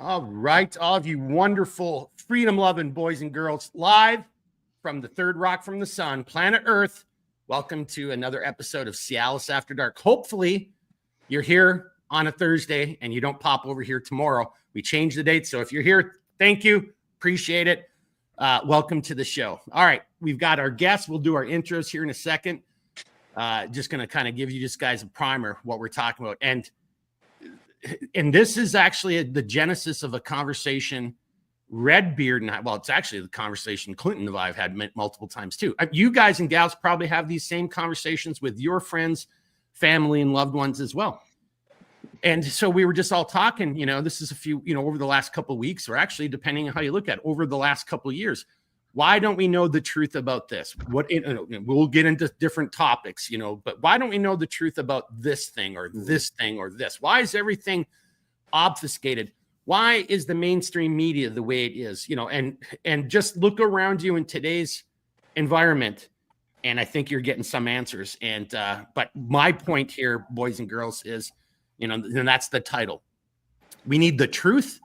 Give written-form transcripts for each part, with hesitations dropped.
All right, all of you wonderful freedom-loving boys and girls, live from the third rock from the sun, planet Earth. Welcome to another episode of CLS After Dark. Hopefully, you're here on a Thursday and you don't pop over here tomorrow. We changed the date, so if you're here, thank you. Appreciate it. Welcome to the show. All right, we've got our guests. We'll do our intros here in a second. Just going to kind of give you just guys a primer what we're talking about. And this is actually the genesis of a conversation Redbeard and I, well, it's actually the conversation Clinton and I've had multiple times too. You guys and gals probably have these same conversations with your friends, family, and loved ones as well. And so we were just all talking, this is a few, over the last couple of weeks, or actually depending on how you look at it, over the last couple of years. Why don't we know the truth about this? We'll get into different topics, but why don't we know the truth about this thing or this thing or this? Why is everything obfuscated? Why is the mainstream media the way it is? And just look around you in today's environment, and I think you're getting some answers. And but my point here, boys and girls, is, and that's the title. We need the truth.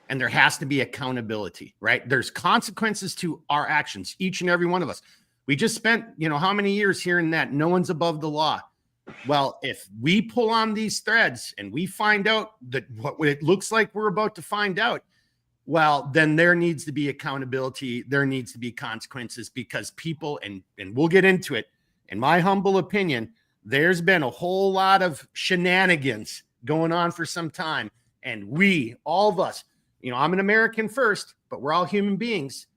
And there has to be accountability, right? There's consequences to our actions, each and every one of us. We just spent, how many years hearing that no one's above the law. Well, if we pull on these threads and we find out that what it looks like we're about to find out, well, then there needs to be accountability. There needs to be consequences, because people, and we'll get into it, in my humble opinion, there's been a whole lot of shenanigans going on for some time. And we, all of us, I'm an American first, but we're all human beings.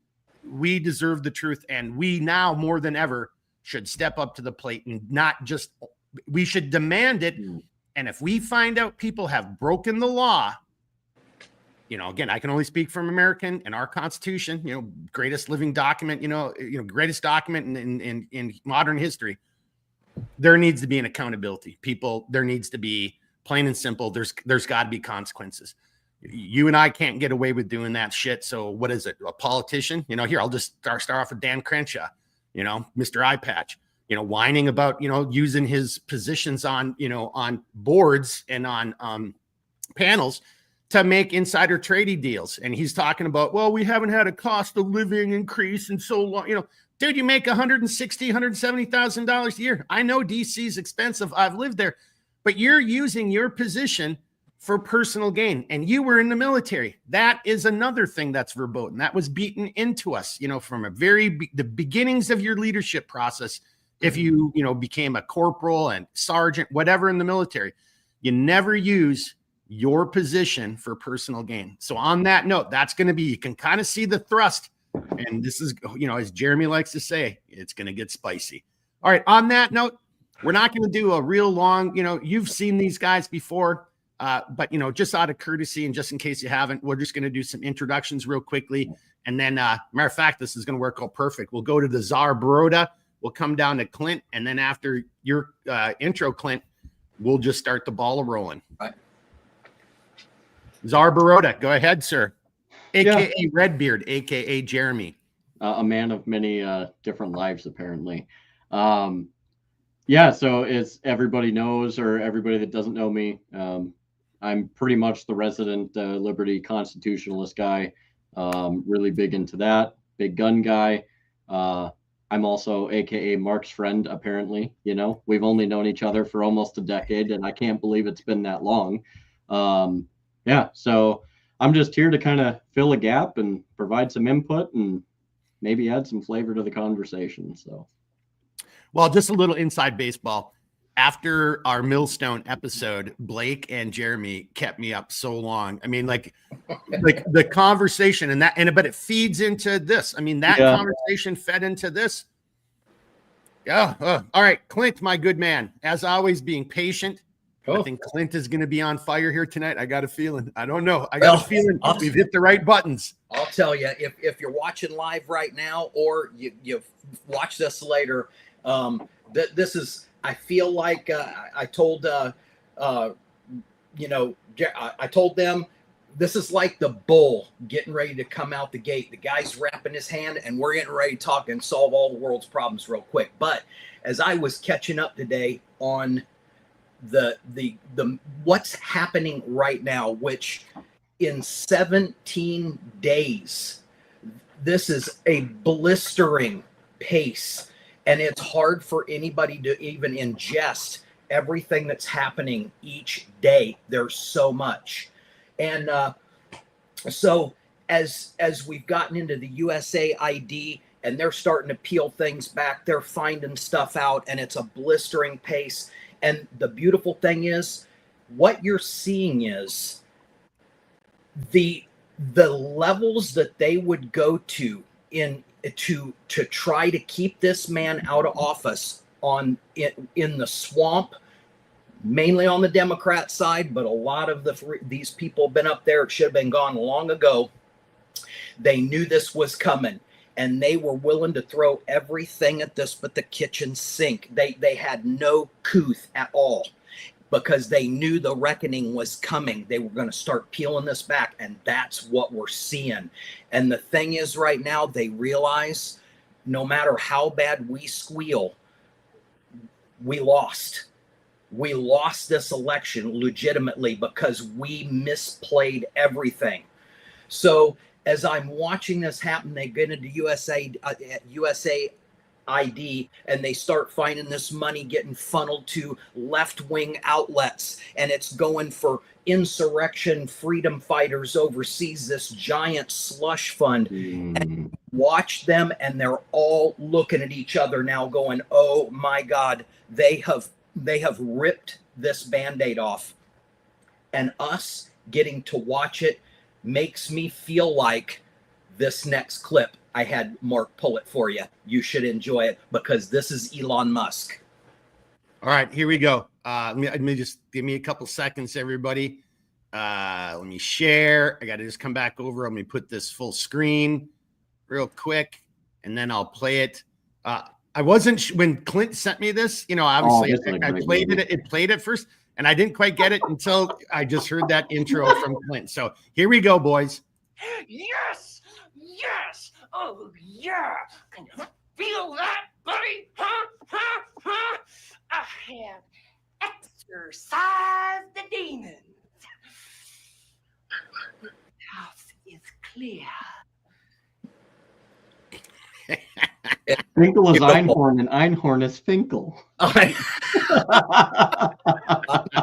We deserve the truth. And we now more than ever should step up to the plate and not just, we should demand it. And if we find out people have broken the law, again, I can only speak from American and our Constitution, greatest living document, greatest document in modern history. There needs to be an accountability. People, there needs to be, plain and simple, there's got to be consequences. You and I can't get away with doing that shit. So what is it? A politician? Here, I'll just start off with Dan Crenshaw, Mr. Eye Patch, whining about, using his positions on, on boards and on panels to make insider trading deals. And he's talking about, well, we haven't had a cost of living increase in so long, dude, you make $160,000, $170,000 a year. I know DC's expensive. I've lived there, but you're using your position for personal gain. And you were in the military. That is another thing that's verboten. That was beaten into us, from the beginnings of your leadership process. If you, became a corporal and sergeant, whatever in the military, you never use your position for personal gain. So on that note, that's going to be, you can kind of see the thrust. And this is, as Jeremy likes to say, it's going to get spicy. All right. On that note, we're not going to do a real long, you've seen these guys before. But, just out of courtesy and just in case you haven't, we're just going to do some introductions real quickly. And then, matter of fact, this is going to work out perfect. We'll go to the Tsar Baroda. We'll come down to Clint. And then after your intro, Clint, we'll just start the ball rolling. Right. Tsar Baroda, go ahead, sir. AKA Redbeard, AKA Jeremy. A man of many different lives, apparently. So as everybody knows, or everybody that doesn't know me, I'm pretty much the resident liberty constitutionalist guy, really big into that, big gun guy. I'm also AKA Mark's friend, apparently. We've only known each other for almost a decade, and I can't believe it's been that long. So I'm just here to kind of fill a gap and provide some input and maybe add some flavor to the conversation. So, well, just a little inside baseball. After our Millstone episode, Blake and Jeremy kept me up so long. I mean, like the conversation but it feeds into this. I mean, that conversation fed into this. Yeah. All right. Clint, my good man, as always, being patient. I think Clint is going to be on fire here tonight. I got a feeling. I don't know. I got a feeling we've hit the right buttons. I'll tell you, if you're watching live right now, or you've watched this later, this is, I feel like I told I told them this is like the bull getting ready to come out the gate. The guy's wrapping his hand, and we're getting ready to talk and solve all the world's problems real quick. But as I was catching up today on the what's happening right now, which in 17 days. This is a blistering pace, and it's hard for anybody to even ingest everything that's happening each day. There's so much. And so as we've gotten into the USAID and they're starting to peel things back, they're finding stuff out, and it's a blistering pace. And the beautiful thing is, what you're seeing is the levels that they would go to to try to keep this man out of office in the swamp, mainly on the Democrat side, but a lot of these people have been up there. It should have been gone long ago. They knew this was coming, and they were willing to throw everything at this but the kitchen sink. They had no couth at all, because they knew the reckoning was coming. They were going to start peeling this back, and that's what we're seeing. And the thing is, right now, they realize no matter how bad we squeal, we lost. We lost this election legitimately because we misplayed everything. So as I'm watching this happen, they get into USAID, and they start finding this money getting funneled to left-wing outlets, and it's going for insurrection freedom fighters overseas, this giant slush fund. And watch them, and they're all looking at each other now going, oh my God, they have ripped this Band-Aid off. And us getting to watch it makes me feel like this next clip, I had Mark pull it for you. You should enjoy it, because this is Elon Musk. All right, here we go. Let me just give me a couple seconds, everybody. Let me share. I got to just come back over. Let me put this full screen real quick, and then I'll play it. I wasn't when Clint sent me this. Obviously, I played it. It played it first, and I didn't quite get it until I just heard that intro from Clint. So here we go, boys. Yes, yes. Oh yeah. Can you feel that, buddy? Huh? I have exorcised the demons. The house is clear. Finkel is Einhorn, and Einhorn is Finkel. I'm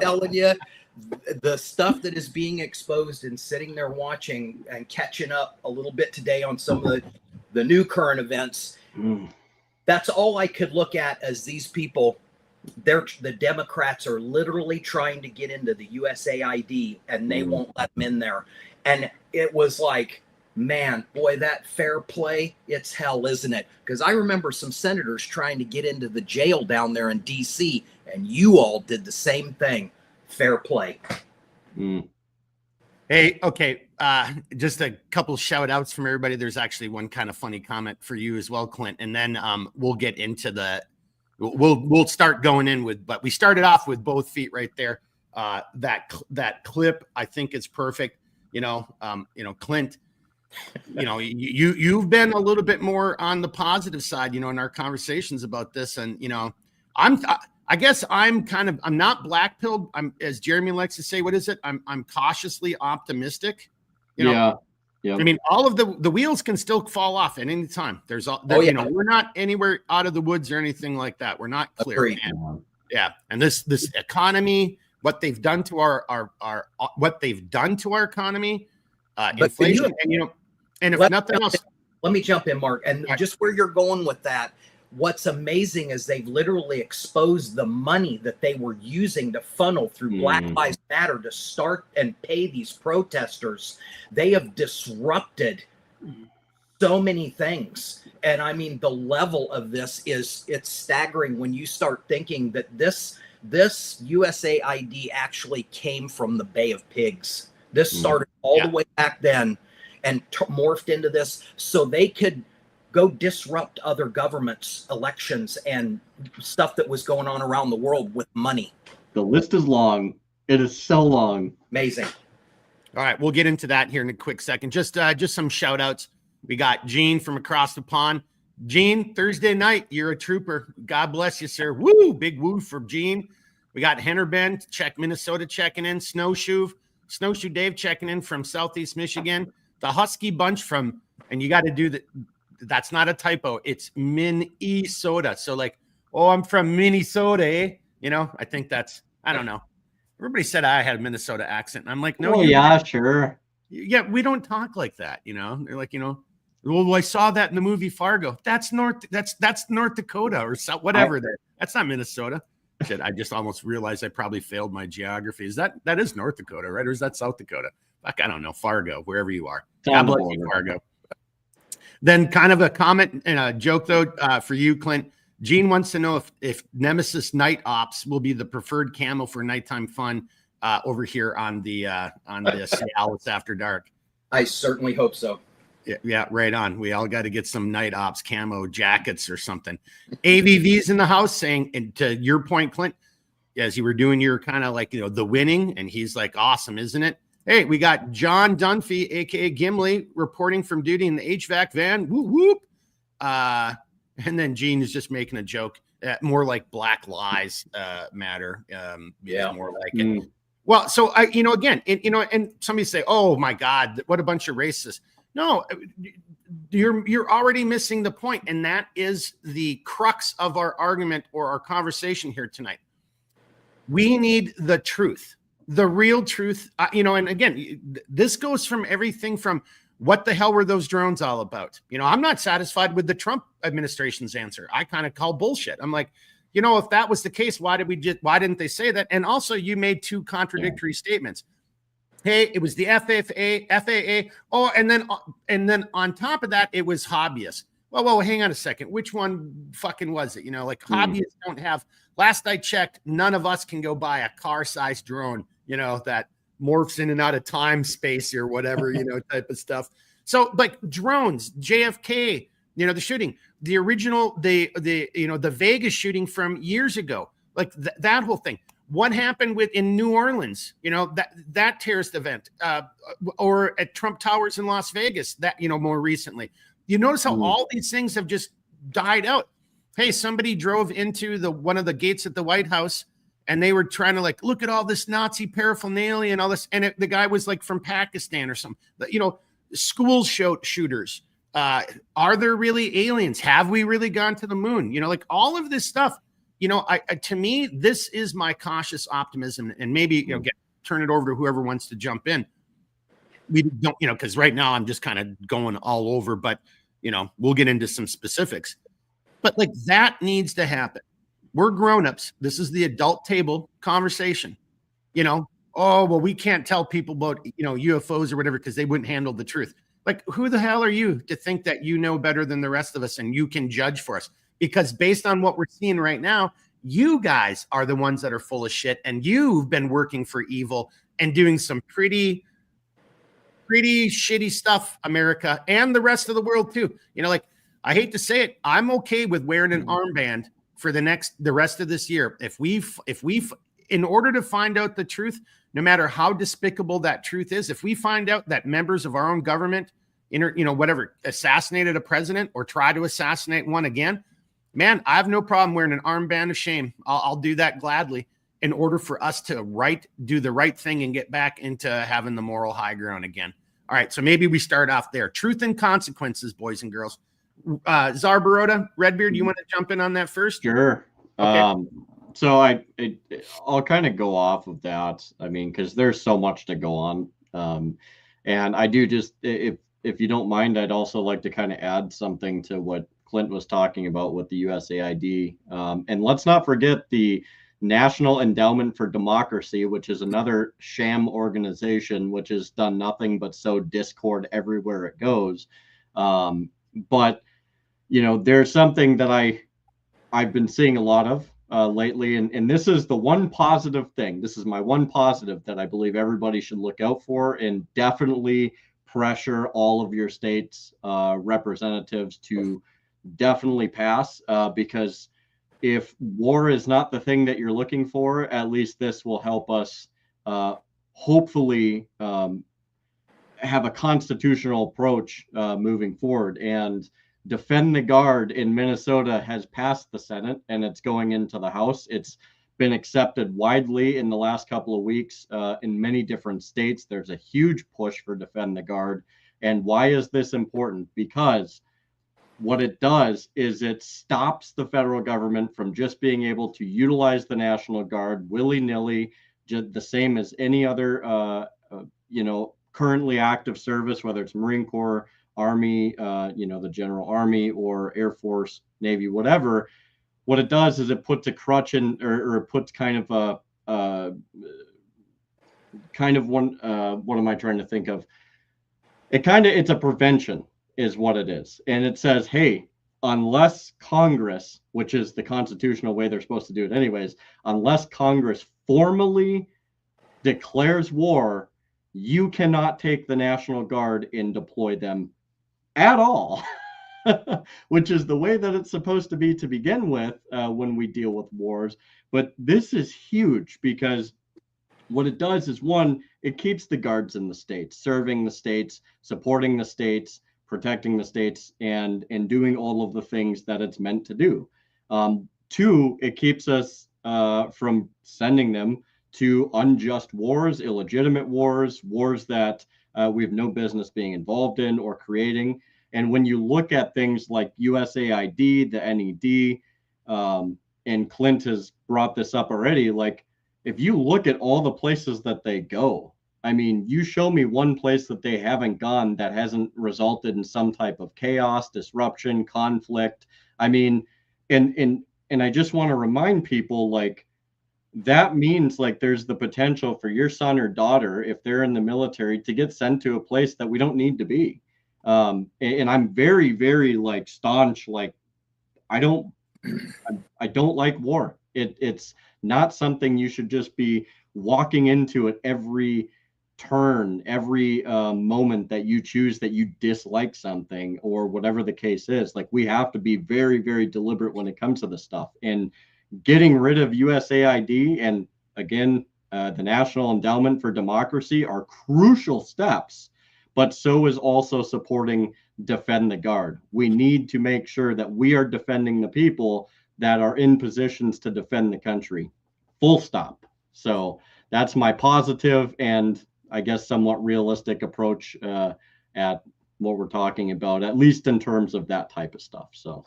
telling you, the stuff that is being exposed and sitting there watching and catching up a little bit today on some of the new current events, that's all I could look at as these people. The Democrats are literally trying to get into the USAID, and they won't let them in there. And it was like, man, boy, that fair play, it's hell, isn't it? Because I remember some senators trying to get into the jail down there in DC, and you all did the same thing. Fair play. Hey, okay. Just a couple shout outs from everybody. There's actually one kind of funny comment for you as well, Clint. And then we'll get into we'll start going in with, but we started off with both feet right there. That clip, I think it's perfect. Clint, you've been a little bit more on the positive side, in our conversations about this. And, I guess I'm not black pilled. I'm, as Jeremy likes to say, what is it? I'm cautiously optimistic. Yeah. I mean, all of the wheels can still fall off at any time. We're not anywhere out of the woods or anything like that. We're not clear. Yeah. And this economy, what they've done to our economy, inflation, and if nothing else. Let me jump in, Mark. And just where you're going with that, what's amazing is they've literally exposed the money that they were using to funnel through Black Lives Matter to start and pay these protesters. They have disrupted so many things. And I mean, the level of this it's staggering when you start thinking that this USAID actually came from the Bay of Pigs. This started all the way back then and morphed into this so they could go disrupt other governments' elections and stuff that was going on around the world with money. The list is long. It is so long. Amazing. All right, we'll get into that here in a quick second. Just some shout outs. We got Gene from across the pond. Gene, Thursday night, you're a trooper. God bless you, sir. Woo, big woo for Gene. We got Henner Ben, Minnesota checking in. Snowshoe, Snowshoe Dave checking in from Southeast Michigan. The Husky Bunch from, and you got to do that. That's not a typo. It's Minnesota. So like, oh, I'm from Minnesota, eh? You know, I think that's, I don't know. Everybody said I had a Minnesota accent. And I'm like, no, yeah, sure. Yeah, we don't talk like that, you know. They're like, you know, well, I saw that in the movie Fargo. That's North Dakota or so, whatever. That's not Minnesota. Shit, I just almost realized I probably failed my geography. That is North Dakota, right? Or is that South Dakota? Fuck, I don't know. Fargo, wherever you are. God bless you, Fargo. Then kind of a comment and a joke though for you, Clint. Gene wants to know if Nemesis Night Ops will be the preferred camo for nighttime fun over here on the Cialis After Dark. I certainly hope so. Yeah, right on. We all got to get some Night Ops camo jackets or something. AVV's in the house saying, and to your point, Clint, as you were doing your kind of like, you know, the winning, and he's like, awesome, isn't it? Hey, we got John Dunphy, aka Gimli, reporting from duty in the HVAC van. Whoop whoop. And then Gene is just making a joke, more like Black Lives Matter. Yeah, more like it. Well, so I, you know, again, and somebody say, "Oh my God, what a bunch of racists." No, you're already missing the point, and that is the crux of our argument or our conversation here tonight. We need the truth, the real truth. You know, and again, this goes from everything from what the hell were those drones all about? You know, I'm not satisfied with the Trump administration's answer. I kind of call bullshit. I'm like, you know, if that was the case, why didn't they say that? And also, you made two contradictory statements. Hey, it was the FAA. Oh, and then on top of that, it was hobbyists. Well, hang on a second. Which one fucking was it? You know, like hobbyists don't have. Last I checked, none of us can go buy a car-sized drone. You know, that morphs in and out of time, space, or whatever, you know, type of stuff. So, like drones, JFK, you know, the shooting, the original, the Vegas shooting from years ago, like that whole thing. What happened in New Orleans, you know, that terrorist event, or at Trump Towers in Las Vegas, that, you know, more recently. You notice how all these things have just died out. Hey, somebody drove into one of the gates at the White House, and they were trying to like, look at all this Nazi paraphernalia and all this. And the guy was like from Pakistan or something. You know, school shooters. Are there really aliens? Have we really gone to the moon? You know, like all of this stuff. You know, to me, this is my cautious optimism. And maybe, you know, turn it over to whoever wants to jump in. We don't, you know, because right now I'm just kind of going all over. But, you know, we'll get into some specifics. But like that needs to happen. We're grown-ups. This is the adult table conversation. You know, oh, well, we can't tell people about, you know, UFOs or whatever because they wouldn't handle the truth. Like, who the hell are you to think that you know better than the rest of us and you can judge for us? Because based on what we're seeing right now, you guys are the ones that are full of shit, and you've been working for evil and doing some pretty shitty stuff, America, and the rest of the world too. You know, like, I hate to say it, I'm okay with wearing an armband for the rest of this year. If we've in order to find out the truth, no matter how despicable that truth is, if we find out that members of our own government, assassinated a president or try to assassinate one again, man, I have no problem wearing an armband of shame. I'll do that gladly in order for us to do the right thing and get back into having the moral high ground again. All right, so maybe we start off there. Truth and consequences, boys and girls. Czar Baroda, Redbeard, you want to jump in on that first? Sure. Okay. So I'll kind of go off of that. I mean, because there's so much to go on. And I do just, if you don't mind, I'd also like to kind of add something to what Clint was talking about with the USAID. And let's not forget the National Endowment for Democracy, which is another sham organization, which has done nothing but sow discord everywhere it goes. But, you know, there's something that I've been seeing a lot of lately, and this is the one positive thing. This is my one positive that I believe everybody should look out for, and definitely pressure all of your state's representatives to definitely pass, because if war is not the thing that you're looking for, at least this will help us hopefully have a constitutional approach moving forward. And Defend the Guard in Minnesota has passed the Senate and it's going into the House. It's been accepted widely in the last couple of weeks in many different states. There's a huge push for Defend the Guard. And why is this important? Because what it does is it stops the federal government from just being able to utilize the National Guard willy-nilly, just the same as any other, currently active service, whether it's Marine Corps, Army, the General Army, or Air Force, Navy, whatever. What it does is it puts a crutch in, or it puts kind of what am I trying to think of? It's a prevention is what it is. And it says, hey, unless Congress, which is the constitutional way they're supposed to do it anyways, unless Congress formally declares war, you cannot take the National Guard and deploy them at all, which is the way that it's supposed to be to begin with when we deal with wars. But this is huge because what it does is, one, it keeps the guards in the states, serving the states, supporting the states, protecting the states, and doing all of the things that it's meant to do. Two, it keeps us from sending them to unjust wars, illegitimate wars, wars that we have no business being involved in or creating. And when you look at things like USAID, the NED, and Clint has brought this up already, like if you look at all the places that they go, I mean, you show me one place that they haven't gone that hasn't resulted in some type of chaos, disruption, conflict. I mean, and I just want to remind people, like, that means like there's the potential for your son or daughter, if they're in the military, to get sent to a place that we don't need to be. And I'm very, very like staunch, like I don't like war. It's not something you should just be walking into at every turn, every moment that you choose that you dislike something or whatever the case is. Like, we have to be very, very deliberate when it comes to this stuff. And getting rid of USAID and, again, the National Endowment for Democracy are crucial steps, but so is also supporting Defend the Guard. We need to make sure that we are defending the people that are in positions to defend the country. Full stop. So that's my positive and I guess somewhat realistic approach at what we're talking about, at least in terms of that type of stuff. So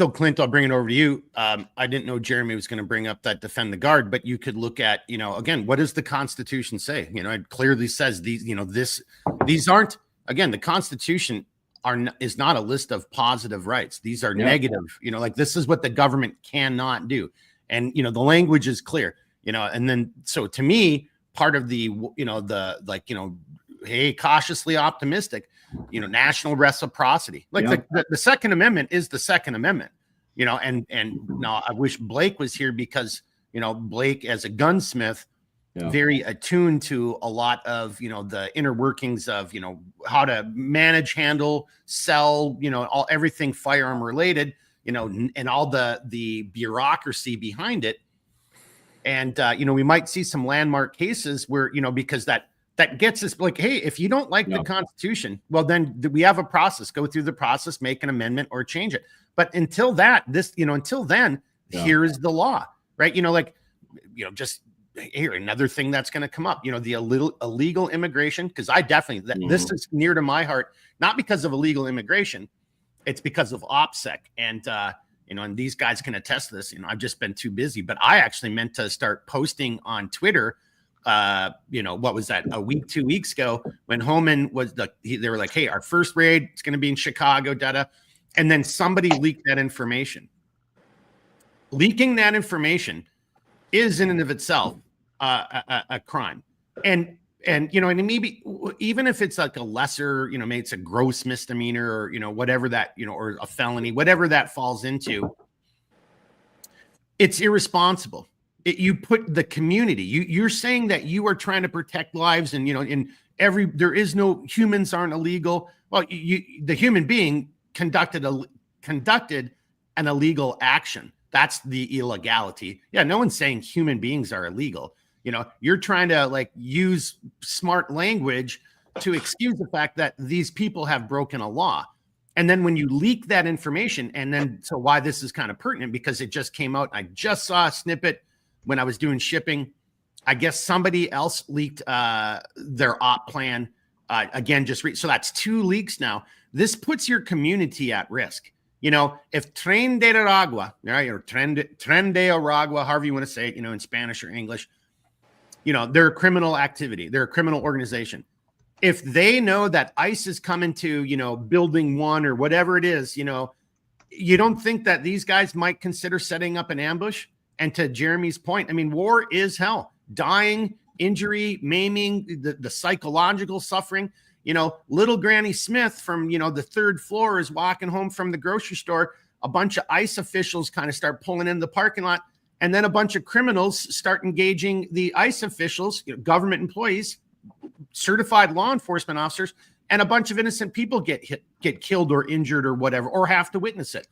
Clint, I'll bring it over to you. I didn't know Jeremy was going to bring up that Defend the Guard, but you could look at, again, what does the Constitution say? It clearly says these aren't, again, the Constitution is not a list of positive rights. These are negative, like this is what the government cannot do. And, the language is clear, and then, so to me, part of the, hey, cautiously optimistic, national reciprocity. Like the Second Amendment is the Second Amendment, and now I wish Blake was here because, Blake as a gunsmith, very attuned to a lot of, the inner workings of, how to manage, handle, sell, everything firearm related, and all the bureaucracy behind it. And, we might see some landmark cases where, because that gets us like, hey, if you don't like the Constitution, well, then we have a process, go through the process, make an amendment or change it. But until then, here is the law, right? Just here, another thing that's going to come up, the illegal immigration, because I definitely, this is near to my heart, not because of illegal immigration, it's because of OPSEC. And, and these guys can attest to this, I've just been too busy, but I actually meant to start posting on Twitter, what was that, 2 weeks ago when Homan was they were like, hey, our first raid, it's going to be in Chicago, and then somebody leaked that information. Leaking that information is in and of itself a crime. And maybe even if it's like a lesser, maybe it's a gross misdemeanor or, whatever that, or a felony, whatever that falls into, it's irresponsible. You put the community, you're saying that you are trying to protect lives and, there is no, humans aren't illegal. Well, the human being conducted an illegal action. That's the illegality. Yeah. No one's saying human beings are illegal. You're trying to use smart language to excuse the fact that these people have broken a law. And then when you leak that information, and then so why this is kind of pertinent, because it just came out. I just saw a snippet when I was doing shipping. I guess somebody else leaked their op plan. Again, so that's 2 leaks now. This puts your community at risk. You know, if Tren de Aragua, right, or Tren de Aragua, however you want to say it, you know, in Spanish or English, you know, they're a criminal activity. They're a criminal organization. If they know that ICE is coming to, you know, building 1 or whatever it is, you know, you don't think that these guys might consider setting up an ambush? And to Jeremy's point, I mean, war is hell. Dying, injury, maiming, the psychological suffering. You know, little Granny Smith from, you know, the 3rd floor is walking home from the grocery store. A bunch of ICE officials kind of start pulling in the parking lot. And then a bunch of criminals start engaging the ICE officials, you know, government employees, certified law enforcement officers, and a bunch of innocent people get killed or injured or whatever, or have to witness it.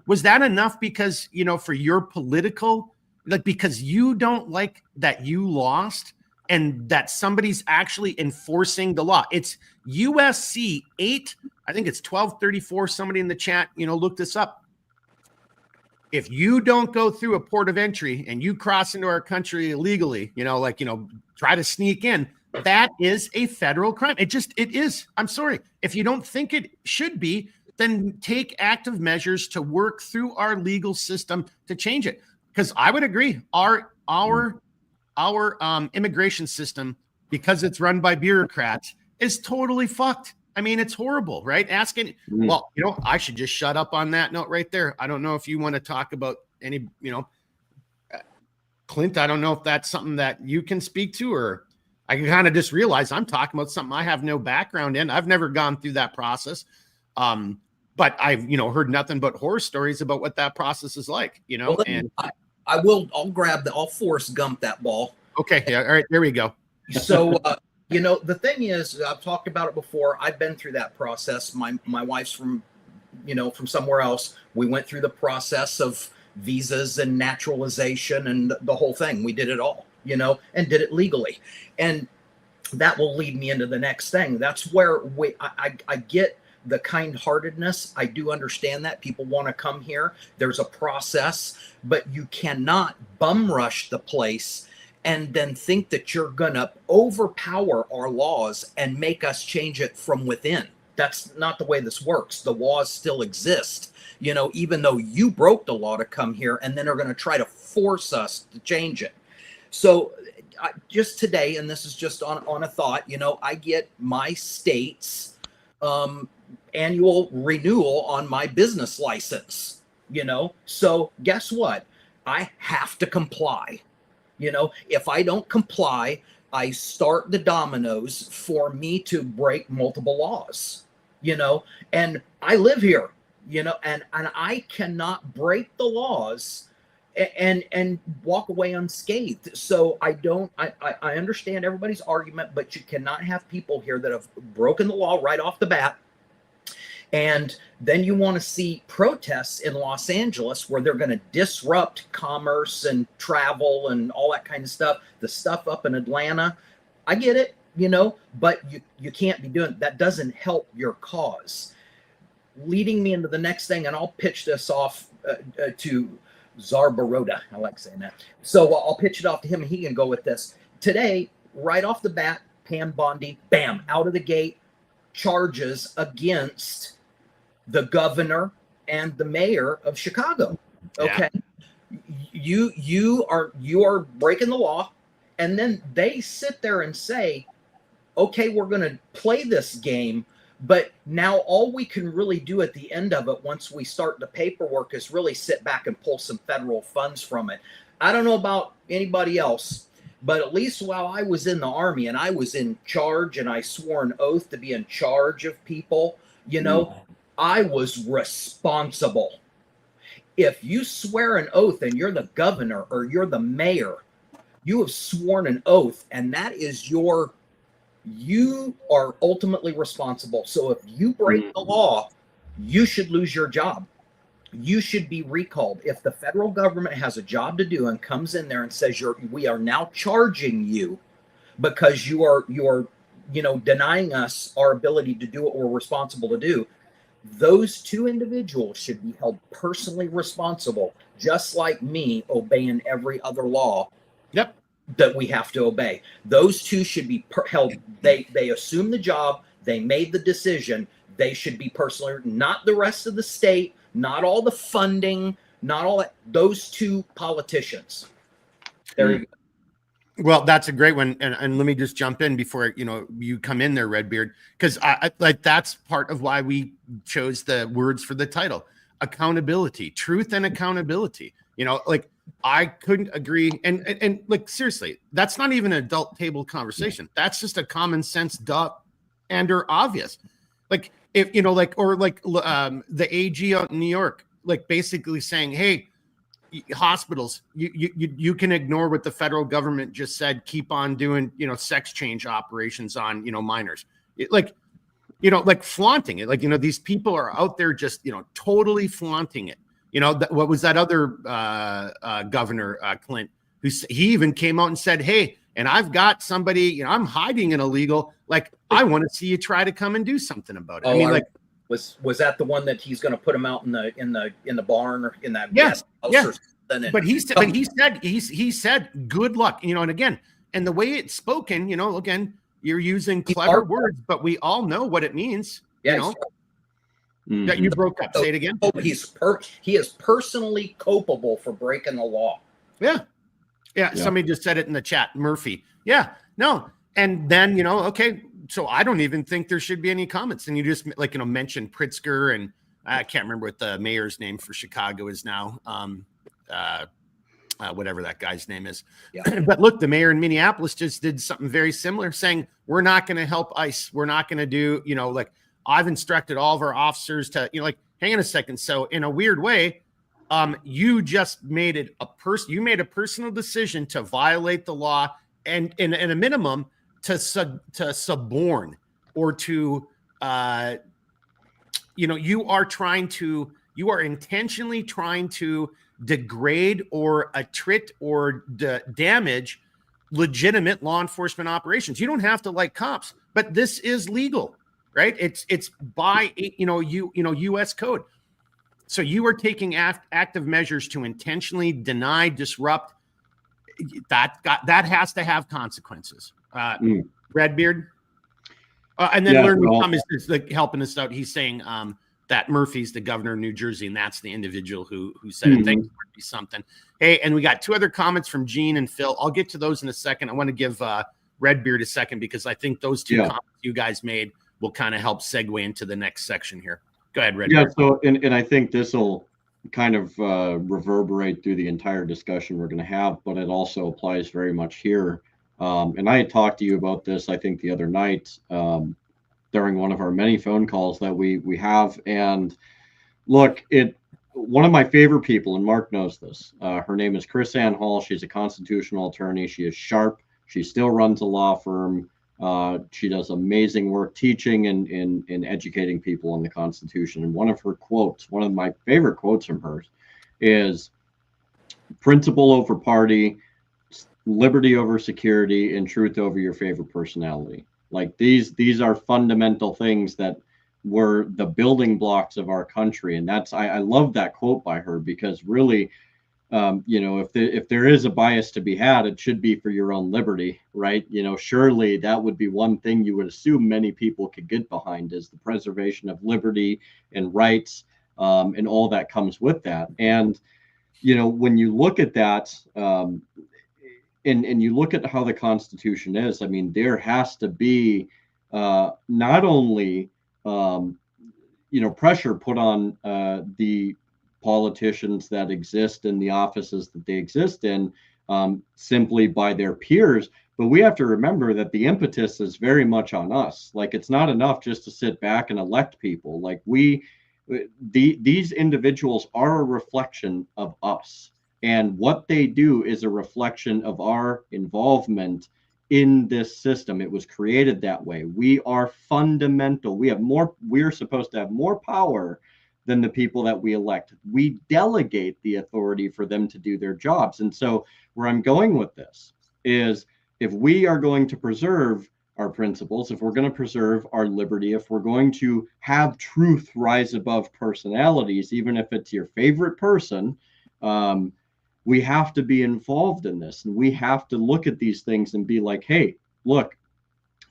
Was that enough because, you know, for your political, like, because you don't like that you lost and that somebody's actually enforcing the law? It's USC 8, I think it's 1234. Somebody in the chat, you know, look this up. If you don't go through a port of entry and you cross into our country illegally, you know, like, you know, try to sneak in, that is a federal crime. It is. I'm sorry. If you don't think it should be, then take active measures to work through our legal system to change it. Because I would agree, our immigration system, because it's run by bureaucrats, is totally fucked. I mean, it's horrible, right? Well, you know, I should just shut up on that note right there. I don't know if you want to talk about any, you know, Clint, I don't know if that's something that you can speak to, or I can kind of just realize I'm talking about something I have no background in. I've never gone through that process. But I've, you know, heard nothing but horror stories about what that process is like, you know. Well, and I'll Forrest Gump that ball. Okay. Yeah. All right. There we go. So, you know, the thing is, I've talked about it before. I've been through that process. My wife's from, you know, from somewhere else. We went through the process of visas and naturalization and the whole thing. We did it all, you know, and did it legally. And that will lead me into the next thing. That's where I get the kind-heartedness. I do understand that people want to come here. There's a process, but you cannot bum rush the place and then think that you're going to overpower our laws and make us change it from within. That's not the way this works. The laws still exist, you know, even though you broke the law to come here, and then are going to try to force us to change it. So just today, and this is just on a thought, you know, I get my state's annual renewal on my business license, you know, so guess what? I have to comply. You know, if I don't comply, I start the dominoes for me to break multiple laws, you know, and I live here, you know, and I cannot break the laws and walk away unscathed. So I understand everybody's argument, but you cannot have people here that have broken the law right off the bat. And then you want to see protests in Los Angeles where they're going to disrupt commerce and travel and all that kind of stuff. The stuff up in Atlanta, I get it, you know, but you can't be doing that. Doesn't help your cause. Leading me into the next thing, and I'll pitch this off to Czar Baroda. I like saying that. So I'll pitch it off to him, and he can go with this. Today, right off the bat, Pam Bondi, bam, out of the gate, charges against the governor and the mayor of Chicago. Okay. Yeah. You are breaking the law. And then they sit there and say, okay, we're going to play this game, but now all we can really do at the end of it, once we start the paperwork, is really sit back and pull some federal funds from it. I don't know about anybody else, but at least while I was in the Army and I was in charge and I swore an oath to be in charge of people, you know, I was responsible. If you swear an oath and you're the governor or you're the mayor, you have sworn an oath, and that is you are ultimately responsible. So if you break the law, you should lose your job. You should be recalled. If the federal government has a job to do and comes in there and says we are now charging you because you are you know, denying us our ability to do what we're responsible to do, Those two individuals should be held personally responsible, just like me obeying every other law Yep. that we have to obey. Those two should be held. They assume the job. They made the decision. They should be personally, not the rest of the state, not all the funding, not all that. Those two politicians. There you go. Well, that's a great one, and let me just jump in before you come in there, Redbeard, because I like that's part of why we chose the words for the title: accountability, truth, and accountability. Like I couldn't agree, and like seriously, that's not even an adult table conversation. That's just a common sense or obvious. Like if the AG out in New York, like basically saying, hey, hospitals, you can ignore what the federal government just said. Keep on doing, sex change operations on, minors. Like flaunting it. Like, these people are out there just, totally flaunting it. What was that other governor, Clint, he even came out and said, hey, and I've got somebody, I'm hiding an illegal. Like, I want to see you try to come and do something about it. I mean, was that the one that he's going to put him out in the barn or in that guest house or something? But he said good luck, and again, and the way it's spoken, again, you're using clever words, but we all know what it means. That you broke up. Say it again. He is personally culpable for breaking the law. Yeah. Somebody just said it in the chat. Murphy. Yeah. No. And then, okay. So I don't even think there should be any comments. And you just mentioned Pritzker, and I can't remember what the mayor's name for Chicago is now. Whatever that guy's name is. Yeah. But look, the mayor in Minneapolis just did something very similar, saying, we're not going to help ICE. We're not going to do, I've instructed all of our officers to, hang on a second. So in a weird way, you just made it you made a personal decision to violate the law, and in a minimum to suborn or to, you are intentionally trying to degrade or attrit or damage legitimate law enforcement operations. You don't have to like cops, but this is legal, right? It's by U.S. code. So you are taking active measures to intentionally deny, disrupt. That has to have consequences. Redbeard, and then Learn Thomas is helping us out. He's saying that Murphy's the governor of New Jersey, and that's the individual who said it. Thanks for be something. Hey, and we got two other comments from Gene and Phil. I'll get to those in a second. I want to give Redbeard a second because I think those two comments you guys made will kind of help segue into the next section here. Go ahead, Redbeard. Yeah, so and I think this will kind of reverberate through the entire discussion we're going to have, but it also applies very much here. And I had talked to you about this, I think, the other night during one of our many phone calls that we have. And look, one of my favorite people, and Mark knows this, her name is Chris Ann Hall. She's a constitutional attorney. She is sharp. She still runs a law firm. She does amazing work teaching and in educating people on the Constitution. And one of her quotes, one of my favorite quotes from hers, is principle over party, liberty over security, and truth over your favorite personality. Like these are fundamental things that were the building blocks of our country. And I love that quote by her, because really, if there is a bias to be had, it should be for your own liberty, right? Surely that would be one thing you would assume many people could get behind, is the preservation of liberty and rights, and all that comes with that. And, when you look at that, and you look at how the Constitution is, I mean, there has to be not only, pressure put on the politicians that exist in the offices that they exist in, simply by their peers. But we have to remember that the impetus is very much on us. Like, it's not enough just to sit back and elect people. Like these individuals are a reflection of us. And what they do is a reflection of our involvement in this system. It was created that way. We are fundamental. We're supposed to have more power than the people that we elect. We delegate the authority for them to do their jobs. And so where I'm going with this is, if we are going to preserve our principles, if we're going to preserve our liberty, if we're going to have truth rise above personalities, even if it's your favorite person, we have to be involved in this. And we have to look at these things and be like, hey, look,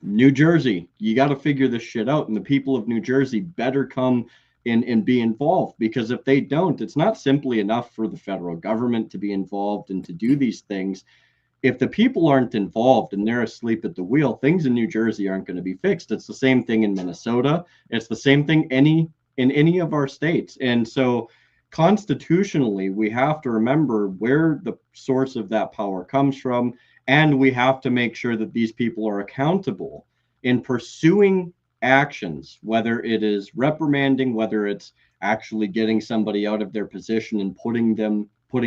New Jersey, you got to figure this shit out. And the people of New Jersey better come in and be involved, because if they don't, it's not simply enough for the federal government to be involved and to do these things. If the people aren't involved and they're asleep at the wheel, things in New Jersey aren't going to be fixed. It's the same thing in Minnesota. It's the same thing in any of our states. And so constitutionally, we have to remember where the source of that power comes from. And we have to make sure that these people are accountable in pursuing actions, whether it is reprimanding, whether it's actually getting somebody out of their position and putting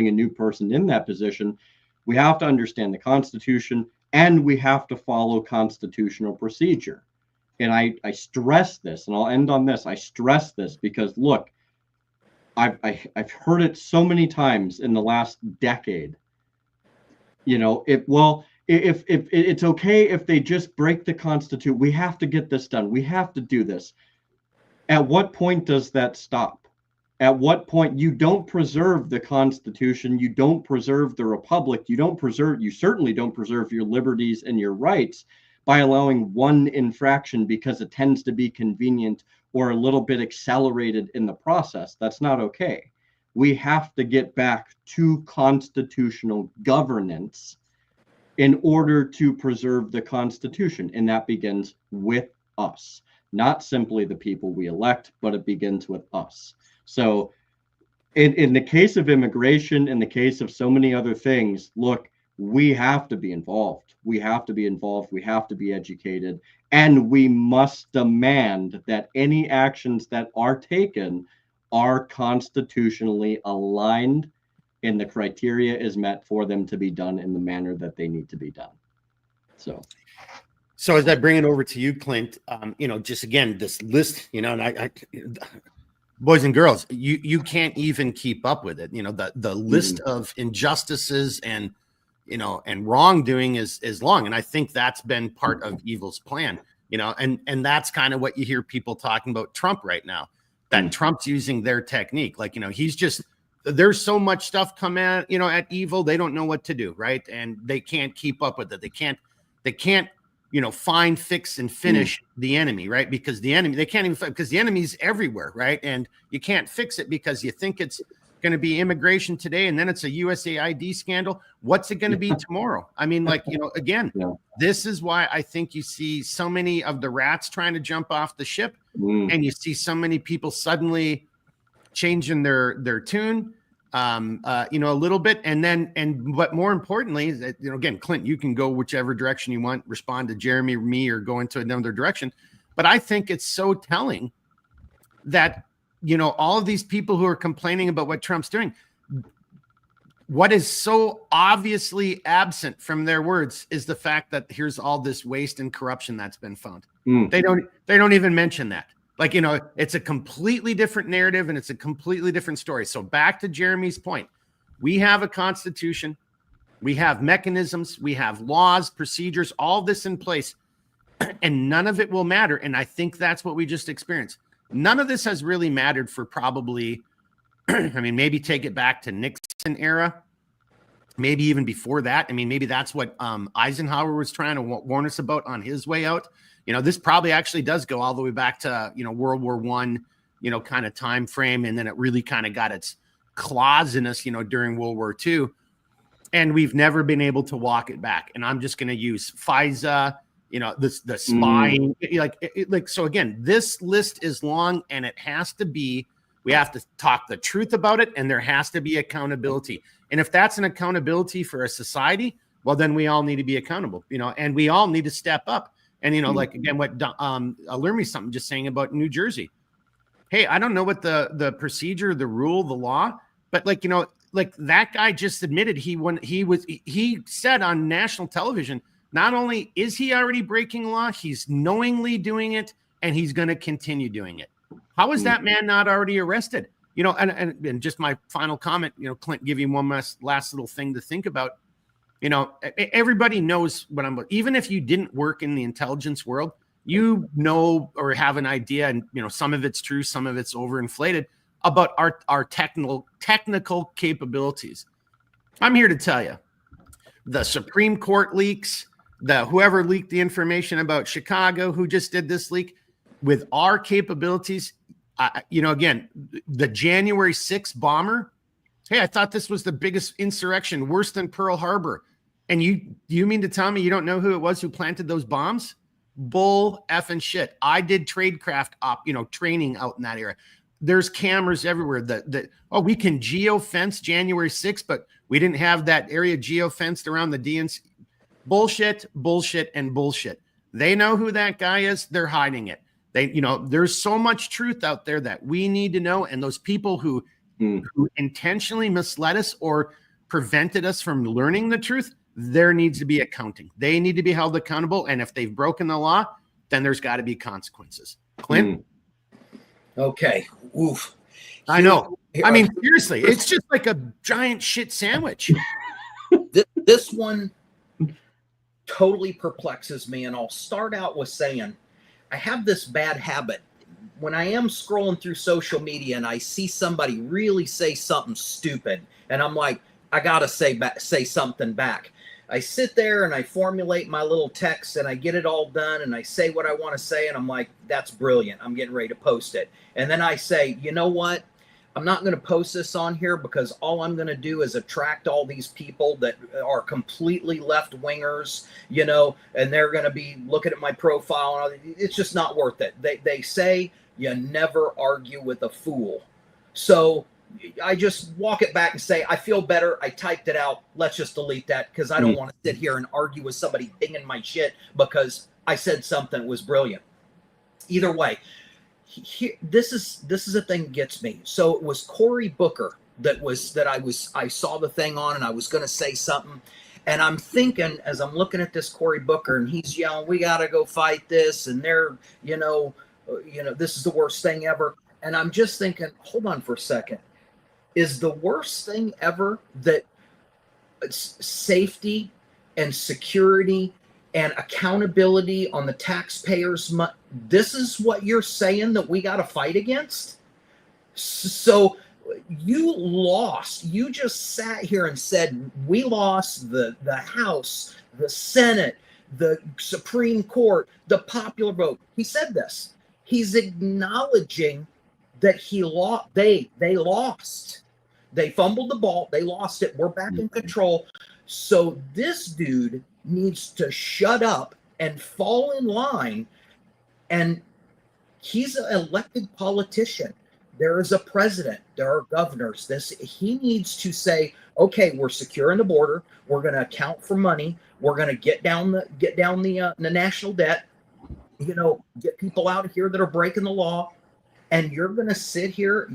a new person in that position. We have to understand the Constitution, and we have to follow constitutional procedure. And I stress this, and I'll end on this. I stress this because, look, I've heard it so many times in the last decade. You know, if it's okay if they just break the Constitution, we have to get this done. We have to do this. At what point does that stop? At what point? You don't preserve the Constitution, you don't preserve the Republic, you certainly don't preserve your liberties and your rights by allowing one infraction because it tends to be convenient or a little bit accelerated in the process. That's not okay. We have to get back to constitutional governance in order to preserve the Constitution. And that begins with us, not simply the people we elect, but it begins with us. So in the case of immigration, in the case of so many other things, look, we have to be involved. We have to be involved. We have to be educated. And we must demand that any actions that are taken are constitutionally aligned and the criteria is met for them to be done in the manner that they need to be done. So as I bring it over to you, Clint, just again, this list, and I boys and girls, you can't even keep up with it. The list of injustices and wrongdoing is long. And I think that's been part of evil's plan, and that's kind of what you hear people talking about Trump right now, that Trump's using their technique. Like, he's just, there's so much stuff come at evil. They don't know what to do. Right. And they can't keep up with it. They can't, find, fix, and finish the enemy, right? Because the enemy, they can't even, because the enemy's everywhere, right? And you can't fix it because you think it's going to be immigration today, and then it's a USAID scandal. What's it going to be tomorrow? I mean, again, this is why I think you see so many of the rats trying to jump off the ship, and you see so many people suddenly changing their tune, a little bit. But more importantly, again, Clint, you can go whichever direction you want, respond to Jeremy or me, or go into another direction. But I think it's so telling that, all of these people who are complaining about what Trump's doing, what is so obviously absent from their words is the fact that here's all this waste and corruption that's been found. They don't even mention that. Like, it's a completely different narrative and it's a completely different story. So back to Jeremy's point, we have a constitution, we have mechanisms, we have laws, procedures, all this in place, and none of it will matter. And I think that's what we just experienced. None of this has really mattered for probably, maybe take it back to Nixon era, maybe even before that. Maybe that's what Eisenhower was trying to warn us about on his way out. This probably actually does go all the way back to, World War I, kind of time frame. And then it really kind of got its claws in us, during World War II. And we've never been able to walk it back. And I'm just going to use FISA, the spying, so again, this list is long, and it has to be, we have to talk the truth about it, and there has to be accountability. And if that's an accountability for a society, well, then we all need to be accountable, and we all need to step up. And, again, what I'll learn me something just saying about New Jersey. Hey, I don't know what the procedure, the rule, the law, but that guy just admitted he said on national television, not only is he already breaking law, he's knowingly doing it, and he's going to continue doing it. How is that man not already arrested? And just my final comment, Clint, give you one last little thing to think about. everybody knows what I'm, even if you didn't work in the intelligence world, you know, or have an idea, and some of it's true, some of it's overinflated about our technical capabilities. I'm here to tell you, the Supreme Court leaks, whoever leaked the information about Chicago, who just did this leak, with our capabilities, again, the January 6th bomber. Hey, I thought this was the biggest insurrection, worse than Pearl Harbor. And you mean to tell me you don't know who it was who planted those bombs? Bull effing shit. I did tradecraft training out in that area. There's cameras everywhere we can geofence January 6th, but we didn't have that area geofenced around the DNC. Bullshit, bullshit, and bullshit. They know who that guy is. They're hiding it. There's so much truth out there that we need to know. And those people who intentionally misled us or prevented us from learning the truth, there needs to be accounting. They need to be held accountable. And if they've broken the law, then there's got to be consequences. Clint? Okay. Oof. I know. I mean, seriously, it's just like a giant shit sandwich. This one totally perplexes me. And I'll start out with saying, I have this bad habit. When I am scrolling through social media and I see somebody really say something stupid, and I'm like, I got to say something back. I sit there and I formulate my little text and I get it all done and I say what I want to say. And I'm like, that's brilliant. I'm getting ready to post it. And then I say, you know what? I'm not going to post this on here because all I'm going to do is attract all these people that are completely left wingers, and they're going to be looking at my profile. And it's just not worth it. They say you never argue with a fool. So I just walk it back and say, I feel better. I typed it out. Let's just delete that because I don't want to sit here and argue with somebody dinging my shit because I said something that was brilliant. Either way, this is the thing that gets me. So it was Cory Booker I saw the thing on, and I was going to say something. And I'm thinking, as I'm looking at this Cory Booker, and he's yelling, we got to go fight this. And they're, this is the worst thing ever. And I'm just thinking, hold on for a second. Is the worst thing ever that safety and security and accountability on the taxpayers' money? This is what you're saying that we got to fight against? So you lost. You just sat here and said, we lost the House, the Senate, the Supreme Court, the popular vote. He said this. He's acknowledging that he lost. They lost. They fumbled the ball. They lost it. We're back in control. So this dude needs to shut up and fall in line. And he's an elected politician. There is a president. There are governors. He needs to say, okay, we're securing the border. We're going to account for money. We're going to get down the national debt. Get people out of here that are breaking the law. And you're going to sit here,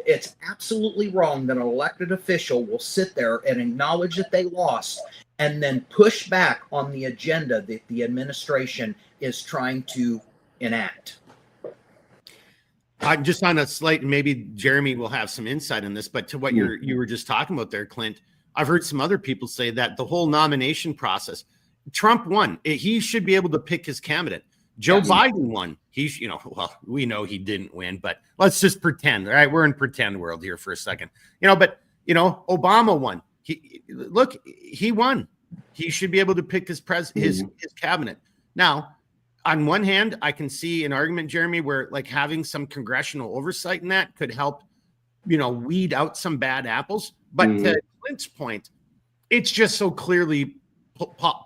it's absolutely wrong that an elected official will sit there and acknowledge that they lost and then push back on the agenda that the administration is trying to enact. I'm just on a slight, and maybe Jeremy will have some insight on this, but to what you were just talking about there, Clint, I've heard some other people say that the whole nomination process, Trump won. He should be able to pick his candidate. Joe Biden won. He's, we know he didn't win, but let's just pretend. All right, we're in pretend world here for a second. Obama won. He won. He should be able to pick his cabinet. Now, on one hand, I can see an argument, Jeremy, where like having some congressional oversight in that could help, weed out some bad apples. But to Clint's point, it's just so clearly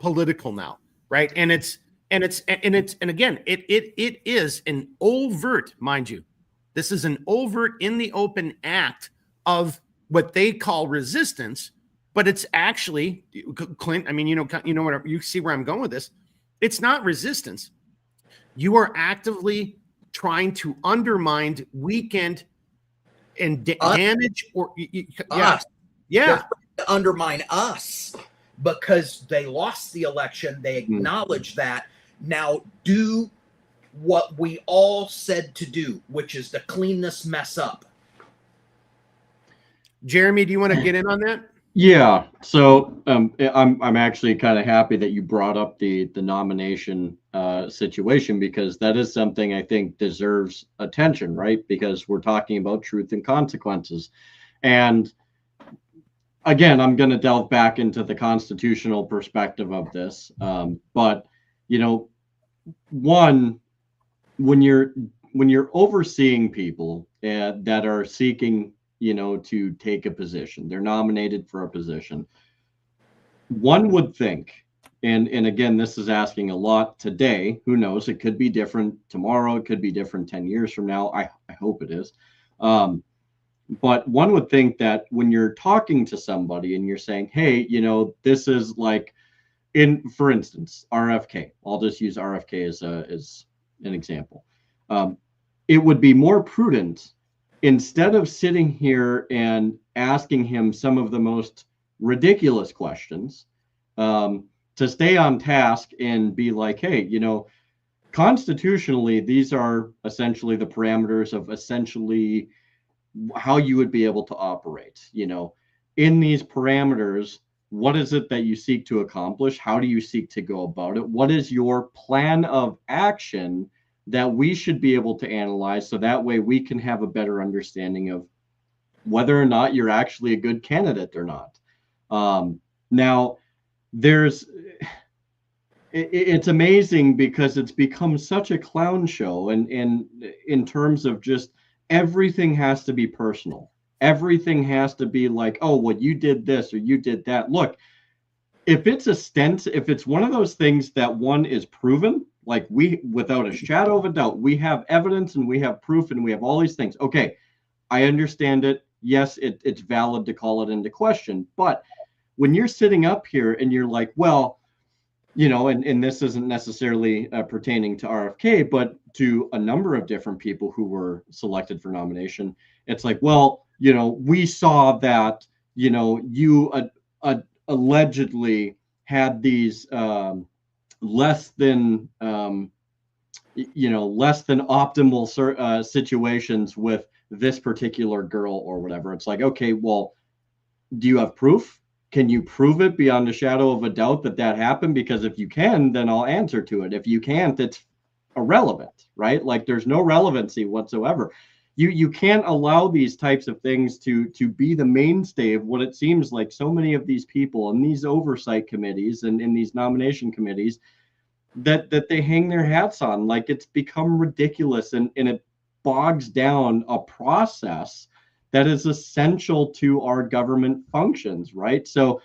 political now, right? And again, it is an overt, mind you, this is an overt in the open act of what they call resistance, but it's actually, Clint, I mean, you see where I'm going with this. It's not resistance. You are actively trying to undermine, weaken, and damage, or us. Yeah, undermine us because they lost the election. They acknowledge that. Now do what we all said to do, which is to clean this mess up. Jeremy, do you want to get in on that? Yeah, so I'm actually kind of happy that you brought up the nomination situation, because that is something I think deserves attention, right? Because we're talking about truth and consequences. And again, I'm going to delve back into the constitutional perspective of this. But you know, one, when you're overseeing people that are seeking, to take a position, they're nominated for a position. One would think, and again, this is asking a lot today. Who knows? It could be different tomorrow. It could be different 10 years from now. I hope it is. But one would think that when you're talking to somebody and you're saying, hey, this is like, for instance, RFK. I'll just use RFK as an example. It would be more prudent, instead of sitting here and asking him some of the most ridiculous questions, to stay on task and be like, hey, constitutionally, these are essentially the parameters of essentially how you would be able to operate. In these parameters, what is it that you seek to accomplish? How do you seek to go about it? What is your plan of action that we should be able to analyze, so that way we can have a better understanding of whether or not you're actually a good candidate or not. Now, it's amazing because it's become such a clown show, and in terms of just everything has to be personal. Everything has to be like, oh, well, you did this or you did that. Look, if it's one of those things that one is proven, like without a shadow of a doubt, we have evidence and we have proof and we have all these things. Okay, I understand it. Yes, it's valid to call it into question. But when you're sitting up here and you're like, well, and this isn't necessarily pertaining to RFK, but to a number of different people who were selected for nomination, it's like, well, we saw that, you allegedly had these less than optimal situations with this particular girl or whatever. It's like, okay, well, do you have proof? Can you prove it beyond a shadow of a doubt that happened? Because if you can, then I'll answer to it. If you can't, it's irrelevant, right? Like, there's no relevancy whatsoever. You can't allow these types of things to be the mainstay of what it seems like so many of these people in these oversight committees and in these nomination committees that they hang their hats on. Like, it's become ridiculous, and it bogs down a process that is essential to our government functions, right? So,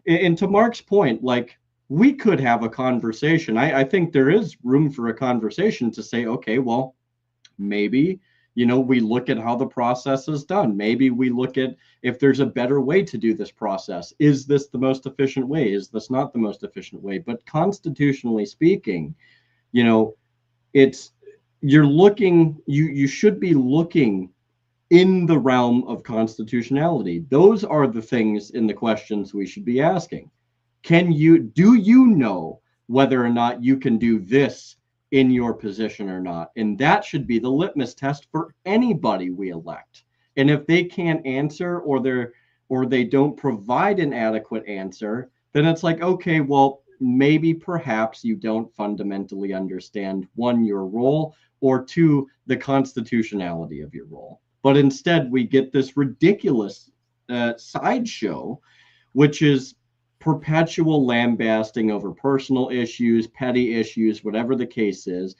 and to Mark's point, like, we could have a conversation. I think there is room for a conversation to say, okay, well, maybe, we look at how the process is done. Maybe we look at if there's a better way to do this process. Is this the most efficient way? Is this not the most efficient way? But constitutionally speaking, you should be looking in the realm of constitutionality. Those are the things in the questions we should be asking. Do you know whether or not you can do this in your position or not? And that should be the litmus test for anybody we elect. And if they can't answer, or they don't provide an adequate answer, then it's like, okay, well, maybe perhaps you don't fundamentally understand, one, your role, or two, the constitutionality of your role. But instead, we get this ridiculous sideshow, which is perpetual lambasting over personal issues, petty issues, whatever the case is.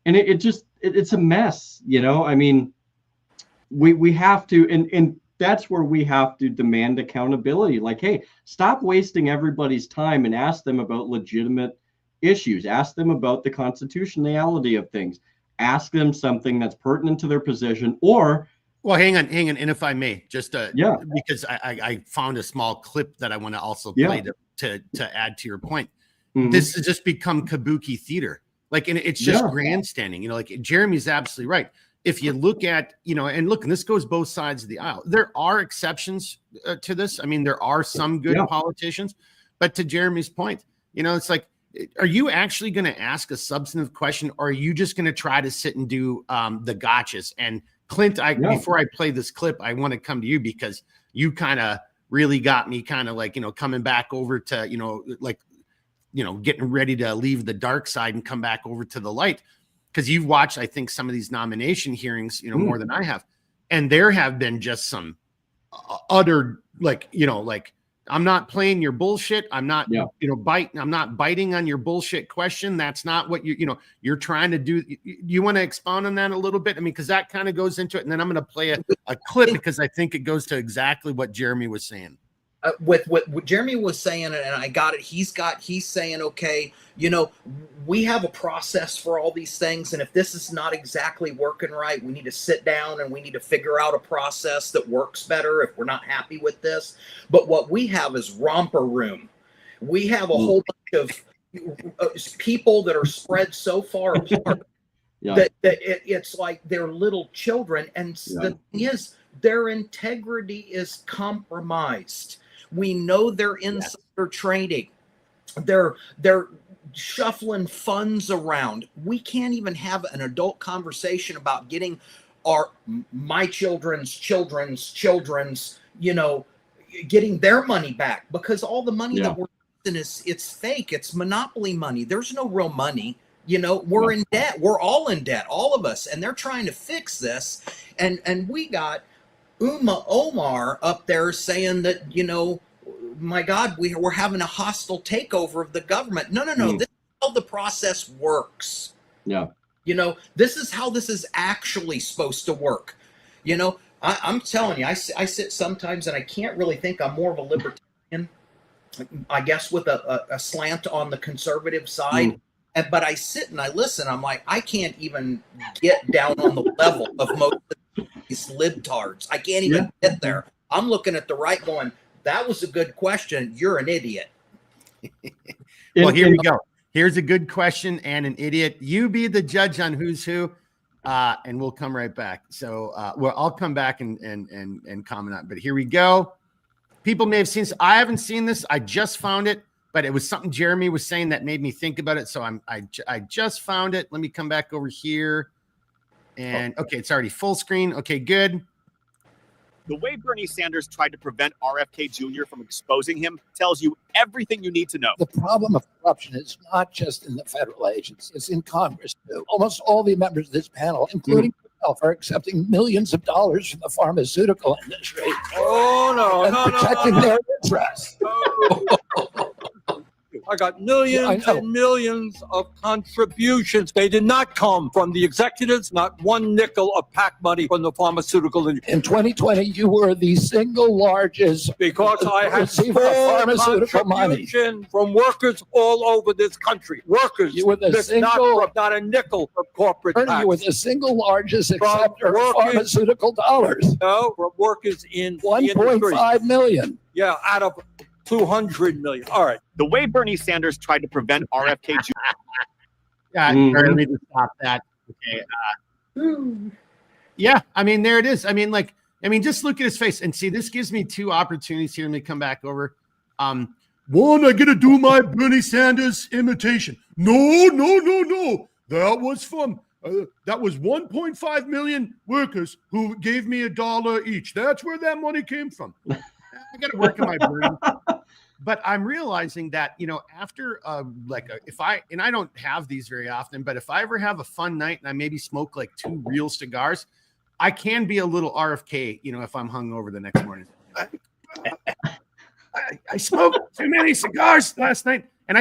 And it's a mess, I mean, we have to, and that's where we have to demand accountability. Like, hey, stop wasting everybody's time and ask them about legitimate issues. Ask them about the constitutionality of things. Ask them something that's pertinent to their position, or... Well, hang on. And if I may, just because I found a small clip that I want to also play to add to your point. Mm-hmm. This has just become kabuki theater. Like, and it's just grandstanding, like Jeremy's absolutely right. If you look at, and this goes both sides of the aisle. There are exceptions to this. I mean, there are some good politicians, but to Jeremy's point, it's like, are you actually going to ask a substantive question, or are you just going to try to sit and do the gotchas? And Clint, before I play this clip, I want to come to you because you kind of really got me kind of like, coming back over to, getting ready to leave the dark side and come back over to the light. Because you've watched, I think, some of these nomination hearings, more than I have. And there have been just some utter, I'm not playing your bullshit. I'm not, I'm not biting on your bullshit question. That's not what you're trying to do. You want to expound on that a little bit? I mean, because that kind of goes into it. And then I'm going to play a clip because I think it goes to exactly what Jeremy was saying. With what Jeremy was saying, and I got it. He's saying, okay, we have a process for all these things. And if this is not exactly working right, we need to sit down and we need to figure out a process that works better if we're not happy with this. But what we have is romper room. We have a whole bunch of people that are spread so far apart that it's like they're little children. And the thing is, their integrity is compromised. We know they're insider trading. They're shuffling funds around. We can't even have an adult conversation about getting my children's, getting their money back, because all the money that we're using it's fake. It's monopoly money. There's no real money. We're in debt. We're all in debt, all of us, and they're trying to fix this. And we got Omar up there saying that, my God, we're having a hostile takeover of the government. No. This is how the process works. Yeah. This is how this is actually supposed to work. I'm telling you, I sit sometimes and I can't really think I'm more of a libertarian, I guess, with a slant on the conservative side. But I sit and I listen. I'm like, I can't even get down on the level of most of these libtards. I can't even get there. I'm looking at the right going, that was a good question. You're an idiot. Well, here we go. Here's a good question and an idiot. You be the judge on who's who, and we'll come right back. So, I'll come back and comment on it. But here we go. People may have seen this. I haven't seen this. I just found it, but it was something Jeremy was saying that made me think about it. So I just found it. Let me come back over here. And okay, it's already full screen. Okay, good. The way Bernie Sanders tried to prevent RFK Jr. from exposing him tells you everything you need to know. The problem of corruption is not just in the federal agencies, it's in Congress too. Almost all the members of this panel, including myself, are accepting millions of dollars from the pharmaceutical industry. Protecting their interests. I got millions and millions of contributions. They did not come from the executives, not one nickel of PAC money from the pharmaceutical industry. In 2020, you were the single largest because I had receiver of pharmaceutical money from workers all over this country. Workers, you were the not a nickel of corporate tax. You were the single largest acceptor of pharmaceutical dollars. No, from workers in 1.5 million. Yeah, out of 200 million. All right. The way Bernie Sanders tried to prevent RFK Jr. Let me just stop that. Okay. Yeah, I mean, there it is. I mean, just look at his face and see, this gives me two opportunities here. Let me come back over. One, I get to do my Bernie Sanders imitation. No. That was fun. That was 1.5 million workers who gave me $1 each. That's where that money came from. I got to work in my brain. But I'm realizing that, after if I don't have these very often, but if I ever have a fun night and I maybe smoke like 2 real cigars, I can be a little RFK, if I'm hungover the next morning. I smoked too many cigars last night. And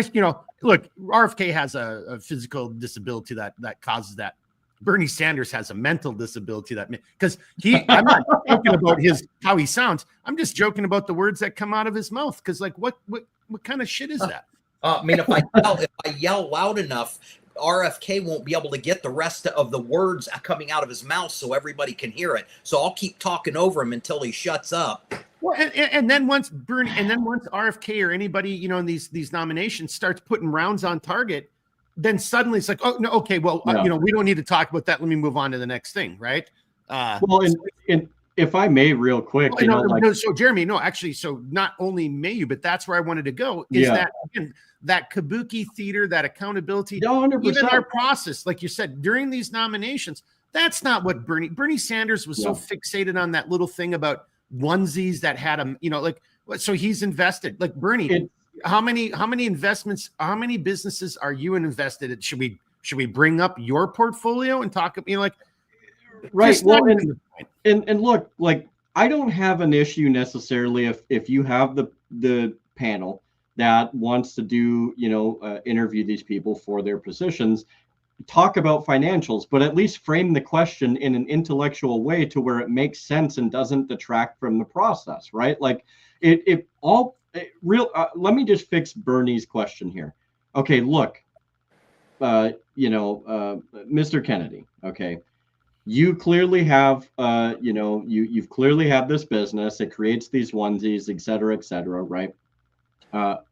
look, RFK has a physical disability that causes that. Bernie Sanders has a mental disability because I'm not joking about how he sounds. I'm just joking about the words that come out of his mouth. Because what kind of shit is that? I mean, if I yell loud enough, RFK won't be able to get the rest of the words coming out of his mouth so everybody can hear it. So I'll keep talking over him until he shuts up. Well, and then once RFK or anybody, in these nominations starts putting rounds on target, then suddenly it's like, oh no, okay, well, we don't need to talk about that. Let me move on to the next thing, right? And if I may, real quick, so Jeremy, actually, so not only may you, but that's where I wanted to go. Is that again, that kabuki theater, that accountability, 100%. Even our process, like you said, during these nominations, that's not what Bernie Sanders was so fixated on that little thing about onesies that had him, So he's invested. Like Bernie, how many investments, how many businesses are you invested in? Should we bring up your portfolio and talk, like, right. Well, and look, like, I don't have an issue necessarily if you have the panel that wants to do, interview these people for their positions, talk about financials, but at least frame the question in an intellectual way to where it makes sense and doesn't detract from the process, right? Like let me just fix Bernie's question here. Okay, look, Mr. Kennedy, okay, you clearly have, you've clearly have this business. It creates these onesies, et cetera, right? What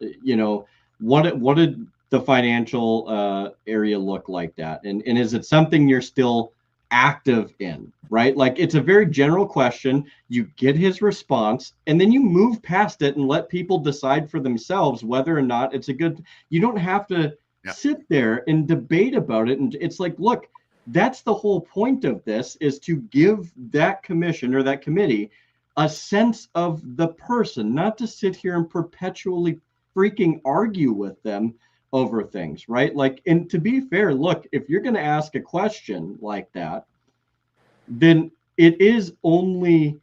did the financial area look like that? And is it something you're still active in, right? Like, it's a very general question. You get his response, and then you move past it and let people decide for themselves whether or not it's a good, you don't have to sit there and debate about it. And it's like, look, that's the whole point of this, is to give that commission or that committee a sense of the person, not to sit here and perpetually freaking argue with them over things, right? Like, and to be fair, look, if you're going to ask a question like that, then it is only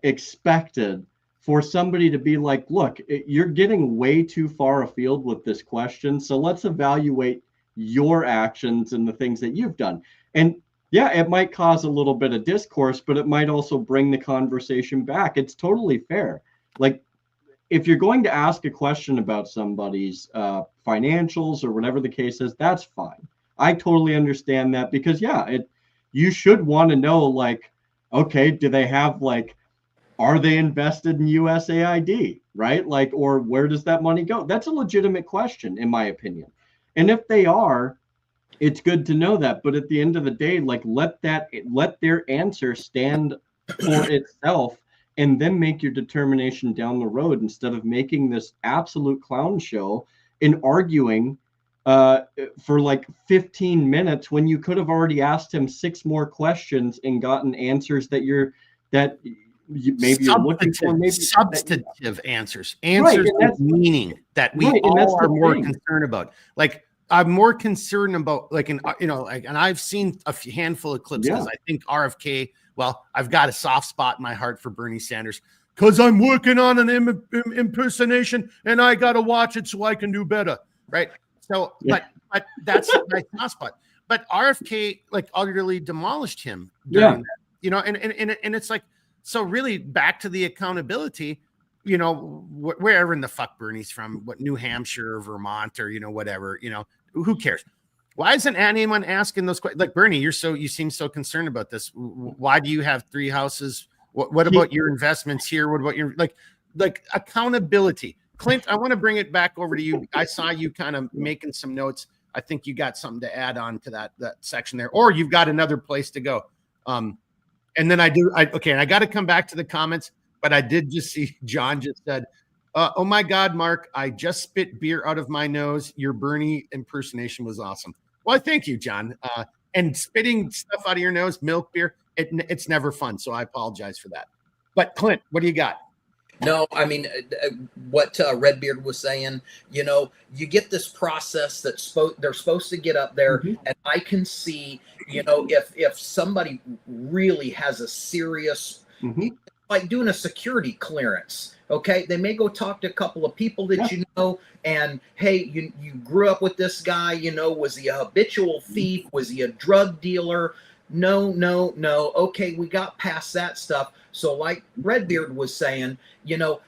expected for somebody to be like, look, you're getting way too far afield with this question, so let's evaluate your actions and the things that you've done. And yeah, it might cause a little bit of discourse, but it might also bring the conversation back. It's totally fair. Like, if you're going to ask a question about somebody's financials or whatever the case is, that's fine. I totally understand that, because you should want to know, like, okay, do they have, like, are they invested in USAID, right? Like, or where does that money go? That's a legitimate question, in my opinion. And if they are, it's good to know that. But at the end of the day, like, let their answer stand for itself, and then make your determination down the road, instead of making this absolute clown show and arguing for like 15 minutes when you could have already asked him 6 more questions and gotten answers that you're looking for. Maybe substantive answers with meaning that we all are more concerned about. Like, I'm more concerned about, like, and I've seen a handful of clips, because I think RFK, well, I've got a soft spot in my heart for Bernie Sanders, because I'm working on an impersonation and I got to watch it so I can do better. Right. So, but that's my soft spot. But RFK, like, utterly demolished him during that, and it's like, so really back to the accountability, wherever in the fuck Bernie's from, what, New Hampshire or Vermont or, whatever, who cares? Why isn't anyone asking those questions? Like, Bernie, you seem so concerned about this. Why do you have 3 houses? What about your investments here? What about your, like accountability? Clint, I want to bring it back over to you. I saw you kind of making some notes. I think you got something to add on to that section there, or you've got another place to go. And then and I got to come back to the comments, but I did just see John just said, oh my God, Mark, I just spit beer out of my nose. Your Bernie impersonation was awesome. Well, thank you, John. And spitting stuff out of your nose, milk, beer, it's never fun. So I apologize for that. But Clint, what do you got? No, I mean, what Redbeard was saying, you get this process that they're supposed to get up there. And I can see, if somebody really has a serious, like doing a security clearance, okay, they may go talk to a couple of people that and hey, you grew up with this guy, was he a habitual thief? Was he a drug dealer? No. Okay, we got past that stuff. So like Redbeard was saying,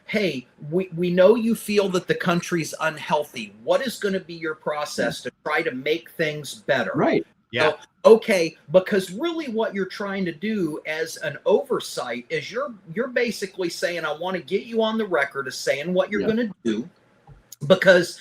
hey, we know you feel that the country's unhealthy. What is going to be your process to try to make things better? Right. Yeah. So, okay, because really what you're trying to do as an oversight is you're basically saying, I want to get you on the record as saying what you're going to do, because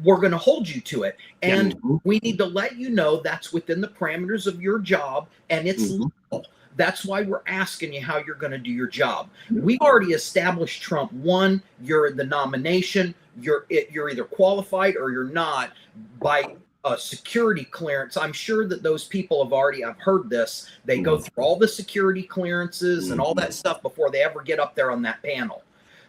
we're going to hold you to it. And we need to let you know that's within the parameters of your job, and it's legal. That's why we're asking you how you're going to do your job. We've already established Trump won. You're in the nomination. You're either qualified or you're not by a security clearance. I'm sure that those people I've heard this. They go through all the security clearances and all that stuff before they ever get up there on that panel.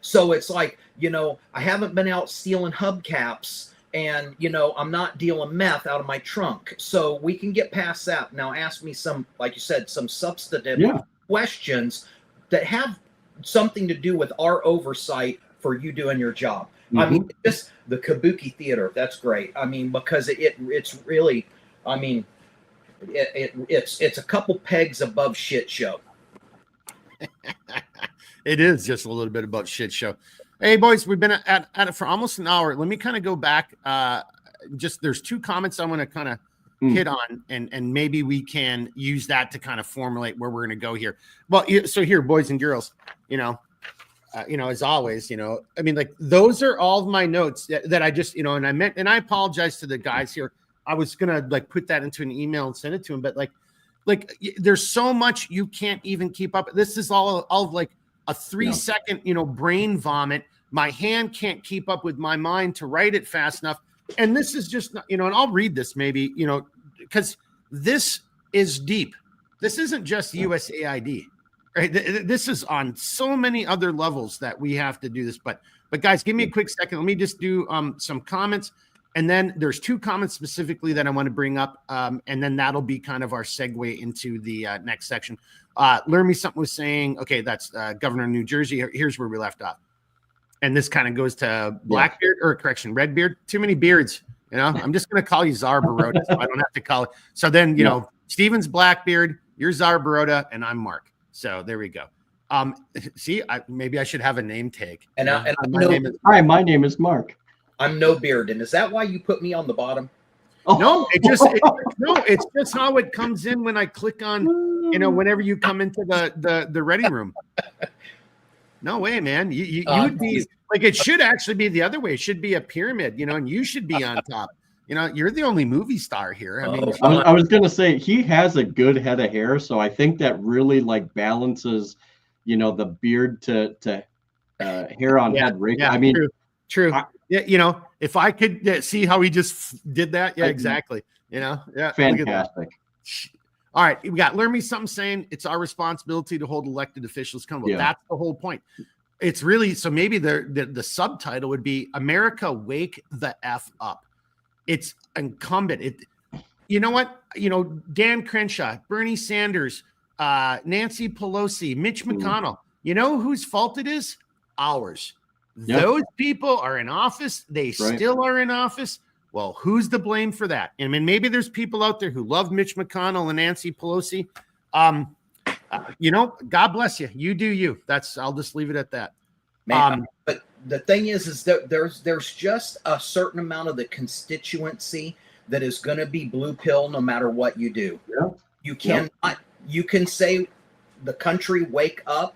So it's like, I haven't been out stealing hubcaps, and I'm not dealing meth out of my trunk. So we can get past that. Now ask me some, like you said, some substantive questions that have something to do with our oversight for you doing your job. I mean, just the Kabuki theater, that's great. I mean, because it's really, I mean, it's a couple pegs above shit show. It is just a little bit about shit show. Hey, boys, we've been at it for almost an hour. Let me kind of go back. There's two comments I want to kind of hit on, and maybe we can use that to kind of formulate where we're going to go here. Well, so here, boys and girls, as always, I mean, like, those are all of my notes that I just, and I apologize to the guys here. I was going to like put that into an email and send it to them, but like there's so much you can't even keep up. This is all of like a 3-second, brain vomit. My hand can't keep up with my mind to write it fast enough. And this is just, and I'll read this maybe, because this is deep. This isn't just USAID, right? This is on so many other levels that we have to do this. But guys, give me a quick second. Let me just do some comments. And then there's two comments specifically that I want to bring up. And then that'll be kind of our segue into the next section. Learn Me Something was saying, okay, that's Governor of New Jersey. Here's where we left off. And this kind of goes to Blackbeard, or correction, Redbeard. Too many beards. I'm just going to call you Czar Baroda, so I don't have to call it. So then, Steven's Blackbeard, you're Czar Baroda, and I'm Mark. So there we go. See, maybe I should have a name tag. My name is Mark. I'm No Beard, and is that why you put me on the bottom? No, it's just how it comes in when I click on, whenever you come into the ready room. No way, man. You would be like, it should actually be the other way. It should be a pyramid, and you should be on top. You're the only movie star here. I mean, I was gonna say he has a good head of hair, so I think that really like balances, the beard to hair on head rig. Yeah, I mean, true. If I could see how he just did that, exactly. Fantastic. All right, we got Learn Me Something saying it's our responsibility to hold elected officials accountable. Yeah. That's the whole point. It's really, so maybe the subtitle would be America, Wake the F Up. It's incumbent. You know what? Dan Crenshaw, Bernie Sanders, Nancy Pelosi, Mitch McConnell. You know whose fault it is? Ours. Yep. Those people are in office. They still are in office. Well, who's to blame for that? I mean, maybe there's people out there who love Mitch McConnell and Nancy Pelosi. God bless you. You do you. I'll just leave it at that. Man, but the thing is that there's just a certain amount of the constituency that is going to be blue pill no matter what you do. Yeah. You cannot. You can say the country wake up.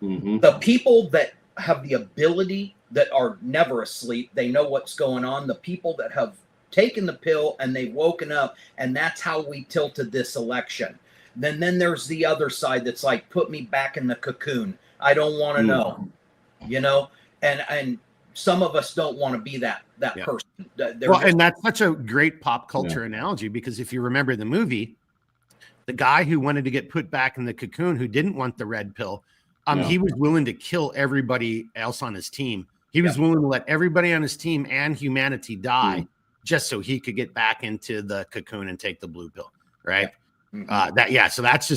Mm-hmm. The people that have the ability, that are never asleep, they know what's going on. The people that have taken the pill and they've woken up, and that's how we tilted this election. Then there's the other side that's like, put me back in the cocoon. I don't want to know, and some of us don't want to be that person. And that's such a great pop culture analogy, because if you remember the movie, the guy who wanted to get put back in the cocoon, who didn't want the red pill, he was willing to kill everybody else on his team. He was willing to let everybody on his team and humanity die just so he could get back into the cocoon and take the blue pill. Right. So that's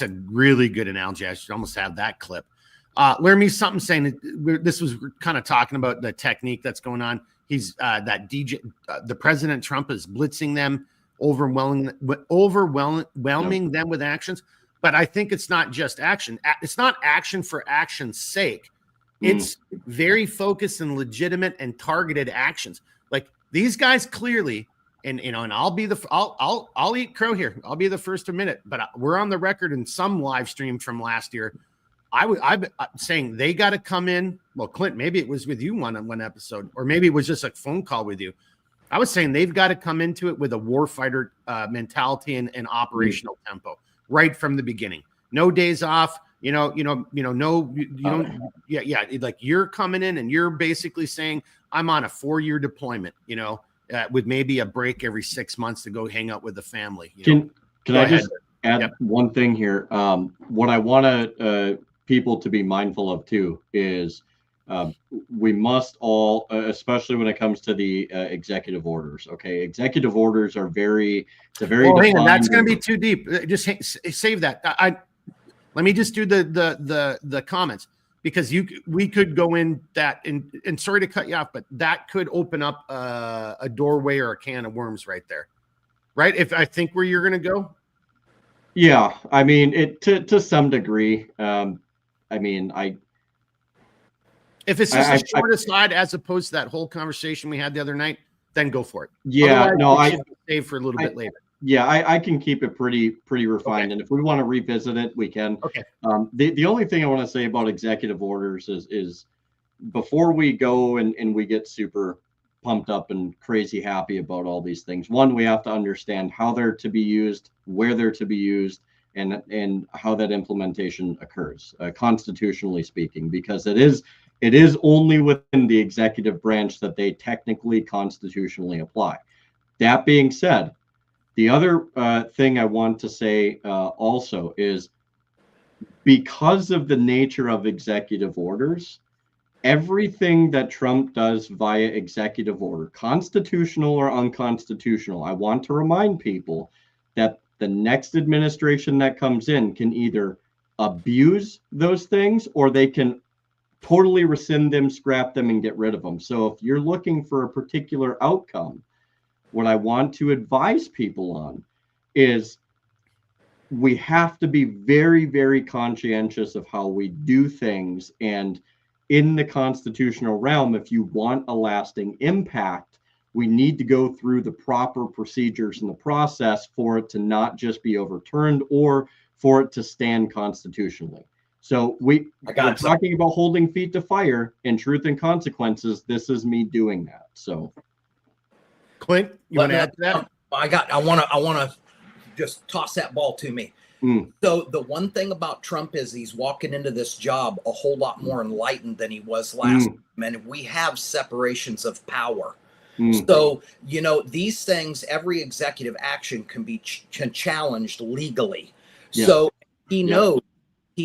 a really good analogy. I should almost have that clip. Learn Me Something saying this was kind of talking about the technique that's going on. He's that DJ, the President Trump is blitzing them, overwhelming them with actions. But I think it's not just action. It's not action for action's sake. It's very focused and legitimate and targeted actions. Like these guys clearly, and I'll eat crow here. I'll be the first to admit it. But we're on the record in some live stream from last year. I'm saying they got to come in. Well, Clint, maybe it was with you on one episode, or maybe it was just a phone call with you. I was saying they've got to come into it with a warfighter mentality and operational tempo right from the beginning. No days off. Like you're coming in and you're basically saying, I'm on a 4-year deployment, with maybe a break every 6 months to go hang out with the family. Can I just add one thing here? What I want to people to be mindful of too is we must all, especially when it comes to the executive orders. Okay, executive orders are it's a very. Well, hang on, that's going to be too deep. Just save that. Let me just do the comments, because we could go in that, and sorry to cut you off, but that could open up a doorway or a can of worms right there, right? If I think where you're going to go. Yeah, I mean, to some degree. If it's just a short aside as opposed to that whole conversation we had the other night, then go for it. Yeah, otherwise, no, I should save for a little bit later. Yeah, I can keep it pretty refined, Okay. and if we want to revisit it, we can. Okay. The only thing I want to say about executive orders is before we go and we get super pumped up and crazy happy about all these things, one, we have to understand how they're to be used, where they're to be used, and how that implementation occurs, constitutionally speaking, because it is only within the executive branch that they technically constitutionally apply. That being said, the other thing I want to say also is, because of the nature of executive orders, everything that Trump does via executive order, constitutional or unconstitutional, I want to remind people that the next administration that comes in can either abuse those things or they can totally rescind them, scrap them, and get rid of them. So if you're looking for a particular outcome, what I want to advise people on is we have to be very, very conscientious of how we do things. And in the constitutional realm, if you want a lasting impact, we need to go through the proper procedures in the process for it to not just be overturned or for it to stand constitutionally. So we're talking about holding feet to fire in Truth and Consequences. This is me doing that. So, Clint, you want to add to that? I want to just toss that ball to me. So the one thing about Trump is he's walking into this job a whole lot more enlightened than he was last time, and we have separations of power. So, these things, every executive action can be challenged legally. Yeah. So he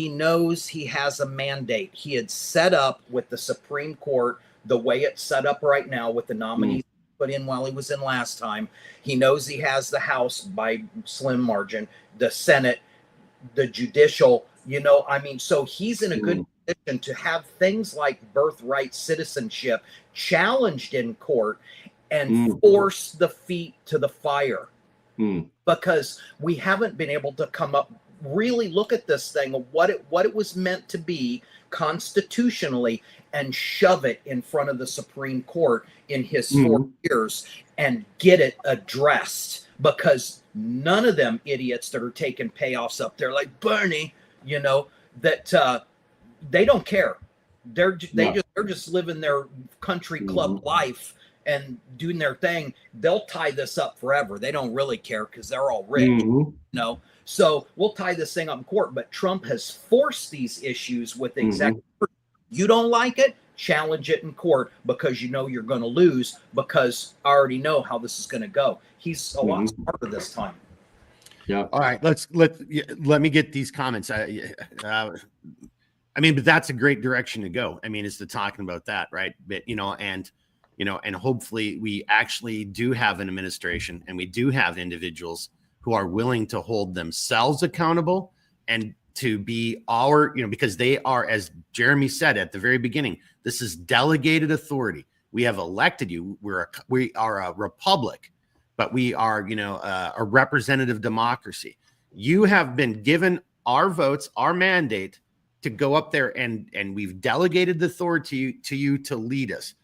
knows he has a mandate. He had set up with the Supreme Court the way it's set up right now with the nominees put in while he was in last time. He knows he has the House by slim margin, the Senate, the judicial, so he's in a good position to have things like birthright citizenship challenged in court and force the feet to the fire, because we haven't been able to come up, really look at this thing of what it was meant to be constitutionally and shove it in front of the Supreme Court in his 4 years and get it addressed, because none of them idiots that are taking payoffs up there like Bernie, that they don't care. They're just living their country club life and doing their thing. They'll tie this up forever. They don't really care because they're all rich, So we'll tie this thing up in court. But Trump has forced these issues with executive. You don't like it? Challenge it in court, because you're going to lose, because I already know how this is going to go. He's a lot smarter this time. Yeah. All right. Let me get these comments. But that's a great direction to go. Is to talking about that, right? But and hopefully we actually do have an administration and we do have individuals who are willing to hold themselves accountable and to be because they are, as Jeremy said at the very beginning, this is delegated authority. We have elected you. We are a republic, but we are, a representative democracy. You have been given our votes, our mandate to go up there, and we've delegated the authority to you to lead us.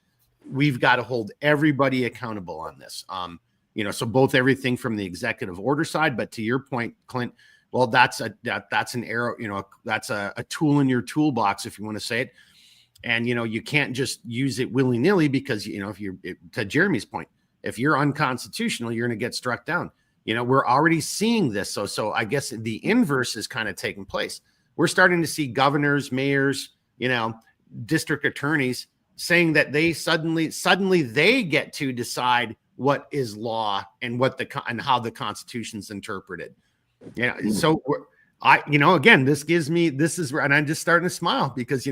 We've got to hold everybody accountable on this. So both everything from the executive order side, but to your point, Clint, well, that's an arrow, that's a tool in your toolbox, if you want to say it. And, you can't just use it willy nilly, because, to Jeremy's point, if you're unconstitutional, you're going to get struck down. We're already seeing this. So I guess the inverse is kind of taking place. We're starting to see governors, mayors, district attorneys saying that they suddenly they get to decide what is law and and how the Constitution's interpreted. So Again, this is where, and I'm just starting to smile because,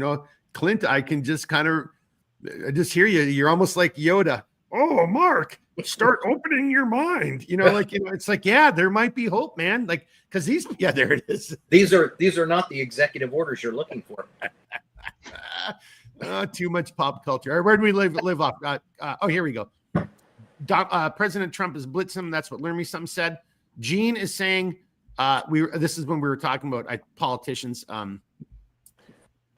Clint, I can just kind of, I just hear you. You're almost like Yoda. Oh, Mark, start opening your mind. It's like, yeah, there might be hope, man. Like, because there it is. These are not the executive orders you're looking for. Too much pop culture. All right, where do we live off? Here we go. President Trump is blitzing. That's what Learn Me Something said. Gene is saying, this is when we were talking about politicians.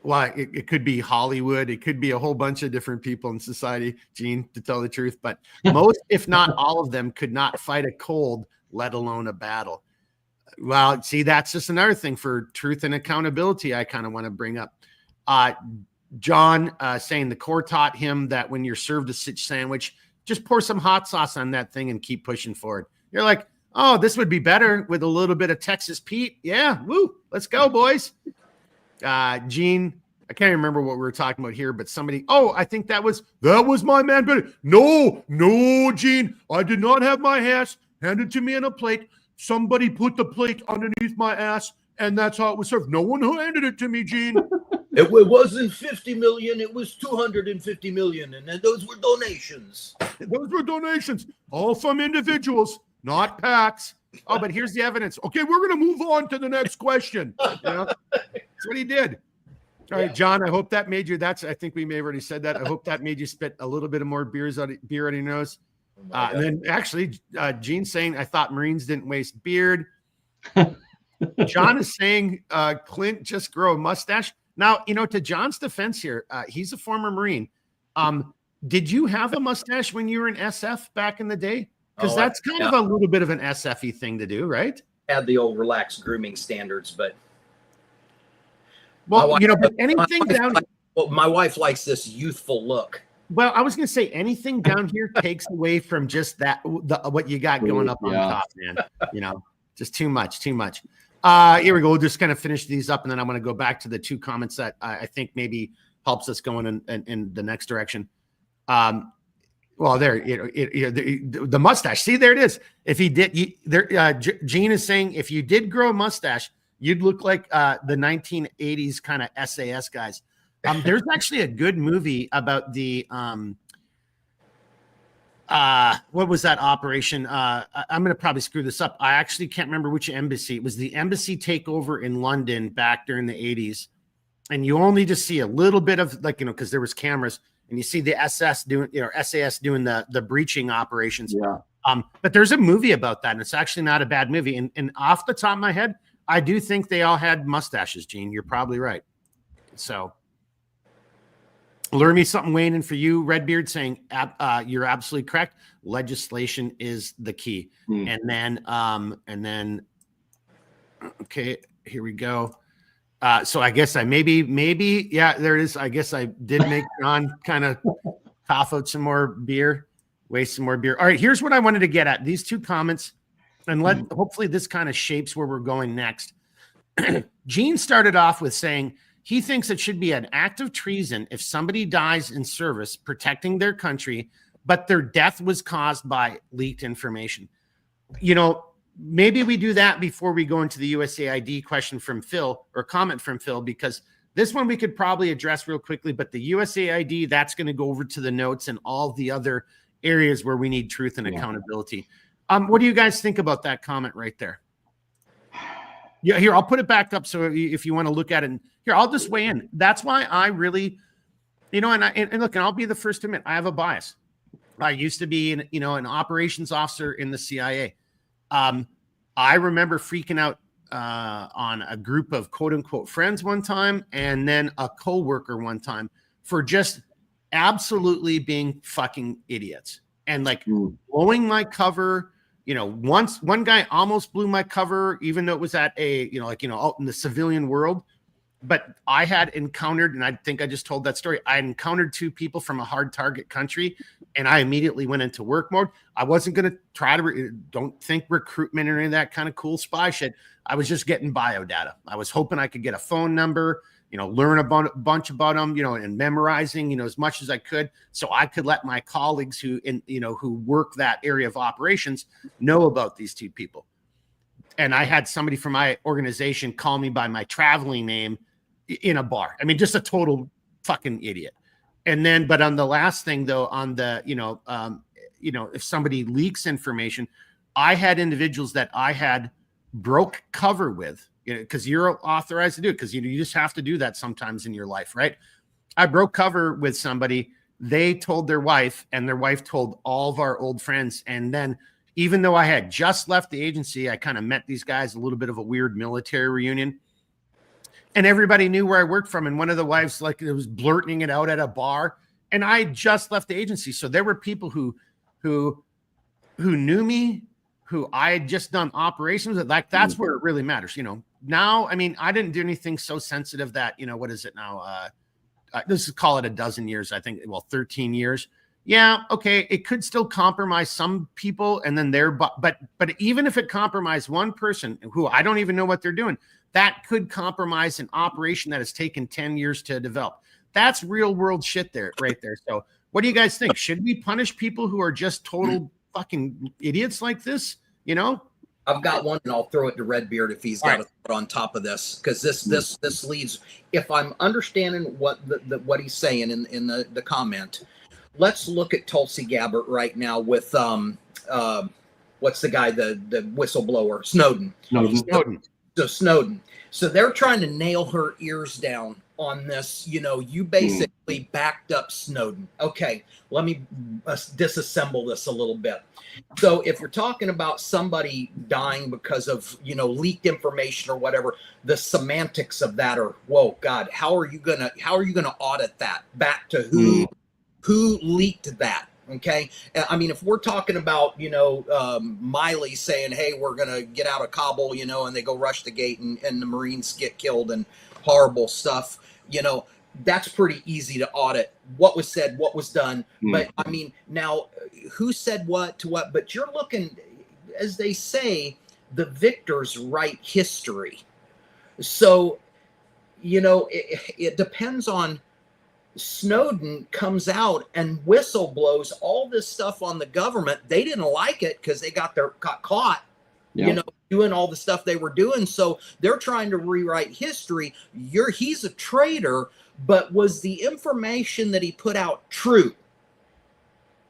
It could be Hollywood. It could be a whole bunch of different people in society, Gene, to tell the truth. But most, if not all of them, could not fight a cold, let alone a battle. Well, see, that's just another thing for truth and accountability I kind of want to bring up. John saying the Corps taught him that when you're served a sandwich, just pour some hot sauce on that thing and keep pushing forward. You're like, oh, this would be better with a little bit of Texas Pete. Yeah, woo, let's go, boys. Gene, I can't remember what we were talking about here, but somebody, I think that was my man. No, Gene, I did not have my ass handed to me on a plate. Somebody put the plate underneath my ass, and that's how it was served. No one who handed it to me, Gene. It wasn't 50 million. It was 250 million. And then those were donations. All from individuals, not PACs. Oh, but here's the evidence. Okay, we're going to move on to the next question. That's what he did. All right, John, I hope that made you, I think we may have already said that. I hope that made you spit a little bit of more beer out of your nose. And then actually, Gene's saying, I thought Marines didn't waste beard. John is saying, Clint, just grow a mustache. Now, to John's defense here, he's a former Marine. Did you have a mustache when you were in SF back in the day? Because that's kind of a little bit of an SF-y thing to do, right? Had the old relaxed grooming standards, but but anything down. Well, my wife likes this youthful look. Well, I was going to say anything down here takes away from just what you got going up on top, man. Just too much. Here we go. We'll just kind of finish these up, and then I'm going to go back to the two comments that I think maybe helps us going in the next direction. Well, there, the mustache. See, there it is. If he did, Gene is saying if you did grow a mustache, you'd look like the 1980s kind of SAS guys. There's actually a good movie about the what was that operation? I'm going to probably screw this up. I actually can't remember which embassy. It was the embassy takeover in London back during the 80s. And you only just see a little bit of because there was cameras. And you see the SAS doing the breaching operations. Yeah. But there's a movie about that, and it's actually not a bad movie. And off the top of my head, I do think they all had mustaches, Gene. You're probably right. So Learn Me Something, Wayne, and for you, Redbeard, saying you're absolutely correct. Legislation is the key. And then okay, here we go. So I guess I maybe, yeah, there it is. I guess I did make John kind of cough out some more beer, waste some more beer. All right, here's what I wanted to get at. These two comments, and hopefully this kind of shapes where we're going next. Gene started off with saying he thinks it should be an act of treason if somebody dies in service protecting their country, but their death was caused by leaked information. Maybe we do that before we go into the USAID question from Phil or comment from Phil, because this one we could probably address real quickly, but the USAID, that's going to go over to the notes and all the other areas where we need truth and accountability. What do you guys think about that comment right there? Yeah, here, I'll put it back up. So if you want to look at it, here, I'll just weigh in. That's why I really, and look, and I'll be the first to admit, I have a bias. I used to be an operations officer in the CIA. I remember freaking out on a group of quote unquote friends one time, and then a coworker one time for just absolutely being fucking idiots and blowing my cover. Once one guy almost blew my cover, even though it was at a, out in the civilian world. But I had encountered, and I think I just told that story, I had encountered two people from a hard target country, and I immediately went into work mode. I wasn't going to try to, don't think recruitment or any of that kind of cool spy shit. I was just getting bio data. I was hoping I could get a phone number, learn a bunch about them, and memorizing, as much as I could, so I could let my colleagues who work that area of operations know about these two people. and I had somebody from my organization call me by my traveling name in a bar. I mean, just a total fucking idiot. And then, but on the last thing though, on the, if somebody leaks information, I had individuals that I had broke cover with, because you're authorized to do it, because you just have to do that sometimes in your life, right? I broke cover with somebody. They told their wife, and their wife told all of our old friends. And then, even though I had just left the agency, I kind of met these guys, a little bit of a weird military reunion. And everybody knew where I worked from. And one of the wives, like, it was blurting it out at a bar. And I just left the agency. So there were people who knew me, who I had just done operations with. Like, that's where it really matters. Now, I mean, I didn't do anything so sensitive that, what is it now? This is, call it a dozen years, I think. Well, 13 years. Yeah. Okay. It could still compromise some people. And then but even if it compromised one person who I don't even know what they're doing, that could compromise an operation that has taken 10 years to develop. That's real world shit there, right there. So what do you guys think? Should we punish people who are just total fucking idiots like this? I've got one, and I'll throw it to Redbeard if he's got to put on top of this, because this leads. If I'm understanding what he's saying in the comment, let's look at Tulsi Gabbard right now with what's the guy, the whistleblower, Snowden. So Snowden. So they're trying to nail her ears down on this. You basically backed up Snowden. Okay, let me disassemble this a little bit. So if you're talking about somebody dying because of, leaked information or whatever, the semantics of that are, whoa, God, how are you gonna audit that back to who leaked that? Okay. I mean, if we're talking about, Miley saying, hey, we're going to get out of Kabul, and they go rush the gate and the Marines get killed and horrible stuff, that's pretty easy to audit. What was said, what was done. But I mean, now who said what to what? But you're looking, as they say, the victors write history. So, it depends on. Snowden comes out and whistleblowers all this stuff on the government. They didn't like it because they got caught, doing all the stuff they were doing. So they're trying to rewrite history. He's a traitor, but was the information that he put out true?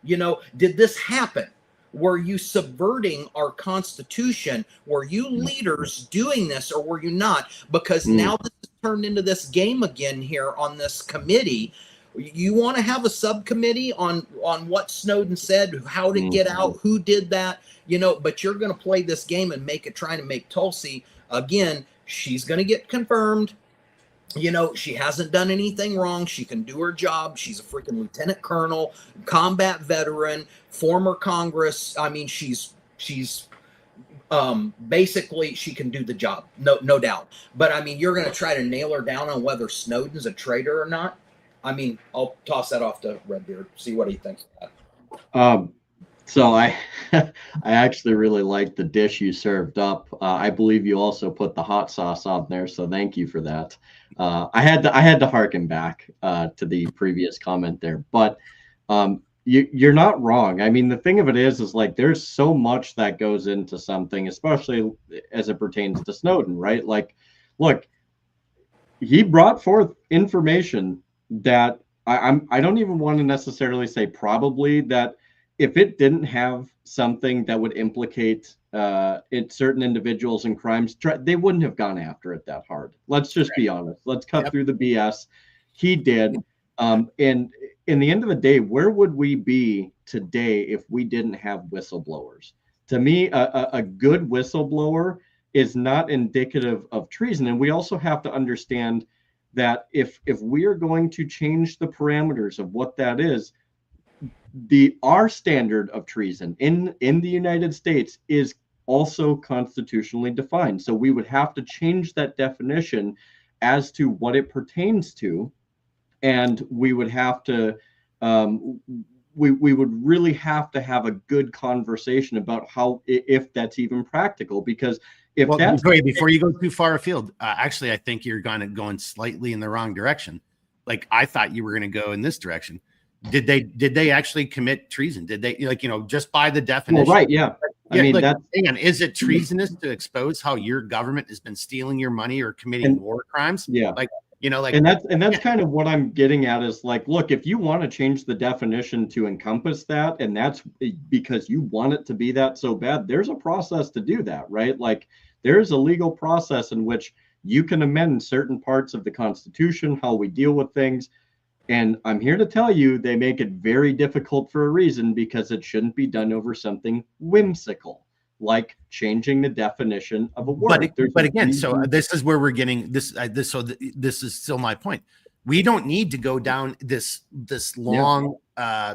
Did this happen? Were you subverting our Constitution? Were you leaders doing this, or were you not? Because now this has turned into this game again here on this committee. You want to have a subcommittee on what Snowden said, how to get out, who did that, but you're going to play this game and trying to make Tulsi, again, she's going to get confirmed. She hasn't done anything wrong. She can do her job. She's a freaking lieutenant colonel, combat veteran, former Congress. I mean, she's basically, she can do the job. No doubt. But I mean, you're going to try to nail her down on whether Snowden's a traitor or not. I mean, I'll toss that off to Redbeard, see what he thinks of that. So I actually really liked the dish you served up. I believe you also put the hot sauce on there, so thank you for that. I had to harken back to the previous comment there, but you're not wrong. I mean, the thing of it is like there's so much that goes into something, especially as it pertains to Snowden, right? Like, look, he brought forth information that I don't even want to necessarily say probably that. If it didn't have something that would implicate certain individuals and crimes, they wouldn't have gone after it that hard. Let's just be honest. Let's cut through the BS. He did. And in the end of the day, where would we be today if we didn't have whistleblowers? To me, a good whistleblower is not indicative of treason. And we also have to understand that if we are going to change the parameters of what that is, our standard of treason in the United States is also constitutionally defined. So we would have to change that definition as to what it pertains to, and we would have to we would really have to have a good conversation about how, if that's even practical, because before you go too far afield, actually I think you're going slightly in the wrong direction. Like, I thought you were going to go in this direction. Did they actually commit treason? Did they, just by the definition? Well, right, yeah. I mean, like, that's hang on, is it treasonous to expose how your government has been stealing your money or committing war crimes? yeah. Like, you know, like, And that's kind of what I'm getting at is like, look, if you want to change the definition to encompass that, and that's because you want it to be that so bad, there's a process to do that, right? Like there's a legal process in which you can amend certain parts of the Constitution, how we deal with things. And I'm here to tell you, they make it very difficult for a reason, because it shouldn't be done over something whimsical, like changing the definition of a word. But again, so this is where we're getting this. This is still my point. We don't need to go down this long,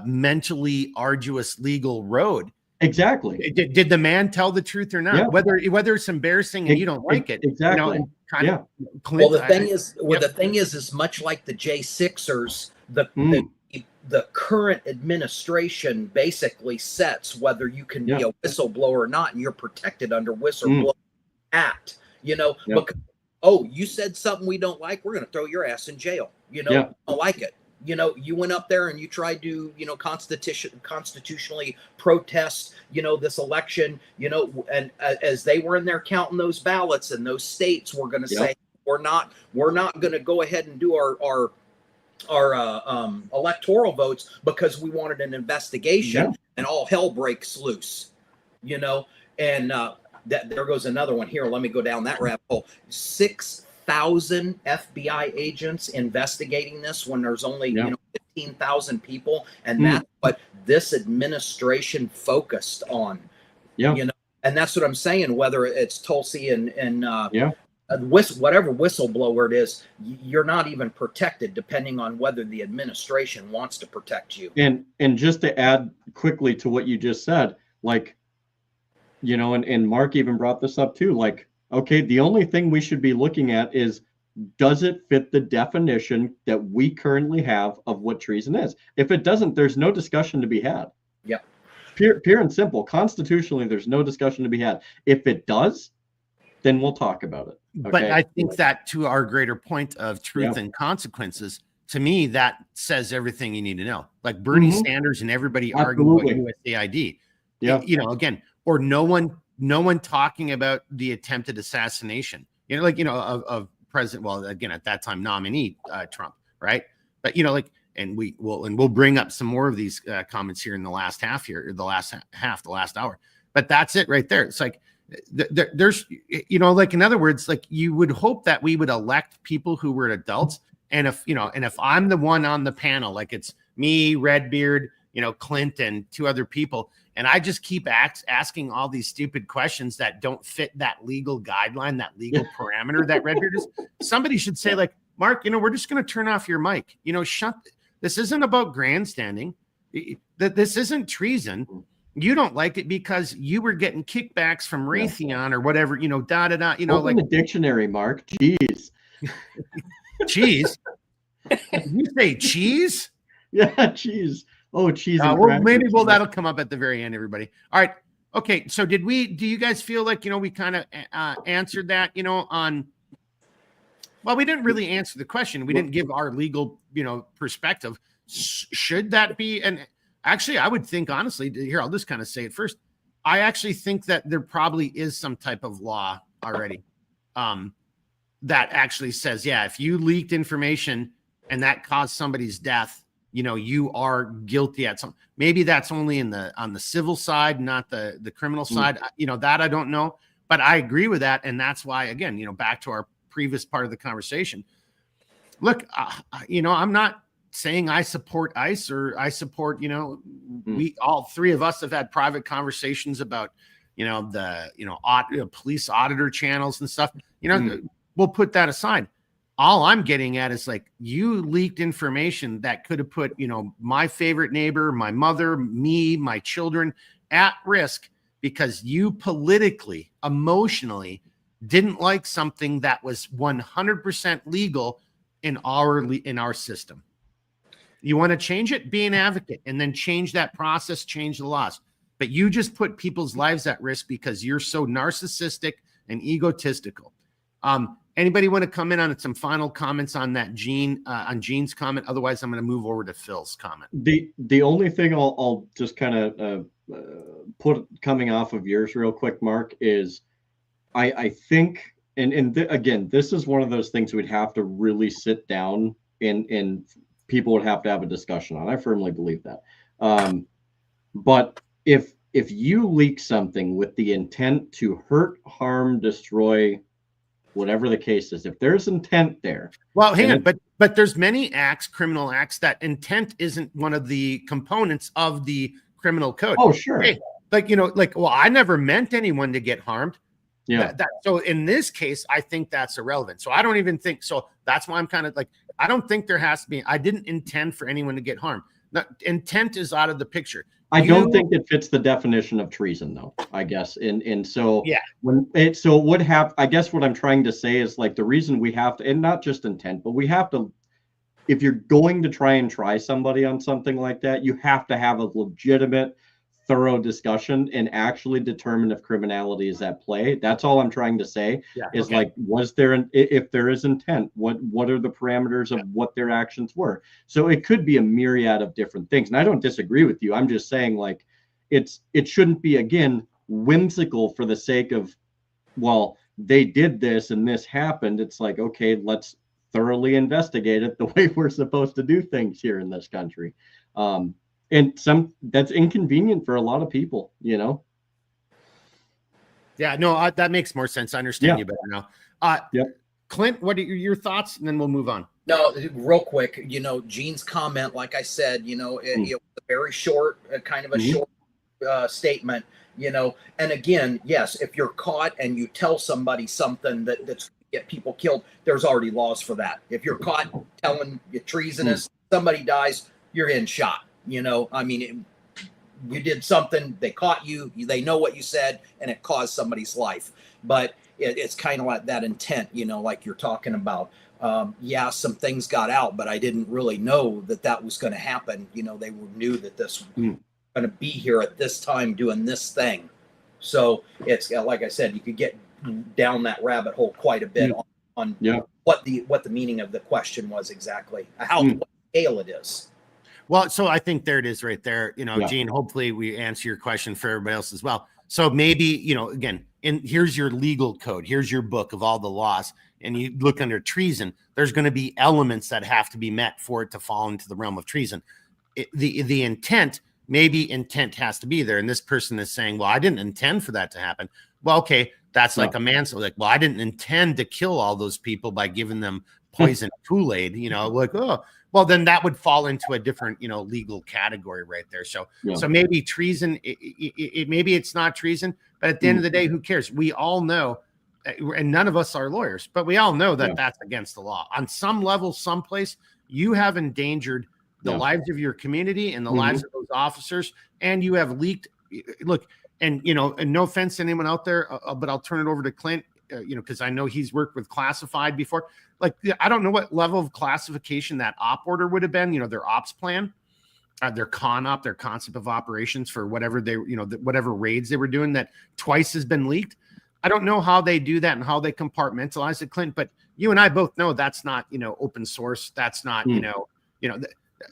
mentally arduous legal road. Exactly. Did the man tell the truth or not? Yeah. Whether it's embarrassing and you don't like it, exactly. You know, and Yeah. Clint, Well, the thing is much like the J6ers, the current administration basically sets whether you can be a whistleblower or not, and you're protected under Whistleblower Act. You know, because, oh, you said something we don't like, we're going to throw your ass in jail. You know, we don't like it. You know, you went up there and you tried to, you know, constitutionally protest, you know, this election, you know, and as they were in there counting those ballots, and those states were going to say, we're not going to go ahead and do our electoral votes because we wanted an investigation, and all hell breaks loose, you know, and that there goes another one here. Let me go down that rabbit hole. 6,000 FBI agents investigating this when there's only, you know, 15,000 people. And that's what this administration focused on, you know, and that's what I'm saying, whether it's Tulsi and whatever whistleblower it is, you're not even protected, depending on whether the administration wants to protect you. And just to add quickly to what you just said, like, you know, and Mark even brought this up too, like, okay, the only thing we should be looking at is, does it fit the definition that we currently have of what treason is? If it doesn't, there's no discussion to be had. Yep. Pure and simple. Constitutionally, there's no discussion to be had. If it does, then we'll talk about it. Okay? But I think that, to our greater point of truth and consequences, to me, that says everything you need to know. Like Bernie Sanders and everybody arguing about USAID. Yeah. You know, again, or no one talking about the attempted assassination, you know, like, you know, of President, well, again, at that time, nominee Trump, right? But, you know, like, and we'll bring up some more of these comments here in the last half here, or the last hour. But that's it right there. It's like, there's, you know, like, in other words, like, you would hope that we would elect people who were adults. And if, you know, and if I'm the one on the panel, like it's me, Redbeard, you know, Clint, and two other people, and I just keep asking all these stupid questions that don't fit that legal guideline, that legal parameter that Redbeard is, somebody should say, like, Mark, you know, we're just going to turn off your mic. You know, this isn't about grandstanding. This isn't treason. You don't like it because you were getting kickbacks from Raytheon or whatever, you know, you know, open like the dictionary, Mark. Jeez. Cheese. You say cheese? Yeah, cheese. Oh, cheese. Well, maybe that'll come up at the very end, everybody. All right. Okay. So do you guys feel like, you know, we kind of answered that, you know, well, we didn't really answer the question. We didn't give our legal, you know, perspective. Should that be? And actually, I would think, honestly, here, I'll just kind of say it first. I actually think that there probably is some type of law already that actually says, yeah, if you leaked information and that caused somebody's death, you know, you are guilty at some, maybe that's only on the civil side, not the criminal side. You know, that I don't know, but I agree with that. And that's why, again, you know, back to our previous part of the conversation, look, you know, I'm not saying I support ICE or I support, you know, we, all three of us have had private conversations about, you know, police auditor channels and stuff, you know, we'll put that aside. All I'm getting at is, like, you leaked information that could have put, you know, my favorite neighbor, my mother, me, my children at risk because you politically, emotionally didn't like something that was 100% legal in our system. You want to change it? Be an advocate and then change that process, change the laws. But you just put people's lives at risk because you're so narcissistic and egotistical. Anybody want to come in on some final comments on that on Gene's comment? Otherwise, I'm going to move over to Phil's comment. The only thing I'll just kind of put coming off of yours real quick, Mark, is I think, again, this is one of those things we'd have to really sit down and people would have to have a discussion on. I firmly believe that. But if you leak something with the intent to hurt, harm, destroy, whatever the case is, if there's intent there. Well, hang on, but there's many acts, criminal acts, that intent isn't one of the components of the criminal code. Oh, sure. Hey, well, I never meant anyone to get harmed. Yeah. So in this case, I think that's irrelevant. So I don't even think so. That's why I'm kind of like, I don't think there has to be. I didn't intend for anyone to get harmed. Intent is out of the picture. I don't think it fits the definition of treason, though, I guess. And so yeah, I guess what I'm trying to say is, like, the reason we have to, and not just intent, but we have to, if you're going to try somebody on something like that, you have to have a legitimate, thorough discussion and actually determine if criminality is at play. That's all I'm trying to say. Like, was there if there is intent, what are the parameters of what their actions were? So it could be a myriad of different things. And I don't disagree with you. I'm just saying, like, it shouldn't be, again, whimsical for the sake of, well, they did this and this happened. It's like, okay, let's thoroughly investigate it the way we're supposed to do things here in this country. And that's inconvenient for a lot of people, you know? Yeah, no, that makes more sense. I understand you better now. Clint, what are your thoughts? And then we'll move on. No, real quick, Gene's comment, like I said, it was a very short, kind of a short statement, and again, yes, if you're caught and you tell somebody something that's get people killed, there's already laws for that. If you're caught telling you treasonous, somebody dies, you're in shot. I mean, you did something, they caught you, they know what you said, and it caused somebody's life. But it's kind of like that intent, like you're talking about. Some things got out, but I didn't really know that was going to happen. They knew that this was going to be here at this time doing this thing. So it's like I said, you could get down that rabbit hole quite a bit on what the meaning of the question was exactly, what scale it is. Well, so I think there it is right there. Gene, hopefully we answer your question for everybody else as well. So maybe, again, here's your legal code. Here's your book of all the laws. And you look under treason, there's going to be elements that have to be met for it to fall into the realm of treason. The intent, maybe intent has to be there. And this person is saying, well, I didn't intend for that to happen. Well, okay, that's like a manslaughter. Like, well, I didn't intend to kill all those people by giving them poison Kool-Aid, well, then that would fall into a different, legal category right there. So maybe treason, maybe it's not treason, but at the end of the day, who cares? We all know, and none of us are lawyers, but we all know that that's against the law. On some level, someplace, you have endangered the lives of your community and the lives of those officers, and you have leaked. Look, and no offense to anyone out there, but I'll turn it over to Clint. Because I know he's worked with classified before. Like, I don't know what level of classification that op order would have been, their ops plan, their their concept of operations for whatever they, whatever raids they were doing that twice has been leaked. I don't know how they do that and how they compartmentalize it, Clint, but you and I both know that's not, open source. That's not,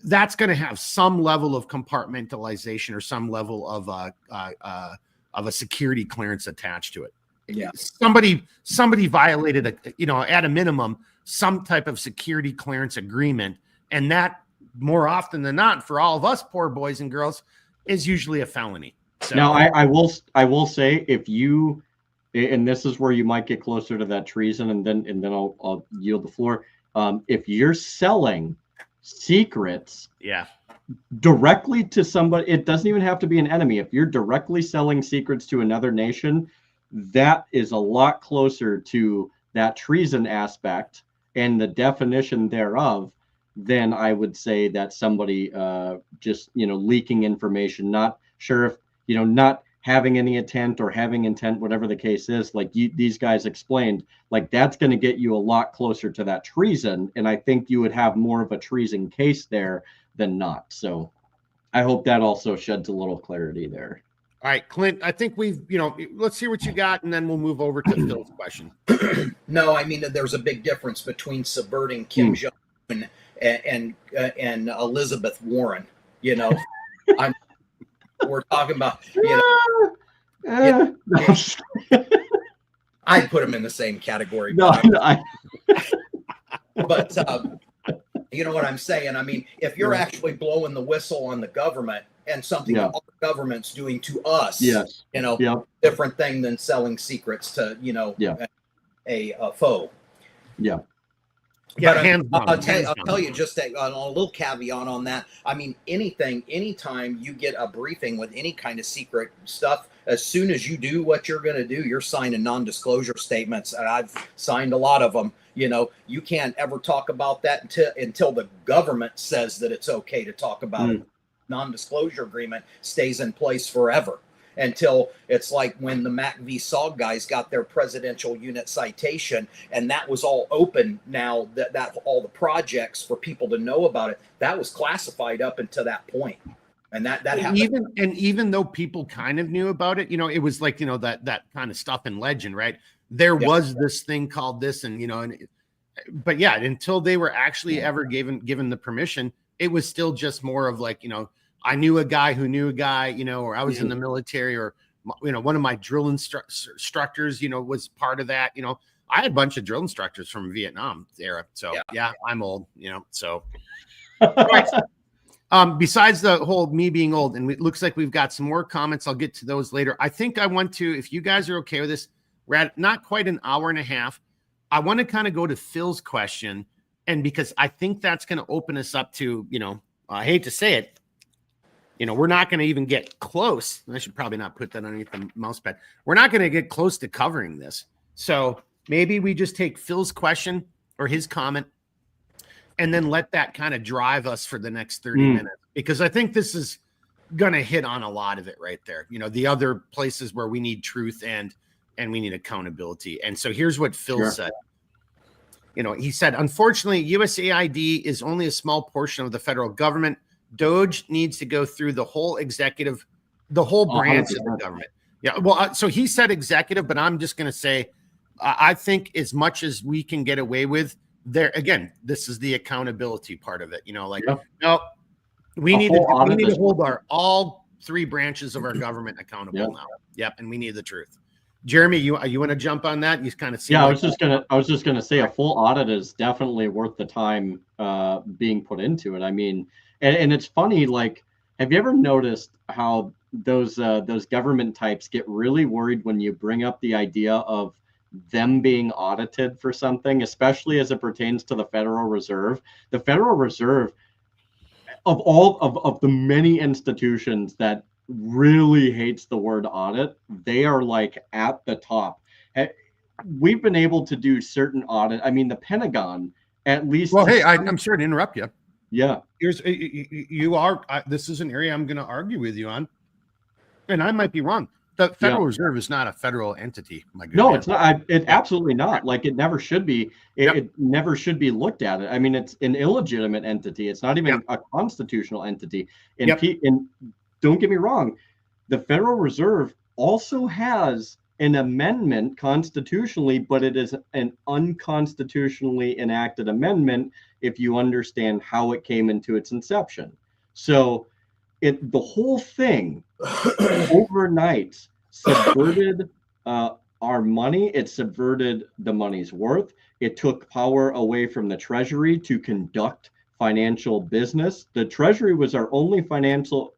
that's going to have some level of compartmentalization or some level of a security clearance attached to it. Yeah, somebody violated at a minimum some type of security clearance agreement, and that more often than not for all of us poor boys and girls is usually a felony. So now I will say, if you, and this is where you might get closer to that treason, and then I'll yield the floor. If you're selling secrets directly to somebody, it doesn't even have to be an enemy. If you're directly selling secrets to another nation, that is a lot closer to that treason aspect and the definition thereof than I would say that somebody just leaking information, not sure if not having any intent or having intent, whatever the case is, like these guys explained, like that's going to get you a lot closer to that treason, and I think you would have more of a treason case there than not. So I hope that also sheds a little clarity there. All right, Clint, I think we've, let's hear what you got, and then we'll move over to Phil's question. No, I mean, there's a big difference between subverting Kim Jong-un and Elizabeth Warren. We're talking about, I'd put them in the same category. No, But you know what I'm saying? I mean, if you're actually blowing the whistle on the government and something that our government's doing to us, different thing than selling secrets to, a foe. Yeah. Yeah, but I'll tell you just a little caveat on that. I mean, anytime you get a briefing with any kind of secret stuff, as soon as you do what you're going to do, you're signing non-disclosure statements. And I've signed a lot of them. You can't ever talk about that until the government says that it's okay to talk about it. Non-disclosure agreement stays in place forever. Until it's like when the Mac v. SOG guys got their presidential unit citation, and that was all open now, that all the projects for people to know about it, that was classified up until that point. And that happened. Even though people kind of knew about it, it was like, that kind of stuff in legend, right? There was this thing called this, but yeah, until they were actually ever given the permission, it was still just more of like, I knew a guy who knew a guy, or I was in the military, or, one of my drill instructors, was part of that. I had a bunch of drill instructors from Vietnam era. So yeah I'm old, so. Right. Besides the whole me being old, and it looks like we've got some more comments. I'll get to those later. I think I want to, if you guys are okay with this, we're at not quite an hour and a half. I want to kind of go to Phil's question. And because I think that's going to open us up to, I hate to say it, we're not going to even get close. I should probably not put that underneath the mouse pad. We're not going to get close to covering this. So maybe we just take Phil's question or his comment and then let that kind of drive us for the next 30 minutes, because I think this is going to hit on a lot of it right there. The other places where we need truth and we need accountability. And so here's what Phil said. He said, unfortunately, USAID is only a small portion of the federal government. Doge needs to go through the whole executive, the whole branch of the government. Yeah. Well, so he said executive, but I'm just going to say, I think as much as we can get away with there, again, this is the accountability part of it. No, we need to hold all three branches of our government accountable now. Yep. And we need the truth. Jeremy, you want to jump on that? You kind of see. Yeah, I was just gonna say a full audit is definitely worth the time being put into it. I mean, and it's funny, like, have you ever noticed how those government types get really worried when you bring up the idea of them being audited for something, especially as it pertains to the Federal Reserve? The Federal Reserve, of all of the many institutions that really hates the word audit, they are like at the top. We've been able to do certain audit. I mean, the Pentagon, at least. Well, hey, I'm sorry to interrupt you. Yeah. This is an area I'm going to argue with you on, and I might be wrong. The Federal Reserve is not a federal entity. No, it's not. It absolutely not. Like, it never should be. It never should be looked at. I mean, it's an illegitimate entity. It's not even a constitutional entity. And don't get me wrong, the Federal Reserve also has an amendment constitutionally, but it is an unconstitutionally enacted amendment if you understand how it came into its inception. So the whole thing overnight subverted our money. It subverted the money's worth. It took power away from the Treasury to conduct financial business. The Treasury was our only financial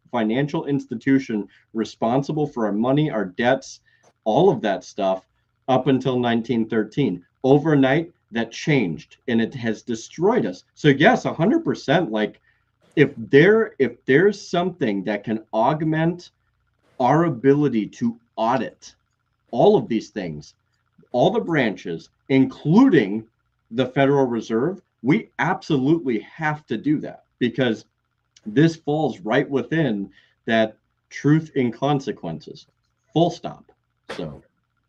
institution responsible for our money, our debts, all of that stuff up until 1913. Overnight, that changed, and it has destroyed us. So yes, 100%. Like, if there's something that can augment our ability to audit all of these things, all the branches, including the Federal Reserve, we absolutely have to do that, because this falls right within that truth in consequences, full stop. So,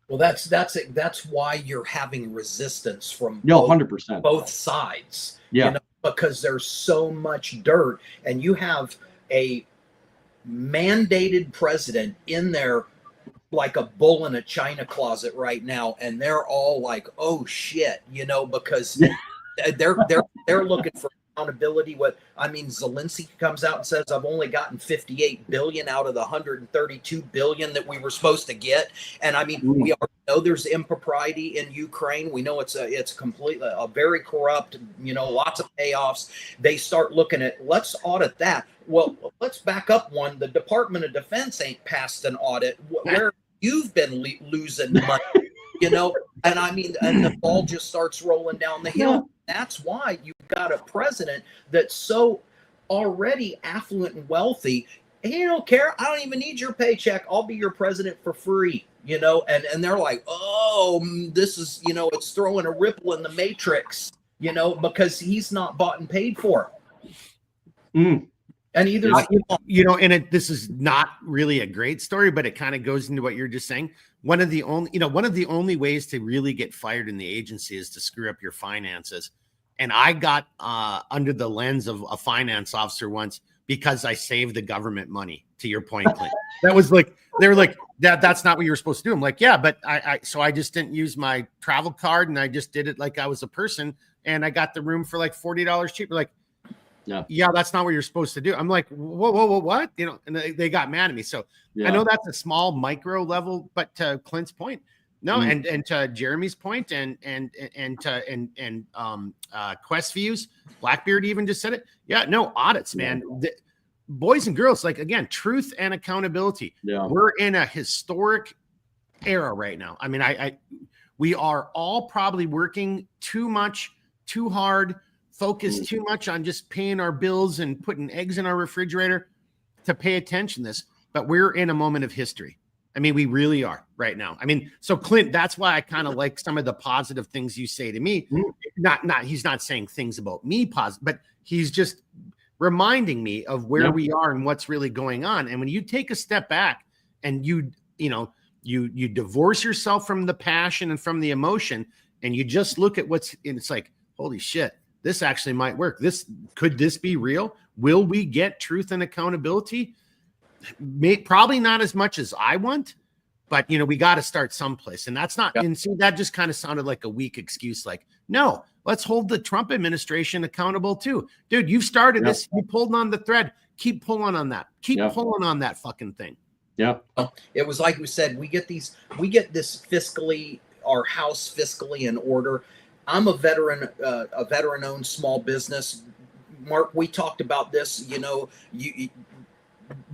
well, that's why you're having resistance from 100% both sides. Yeah, because there's so much dirt, and you have a mandated president in there like a bull in a china closet right now, and they're all like, "Oh shit," because they're looking for accountability. Zelensky comes out and says, I've only gotten 58 billion out of the 132 billion that we were supposed to get. And we already know there's impropriety in Ukraine. We know it's completely a very corrupt, lots of payoffs. They start looking at, let's audit that. Well, let's back up one. The Department of Defense ain't passed an audit where you've been losing money, and the ball just starts rolling down the hill. That's why you've got a president that's so already affluent and wealthy. And you don't care. I don't even need your paycheck. I'll be your president for free, and they're like, oh, this is, it's throwing a ripple in the matrix, because he's not bought and paid for. And either, this is not really a great story, but it kind of goes into what you're just saying. One of the only ways to really get fired in the agency is to screw up your finances. And I got under the lens of a finance officer once because I saved the government money, to your point, Clint. That was like, they were like, that's not what you were supposed to do. I'm like, yeah, but so I just didn't use my travel card and I just did it like I was a person and I got the room for like $40 cheaper. Like, yeah, that's not what you're supposed to do. I'm like, whoa, what? And they got mad at me. So I know that's a small micro level, but to Clint's point, no, and to Jeremy's point, and Quest Views, Blackbeard even just said it. Yeah, no audits, man. Boys and girls, like, again, truth and accountability. Yeah, we're in a historic era right now. We are all probably working too much, too hard, focused too much on just paying our bills and putting eggs in our refrigerator to pay attention to this. But we're in a moment of history. We really are right now. So Clint, that's why I kind of like some of the positive things you say to me. He's not saying things about me positive, but he's just reminding me of where we are and what's really going on. And when you take a step back and you divorce yourself from the passion and from the emotion, and you just look at it's like, holy shit, this actually might work. Could this be real? Will we get truth and accountability? Probably not as much as I want, but we got to start someplace. And that's not, and see, that just kind of sounded like a weak excuse. Like, no, let's hold the Trump administration accountable too. Dude, you've started this. You pulled on the thread. Keep pulling on that. Keep pulling on that fucking thing. Yeah. It was like we said, we get this fiscally, our house fiscally in order. I'm a veteran-owned small business. Mark, we talked about this.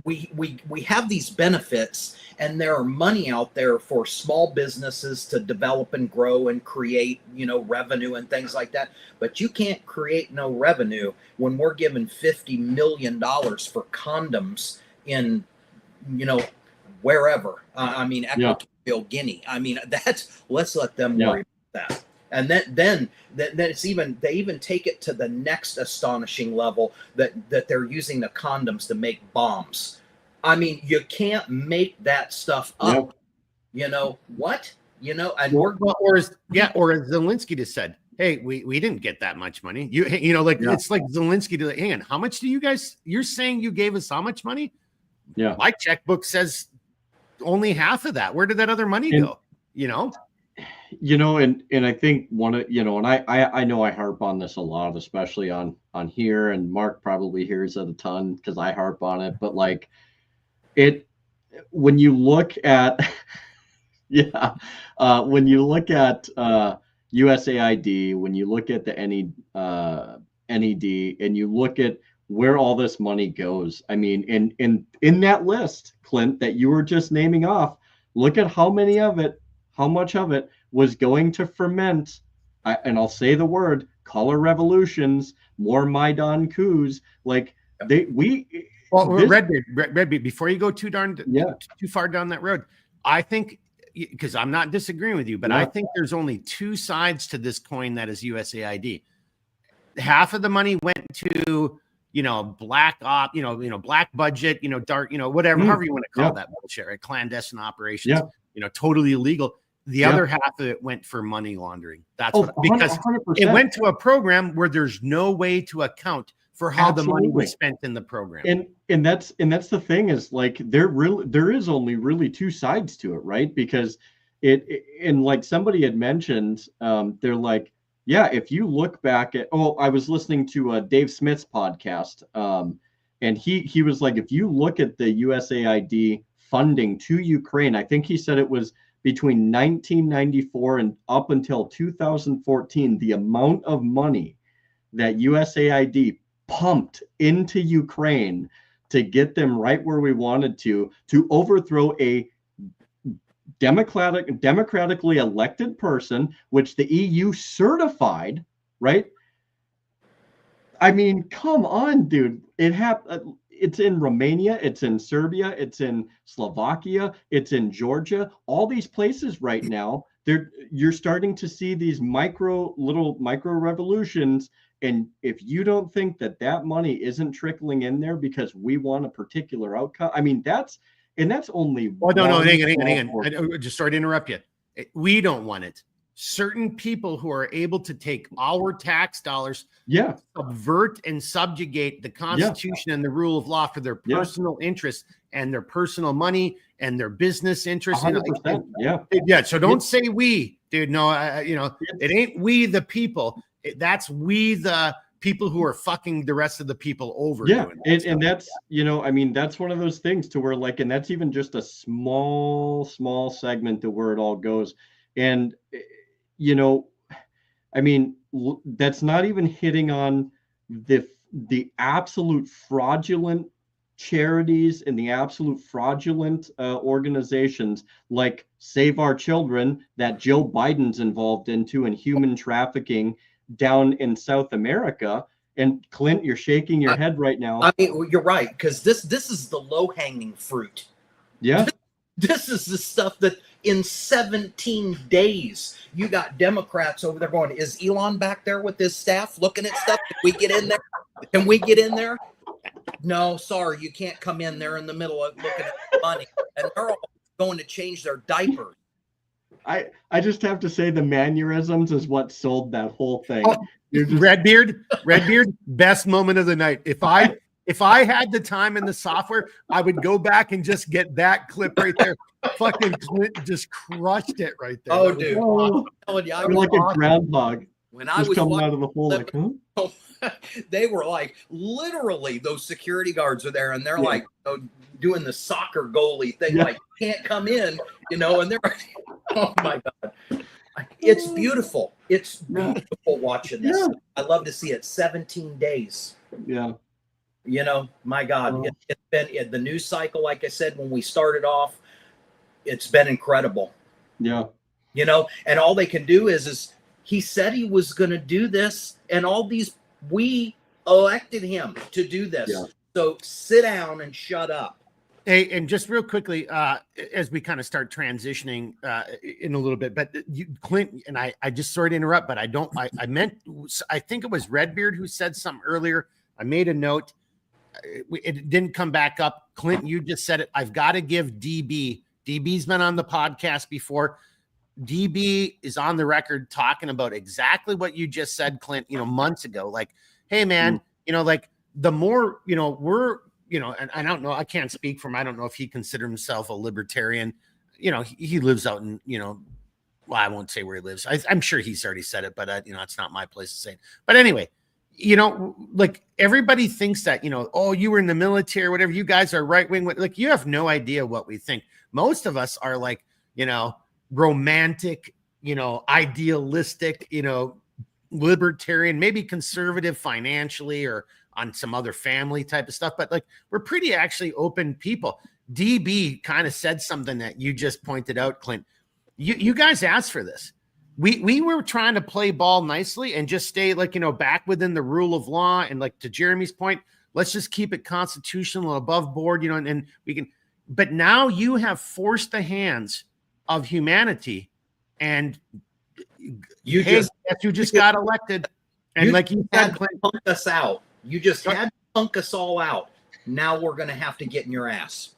We have these benefits, and there are money out there for small businesses to develop and grow and create, revenue and things like that. But you can't create no revenue when we're giving $50 million for condoms in, wherever. Equatorial Guinea. Let's let them worry about that. And then it's they even take it to the next astonishing level that they're using the condoms to make bombs. You can't make that stuff up. What? Or as Zelensky just said, hey, we didn't get that much money. It's like Zelensky to hang on. How much do you're saying you gave us how much money? Yeah. My checkbook says only half of that. Where did that other money go? And I think one of, and I know I harp on this a lot, especially on here, and Mark probably hears it a ton because I harp on it, but like when you look at, when you look at USAID, when you look at the NED, and you look at where all this money goes, in that list, Clint, that you were just naming off, look at how much of it was going to ferment, and I'll say the word, color revolutions, more Maidan coups. Like Redbeard, before you go too far down that road, I think, because I'm not disagreeing with you, but I think there's only two sides to this coin that is USAID. Half of the money went to black black budget, dark, whatever, however you want to call that bullshit, right? Clandestine operations, totally illegal. The other half of it went for money laundering. Because 100%. It went to a program where there's no way to account for how the money was spent in the program. And that's the thing is, like, there is only really two sides to it, right? Because and like somebody had mentioned, they're like, Yeah, if you look back at, I was listening to Dave Smith's podcast, and he was like, if you look at the USAID funding to Ukraine, I think he said it was between 1994 and up until 2014, the amount of money that USAID pumped into Ukraine to get them right where we wanted to overthrow a democratically elected person, which the EU certified, right? I mean, come on, dude. It's in Romania, it's in Serbia, it's in Slovakia, it's in Georgia. All these places right now, you're starting to see these micro revolutions. And if you don't think that money isn't trickling in there because we want a particular outcome, I mean, that's only. Oh, no, hang on. I just sorry to interrupt you. We don't want it. Certain people who are able to take our tax dollars, subvert and subjugate the Constitution and the rule of law for their personal interests and their personal money and their business interests. So don't say we, dude. No, it ain't we the people. That's we the people who are fucking the rest of the people over. And that's, I mean, that's one of those things to where like, and that's even just a small segment to where it all goes. And I mean, that's not even hitting on the absolute fraudulent charities and the absolute fraudulent organizations like Save Our Children that Joe Biden's involved into and human trafficking down in South America. And Clint, you're shaking your head right now. I mean, you're right, because this is the low-hanging fruit. Yeah. This is the stuff that in 17 days, you got Democrats over there going, is Elon back there with his staff looking at stuff? Can we get in there? Can we get in there? No, sorry, you can't come in there in the middle of looking at the money. And they're all going to change their diapers. I just have to say the mannerisms is what sold that whole thing. Redbeard, best moment of the night. If I had the time and the software, I would go back and just get that clip right there. Fucking Clint just crushed it right there. Oh, dude. I'm telling you, You're like a groundhog. When I was coming out of the hole, like, huh? They were like, literally, those security guards are there, and they're like doing the soccer goalie thing, like, can't come in, and they're like, oh my God. It's beautiful. It's beautiful watching this. Yeah. I love to see it. 17 days. Yeah. My God, it's been the news cycle, like I said, when we started off, it's been incredible. Yeah. And all they can do is he said he was going to do this, and we elected him to do this. Yeah. So sit down and shut up. Hey, and just real quickly, as we kind of start transitioning in a little bit, but Clint, and I just sorry to interrupt, but I think it was Redbeard who said something earlier. I made a note. It didn't come back up. Clint, you just said it. I've got to give DB. DB's been on the podcast before. DB is on the record talking about exactly what you just said, Clint, months ago. Like, hey, man, like the more, we're, and I don't know, I can't speak for him. I don't know if he considers himself a libertarian. He lives out in, well, I won't say where he lives. I'm sure he's already said it, but, it's not my place to say it. But anyway, like everybody thinks that, oh, you were in the military or whatever. You guys are right wing. Like, you have no idea what we think. Most of us are like, romantic, idealistic, libertarian, maybe conservative financially or on some other family type of stuff. But like, we're pretty actually open people. DB kind of said something that you just pointed out, Clint. You guys asked for this. We were trying to play ball nicely and just stay like, back within the rule of law. And like to Jeremy's point, let's just keep it constitutional above board, and we can, but now you have forced the hands of humanity and you just got elected. And like you said, Clint, punk us out. You just had to punk us all out. Now we're going to have to get in your ass.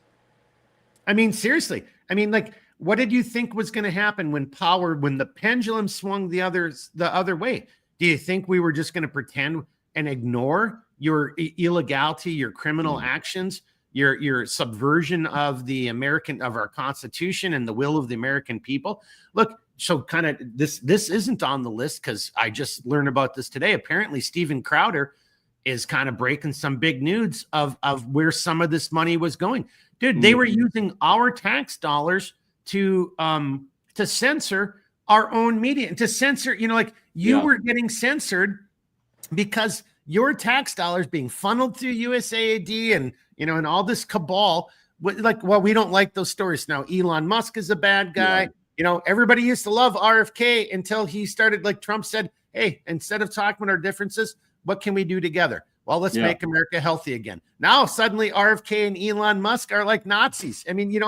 I mean, seriously. I mean, like, what did you think was going to happen when the pendulum swung the other way? Do you think we were just going to pretend and ignore your illegality, your criminal actions, your subversion of our Constitution and the will of the American people? Look, so kind of this isn't on the list because I just learned about this today. Apparently, Steven Crowder is kind of breaking some big news of where some of this money was going. Dude, they were using our tax dollars to censor our own media and to censor, like you were getting censored because your tax dollars being funneled through USAID and, and all this cabal. We don't like those stories. Now, Elon Musk is a bad guy. Everybody used to love RFK until he started, like Trump said, hey, instead of talking about our differences, what can we do together? Well, let's make America healthy again. Now, suddenly RFK and Elon Musk are like Nazis. I mean,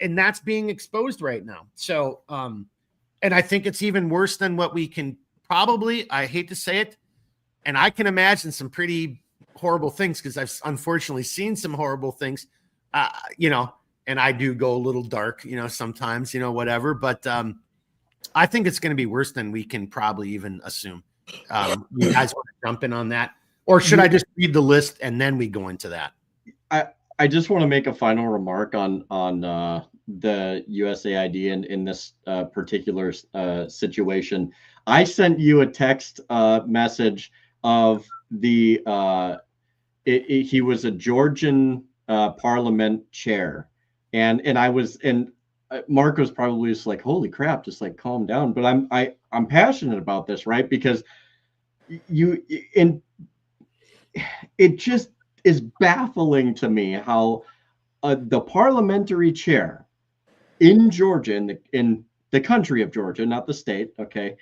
and that's being exposed right now. So, and I think it's even worse than what we can probably, I hate to say it, and I can imagine some pretty horrible things because I've unfortunately seen some horrible things, and I do go a little dark, sometimes, whatever. But I think it's going to be worse than we can probably even assume. You guys want to jump in on that? Or should I just read the list and then we go into that? I just want to make a final remark on the USAID in this particular situation. I sent you a text message of the he was a Georgian parliament chair, and I was Mark was probably just like, holy crap, just like calm down. But I'm passionate about this, right? Because it just is baffling to me how the parliamentary chair in Georgia, in the country of Georgia, not the state. Okay.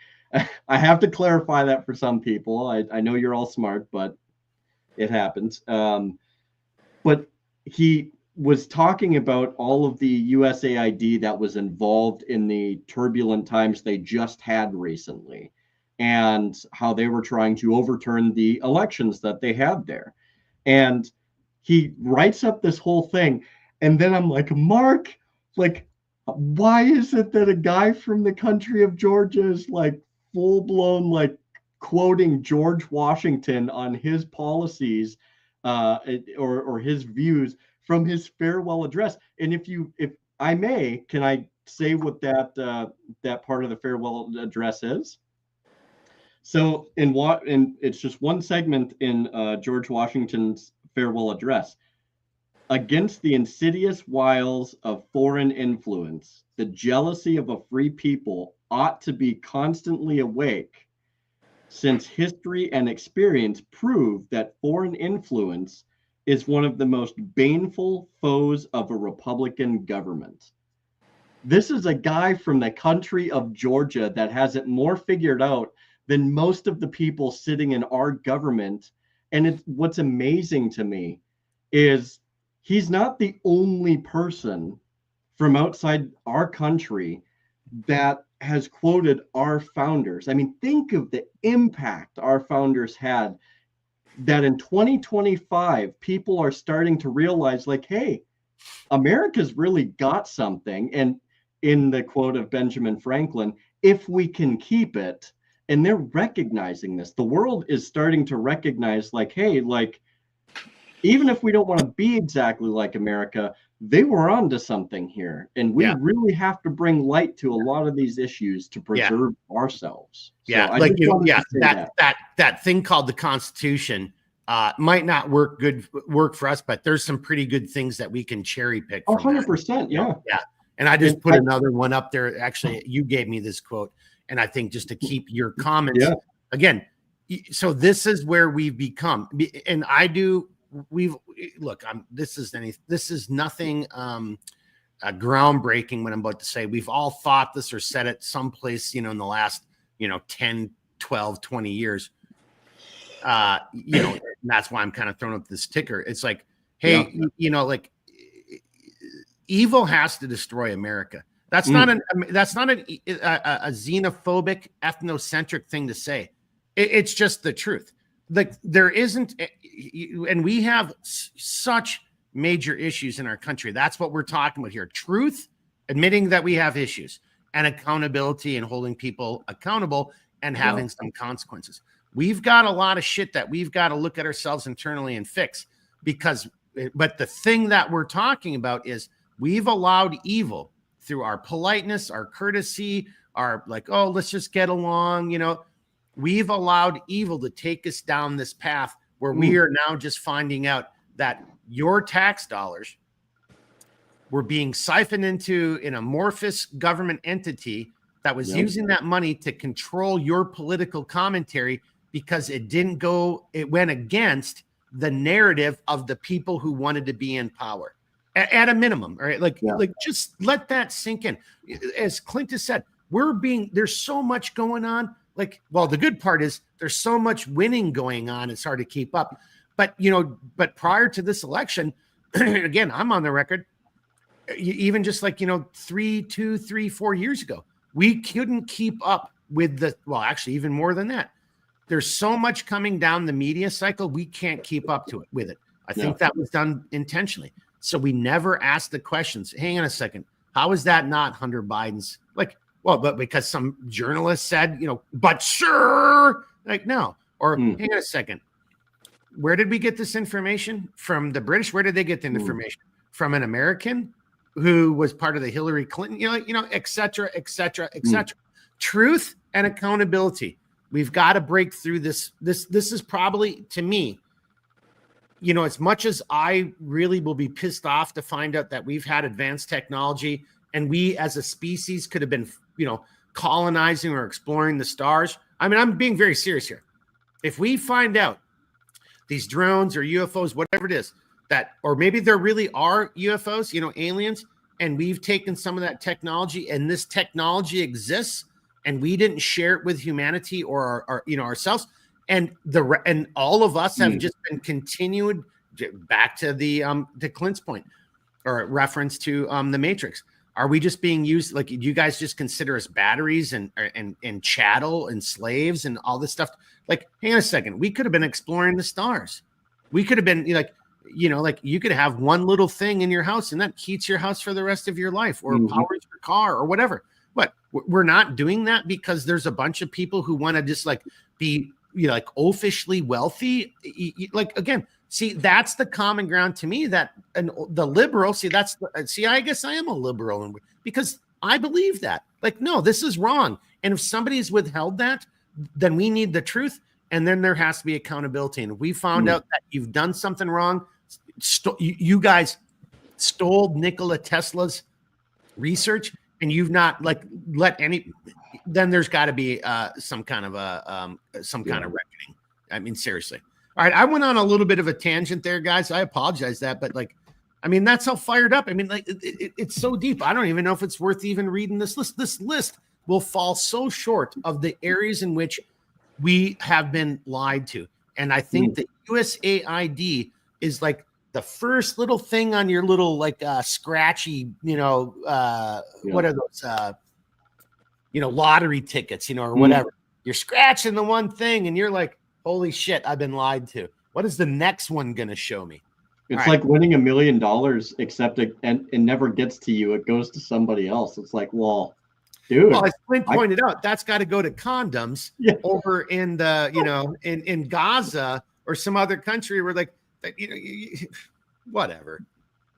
I have to clarify that for some people. I know you're all smart, but it happens. But he was talking about all of the USAID that was involved in the turbulent times they just had recently and how they were trying to overturn the elections that they had there. And he writes up this whole thing. And then I'm like, Mark, like, why is it that a guy from the country of Georgia is like full blown, like quoting George Washington on his policies or his views from his farewell address? And if I may, can I say what that part of the farewell address is? So it's just one segment in George Washington's farewell address. Against the insidious wiles of foreign influence, the jealousy of a free people ought to be constantly awake, since history and experience prove that foreign influence is one of the most baneful foes of a Republican government. This is a guy from the country of Georgia that has it more figured out than most of the people sitting in our government. And what's amazing to me is he's not the only person from outside our country that has quoted our founders. I mean, think of the impact our founders had, that in 2025, people are starting to realize, like, hey, America's really got something. And in the quote of Benjamin Franklin, if we can keep it, and they're recognizing this. The world is starting to recognize, like, hey, like, even if we don't want to be exactly like America, they were onto something here. And we really have to bring light to a lot of these issues to preserve ourselves. Yeah, so that thing called the Constitution might not work for us, but there's some pretty good things that we can cherry pick. 100%, yeah. Yeah. And I just put another one up there. Actually, you gave me this quote. And I think just to keep your comments again, so this is where we've become, and this is nothing groundbreaking what I'm about to say. We've all thought this or said it someplace, in the last, 10, 12, 20 years. And that's why I'm kind of throwing up this ticker. It's like, hey, like evil has to destroy America. That's not a xenophobic, ethnocentric thing to say. It's just the truth. Like there isn't, and we have such major issues in our country. That's what we're talking about here. Truth, admitting that we have issues, and accountability and holding people accountable and having some consequences. We've got a lot of shit that we've got to look at ourselves internally and fix but the thing that we're talking about is we've allowed evil through our politeness, our courtesy, our like, oh, let's just get along. You know, we've allowed evil to take us down this path where we are now just finding out that your tax dollars were being siphoned into an amorphous government entity that was using that money to control your political commentary because it went against the narrative of the people who wanted to be in power at a minimum. All right. Like just let that sink in. As Clint has said, there's so much going on. Like, well, the good part is there's so much winning going on. It's hard to keep up. But, but prior to this election, again, I'm on the record, even just like, 3, 4 years ago, we couldn't keep up with actually even more than that. There's so much coming down the media cycle. We can't keep up with it. I think that was done intentionally. So we never asked the questions. Hang on a second. How is that not Hunter Biden's? But because some journalist said, but sure, like, no. Or hang on a second. Where did we get this information? From the British? Where did they get the information? From an American who was part of the Hillary Clinton, et cetera, et cetera, et cetera. Truth and accountability. We've got to break through this. This is probably, to me, as much as I really will be pissed off to find out that we've had advanced technology and we as a species could have been, colonizing or exploring the stars. I mean, I'm being very serious here. If we find out these drones or UFOs, whatever it is, or maybe there really are UFOs, aliens, and we've taken some of that technology and this technology exists and we didn't share it with humanity or ourselves. And all of us have just been continued back to to Clint's point or reference to the Matrix. Are we just being used? Like, you guys just consider us batteries and chattel and slaves and all this stuff? Like, hang on a second. We could have been exploring the stars. We could have been you could have one little thing in your house and that heats your house for the rest of your life or powers your car or whatever. But we're not doing that because there's a bunch of people who want to just be, oafishly wealthy. Again, see, that's the common ground to me and the liberal, I guess I am a liberal because I believe that. No, this is wrong. And if somebody's withheld that, then we need the truth. And then there has to be accountability. And if we found out that you've done something wrong, you guys stole Nikola Tesla's research and you've not then there's got to be some kind of reckoning. I mean, seriously. All right. I went on a little bit of a tangent there, guys. I apologize that, but that's how fired up. I mean, it's so deep. I don't even know if it's worth even reading this list. This list will fall so short of the areas in which we have been lied to. And I think the USAID is the first little thing on your little scratchy, what are those, lottery tickets, or whatever. You're scratching the one thing and you're like, holy shit, I've been lied to. What is the next one going to show me? It's like winning $1 million, except it never gets to you. It goes to somebody else. It's like, well, dude. Well, as Clint pointed out, that's got to go to condoms over in the, in Gaza or some other country where whatever.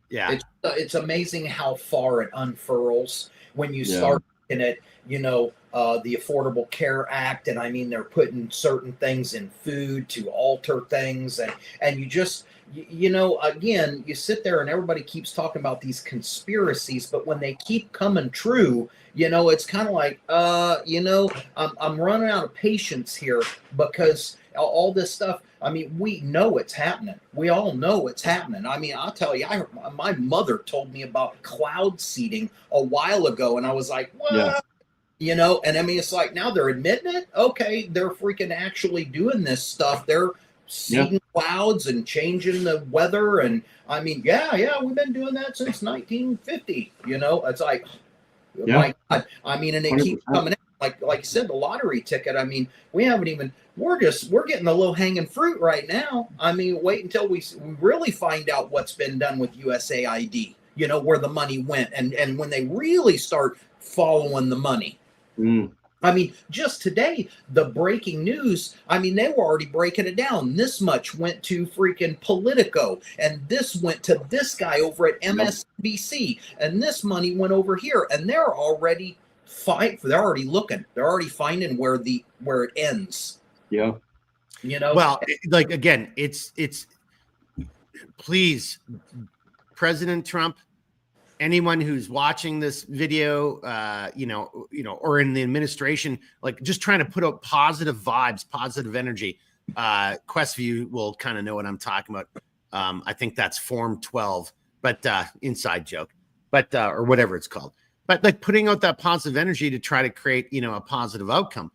Yeah. It's amazing how far it unfurls when you start looking at, the Affordable Care Act. And I mean, they're putting certain things in food to alter things. And you just, again, you sit there and everybody keeps talking about these conspiracies, but when they keep coming true, it's kind of like, I'm running out of patience here because all this stuff, I mean, we know it's happening. We all know it's happening. I mean, I'll tell you, my mother told me about cloud seeding a while ago, and I was like, what? Yeah. And I mean, it's like, now they're admitting it. Okay, they're freaking actually doing this stuff. They're seeding clouds and changing the weather. And I mean, we've been doing that since 1950. It's like, my God. I mean, and it keeps coming in. Like you said, the lottery ticket. I mean, we haven't even. We're getting the low hanging fruit right now. I mean, wait until we really find out what's been done with USAID. Where the money went, and when they really start following the money. All I mean, just today, the breaking news, I mean, they were already breaking it down. This much went to freaking Politico, and this went to this guy over at MSNBC, and this money went over here, and they're already they're already looking. They're already finding where it ends. Yeah. You know? Well, like, again, it's please, President Trump, anyone who's watching this video, or in the administration, like, just trying to put out positive vibes, positive energy. Questview will kind of know what I'm talking about. I think that's Form 12, but inside joke, but or whatever it's called. But like putting out that positive energy to try to create, a positive outcome.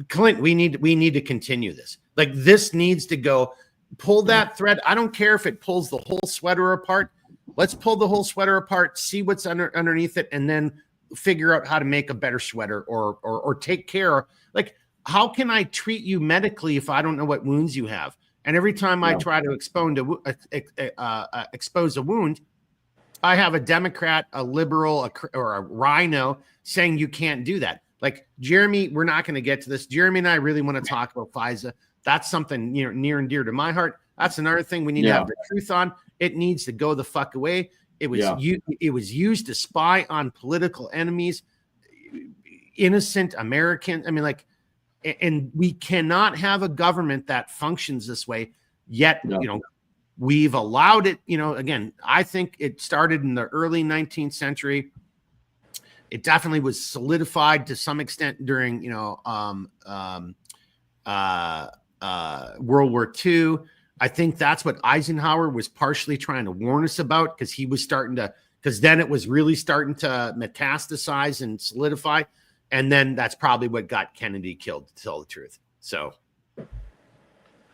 Clint, we need to continue this. Like, this needs to go. Pull that thread. I don't care if it pulls the whole sweater apart. Let's pull the whole sweater apart, see what's underneath it, and then figure out how to make a better sweater or take care. Like, how can I treat you medically if I don't know what wounds you have? And every time I try to expose a wound, I have a Democrat, a liberal, or a rhino saying you can't do that. Like, Jeremy, we're not going to get to this. Jeremy and I really want to talk about FISA. That's something near and dear to my heart. That's another thing we need to have the truth on. It needs to go the fuck away. It was used to spy on political enemies, innocent Americans. I mean, like, and we cannot have a government that functions this way. Yet, we've allowed it. Again, I think it started in the early 19th century. It definitely was solidified to some extent during, World War II. I think that's what Eisenhower was partially trying to warn us about, because he was because then it was really starting to metastasize and solidify. And then that's probably what got Kennedy killed, to tell the truth. So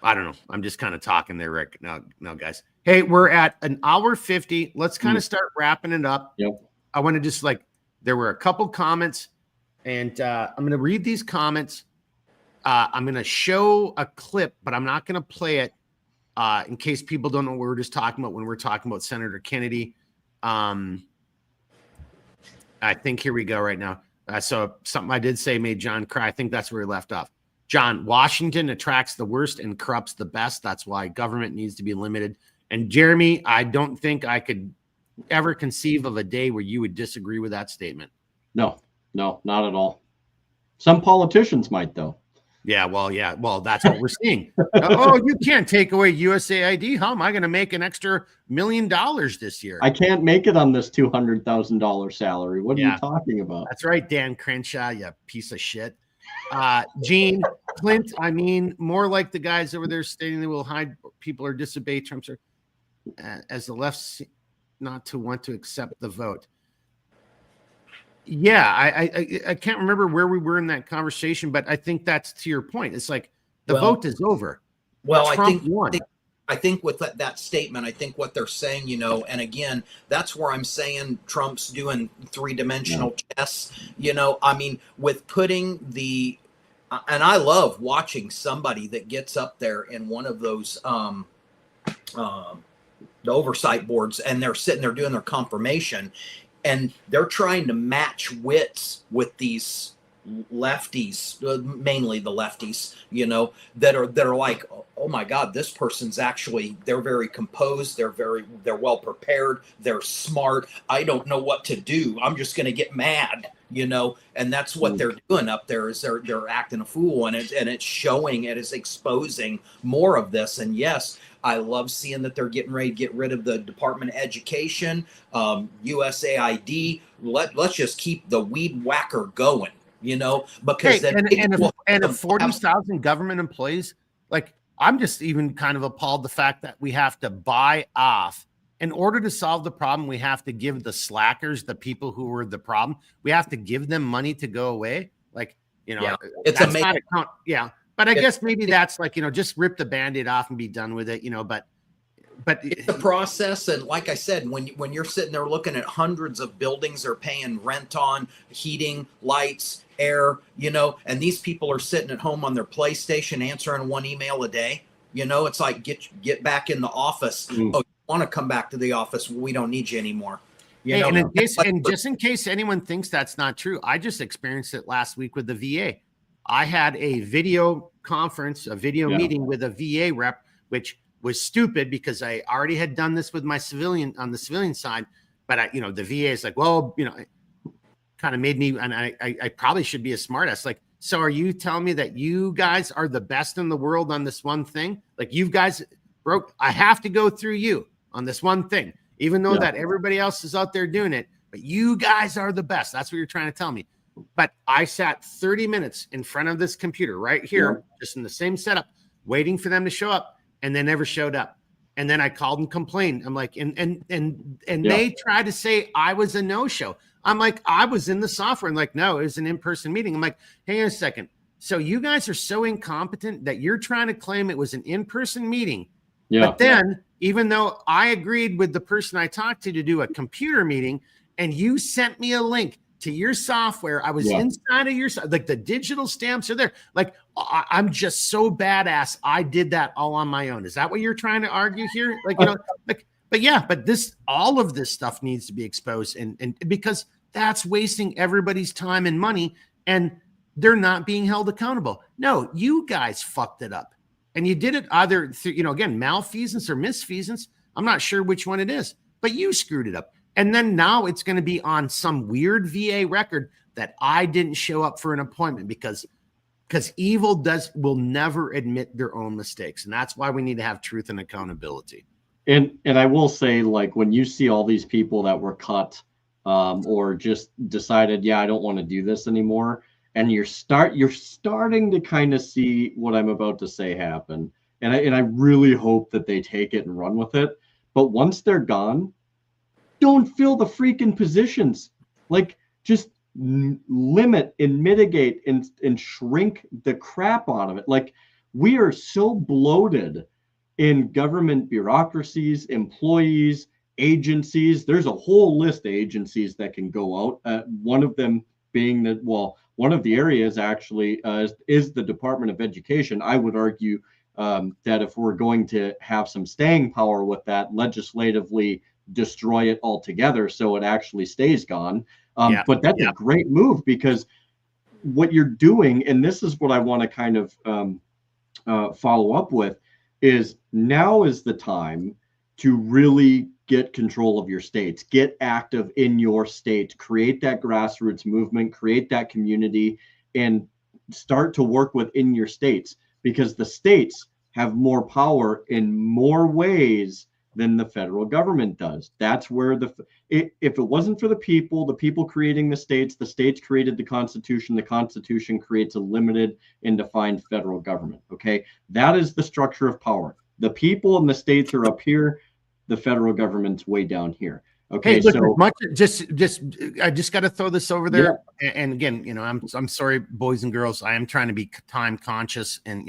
I don't know. I'm just kind of talking there right now, guys. Hey, we're at an hour 50. Let's kind of start wrapping it up. Yep. I want to just there were a couple comments, and I'm going to read these comments. I'm going to show a clip, but I'm not going to play it in case people don't know what we're just talking about when we're talking about Senator Kennedy. I think here we go right now. So something I did say made John cry. I think that's where we left off. John, Washington attracts the worst and corrupts the best. That's why government needs to be limited. And Jeremy, I don't think I could ever conceive of a day where you would disagree with that statement. No, not at all. Some politicians might, though. Yeah, well, that's what we're seeing. Oh, you can't take away USAID. How am I going to make an extra $1 million this year? I can't make it on this $200,000 salary. What are you talking about? That's right, Dan Crenshaw, you piece of shit. Gene, Clint, I mean, more like the guys over there stating they will hide people or disobey Trump's as the left not to want to accept the vote. Yeah, I can't remember where we were in that conversation, but I think that's to your point. It's like the vote is over. Well, Trump won. I think with that statement, I think what they're saying, and again, that's where I'm saying Trump's doing three-dimensional chess. I mean, with putting and I love watching somebody that gets up there in one of those the oversight boards, and they're sitting there doing their confirmation, and they're trying to match wits with these lefties, mainly the lefties, that are like, oh my God, this person's they're very composed. They're well prepared. They're smart. I don't know what to do. I'm just going to get mad, and that's what they're doing up there is they're acting a fool, and it's showing, it is exposing more of this. And yes, I love seeing that they're getting ready to get rid of the Department of Education, USAID. Let's just keep the weed whacker going, because if 40,000 government employees, like, I'm just even kind of appalled the fact that we have to buy off. In order to solve the problem, we have to give the slackers, the people who were the problem, we have to give them money to go away. Like, it's amazing. But I guess maybe that's like, just rip the Band-Aid off and be done with it, but it's a process. And like I said, when you're sitting there looking at hundreds of buildings they're paying rent on, heating, lights, air, and these people are sitting at home on their PlayStation answering one email a day. It's like, get back in the office. Oh, you want to come back to the office? We don't need you anymore. You Hey, know, and just in case anyone thinks that's not true, I just experienced it last week with the VA. I had a video conference, a video meeting with a VA rep, which was stupid because I already had done this with my civilian on the civilian side. But the VA is like, well, kind of made me, and I probably should be a smartass. Like, so are you telling me that you guys are the best in the world on this one thing? Like, you guys broke, I have to go through you on this one thing, even though that everybody else is out there doing it, but you guys are the best. That's what you're trying to tell me. But I sat 30 minutes in front of this computer right here, just in the same setup, waiting for them to show up, and they never showed up. And then I called and complained. I'm like, and they tried to say I was a no-show. I'm like, I was in the software, and like, no, it was an in-person meeting. I'm like, hang on a second. So you guys are so incompetent that you're trying to claim it was an in-person meeting. But then, even though I agreed with the person I talked to do a computer meeting, and you sent me a link to your software, I was inside of your, like, the digital stamps are there. Like, I'm just so badass. I did that all on my own. Is that what you're trying to argue here? Like, but all of this stuff needs to be exposed, and because that's wasting everybody's time and money, and they're not being held accountable. No, you guys fucked it up, and you did it either through, again, malfeasance or misfeasance. I'm not sure which one it is, but you screwed it up. And then now it's going to be on some weird VA record that I didn't show up for an appointment because evil will never admit their own mistakes. And that's why we need to have truth and accountability. And I will say, like, when you see all these people that were cut or just decided, I don't want to do this anymore, and you're starting to kind of see what I'm about to say happen. And I really hope that they take it and run with it. But once they're gone, don't fill the freaking positions. Like, just limit and mitigate and shrink the crap out of it. Like, we are so bloated in government bureaucracies, employees, agencies. There's a whole list of agencies that can go out. One of them being that, one of the areas actually is the Department of Education. I would argue that if we're going to have some staying power with that, legislatively destroy it altogether so it actually stays gone. But that's a great move, because what you're doing, and this is what I want to kind of follow up with, is now is the time to really get control of your states, get active in your state, create that grassroots movement, create that community, and start to work within your states, because the states have more power in more ways than the federal government does. That's where if it wasn't for the people creating the states created the Constitution creates a limited and defined federal government. Okay, that is the structure of power. The people in the states are up here, the federal government's way down here. Okay, hey, look, I just got to throw this over there. And again, I'm sorry, boys and girls, I am trying to be time conscious, and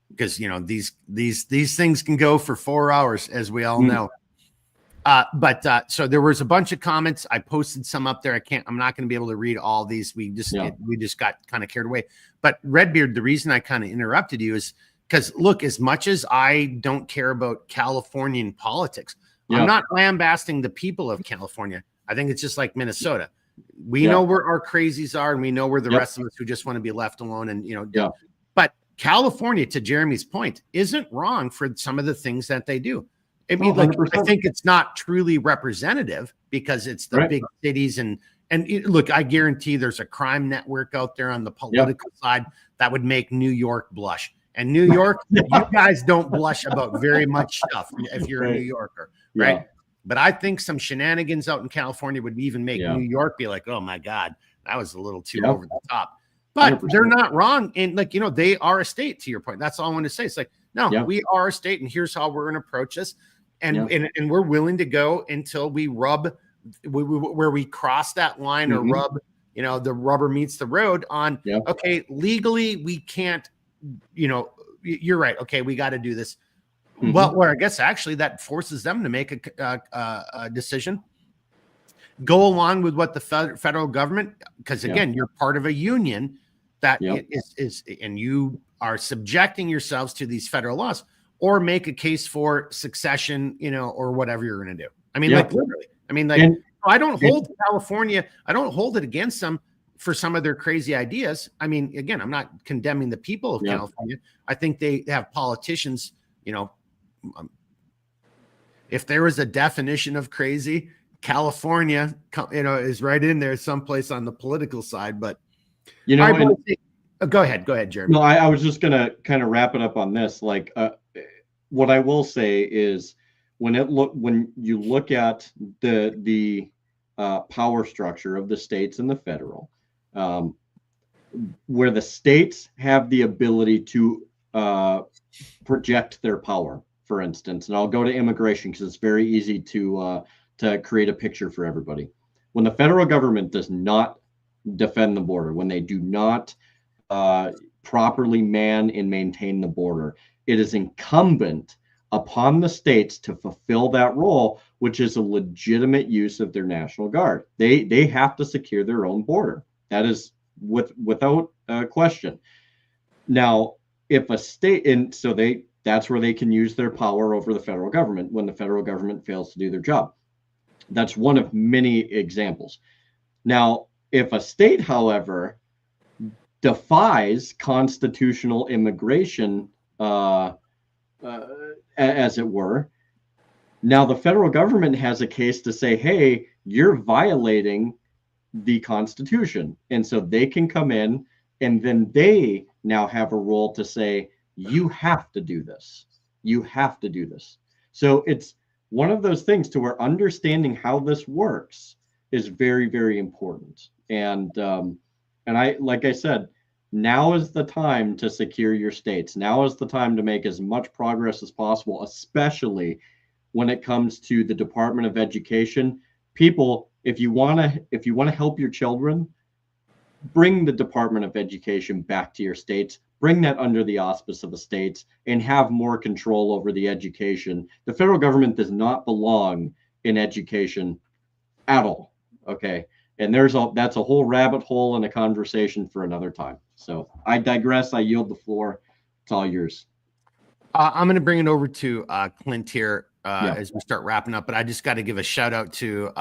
because these things can go for 4 hours, as we all know. So there was a bunch of comments. I posted some up there. I'm not going to be able to read all these. We just got kind of carried away. But Redbeard, the reason I kind of interrupted you is because, look, as much as I don't care about Californian politics, I'm not lambasting the people of California. I think it's just like Minnesota. We know where our crazies are, and we know where the rest of us who just want to be left alone. And but California, to Jeremy's point, isn't wrong for some of the things that they do. I mean, I think it's not truly representative because it's the big cities and look, I guarantee there's a crime network out there on the political side that would make New York blush. And New York, you guys don't blush about very much stuff if you're a New Yorker, right? Yeah. But I think some shenanigans out in California would even make New York be like, oh my God, that was a little too over the top. But 100%. They're not wrong. And they are a state, to your point. That's all I want to say. It's like, no, we are a state, and here's how we're going to approach this. And we're willing to go until we rub where we cross that line or rub, the rubber meets the road on, okay, legally we can't, you're right. Okay, we got to do this. Well, I guess actually that forces them to make a decision. Go along with what the federal government, because again, you're part of a union that is, and you are subjecting yourselves to these federal laws, or make a case for succession, or whatever you're going to do. I mean, like literally. I mean, like, I don't hold California. I don't hold it against them for some of their crazy ideas. I mean, again, I'm not condemning the people of California. I think they have politicians, if there was a definition of crazy, California, is right in there someplace on the political side. But go ahead, Jeremy. No, I was just gonna kind of wrap it up on this. Like, what I will say is, when you look at the power structure of the states and the federal, where the states have the ability to project their power, for instance, and I'll go to immigration because it's very easy to create a picture for everybody. When the federal government does not defend the border, when they do not properly man and maintain the border, it is incumbent upon the states to fulfill that role, which is a legitimate use of their National Guard. They have to secure their own border. That is without question. Now, if a state, and so that's where they can use their power over the federal government when the federal government fails to do their job. That's one of many examples. Now, if a state, however, defies constitutional immigration, as it were, now the federal government has a case to say, hey, you're violating the Constitution. And so they can come in, and then they now have a role to say, you have to do this. You have to do this. So it's one of those things to where understanding how this works is very, very important. And I, like I said, now is the time to secure your states. Now is the time to make as much progress as possible, especially when it comes to the Department of Education. People, if you want to help your children, bring the Department of Education back to your states. Bring that under the auspice of the states and have more control over the education. The federal government does not belong in education at all. Okay. And that's a whole rabbit hole and a conversation for another time. So I digress. I yield the floor. It's all yours. I'm going to bring it over to Clint here as we start wrapping up. But I just got to give a shout out to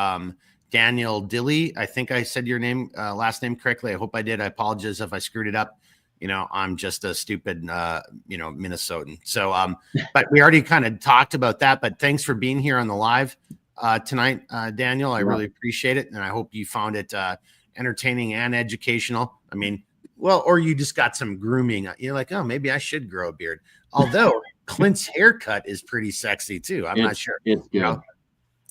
Daniel Dilly. I think I said your last name correctly. I hope I did. I apologize if I screwed it up. I'm just a stupid, Minnesotan. So, but we already kind of talked about that. But thanks for being here on the live tonight, Daniel. I really appreciate it, and I hope you found it entertaining and educational. I mean, or you just got some grooming. You're like, oh, maybe I should grow a beard. Although Clint's haircut is pretty sexy too. I'm not sure. It's good.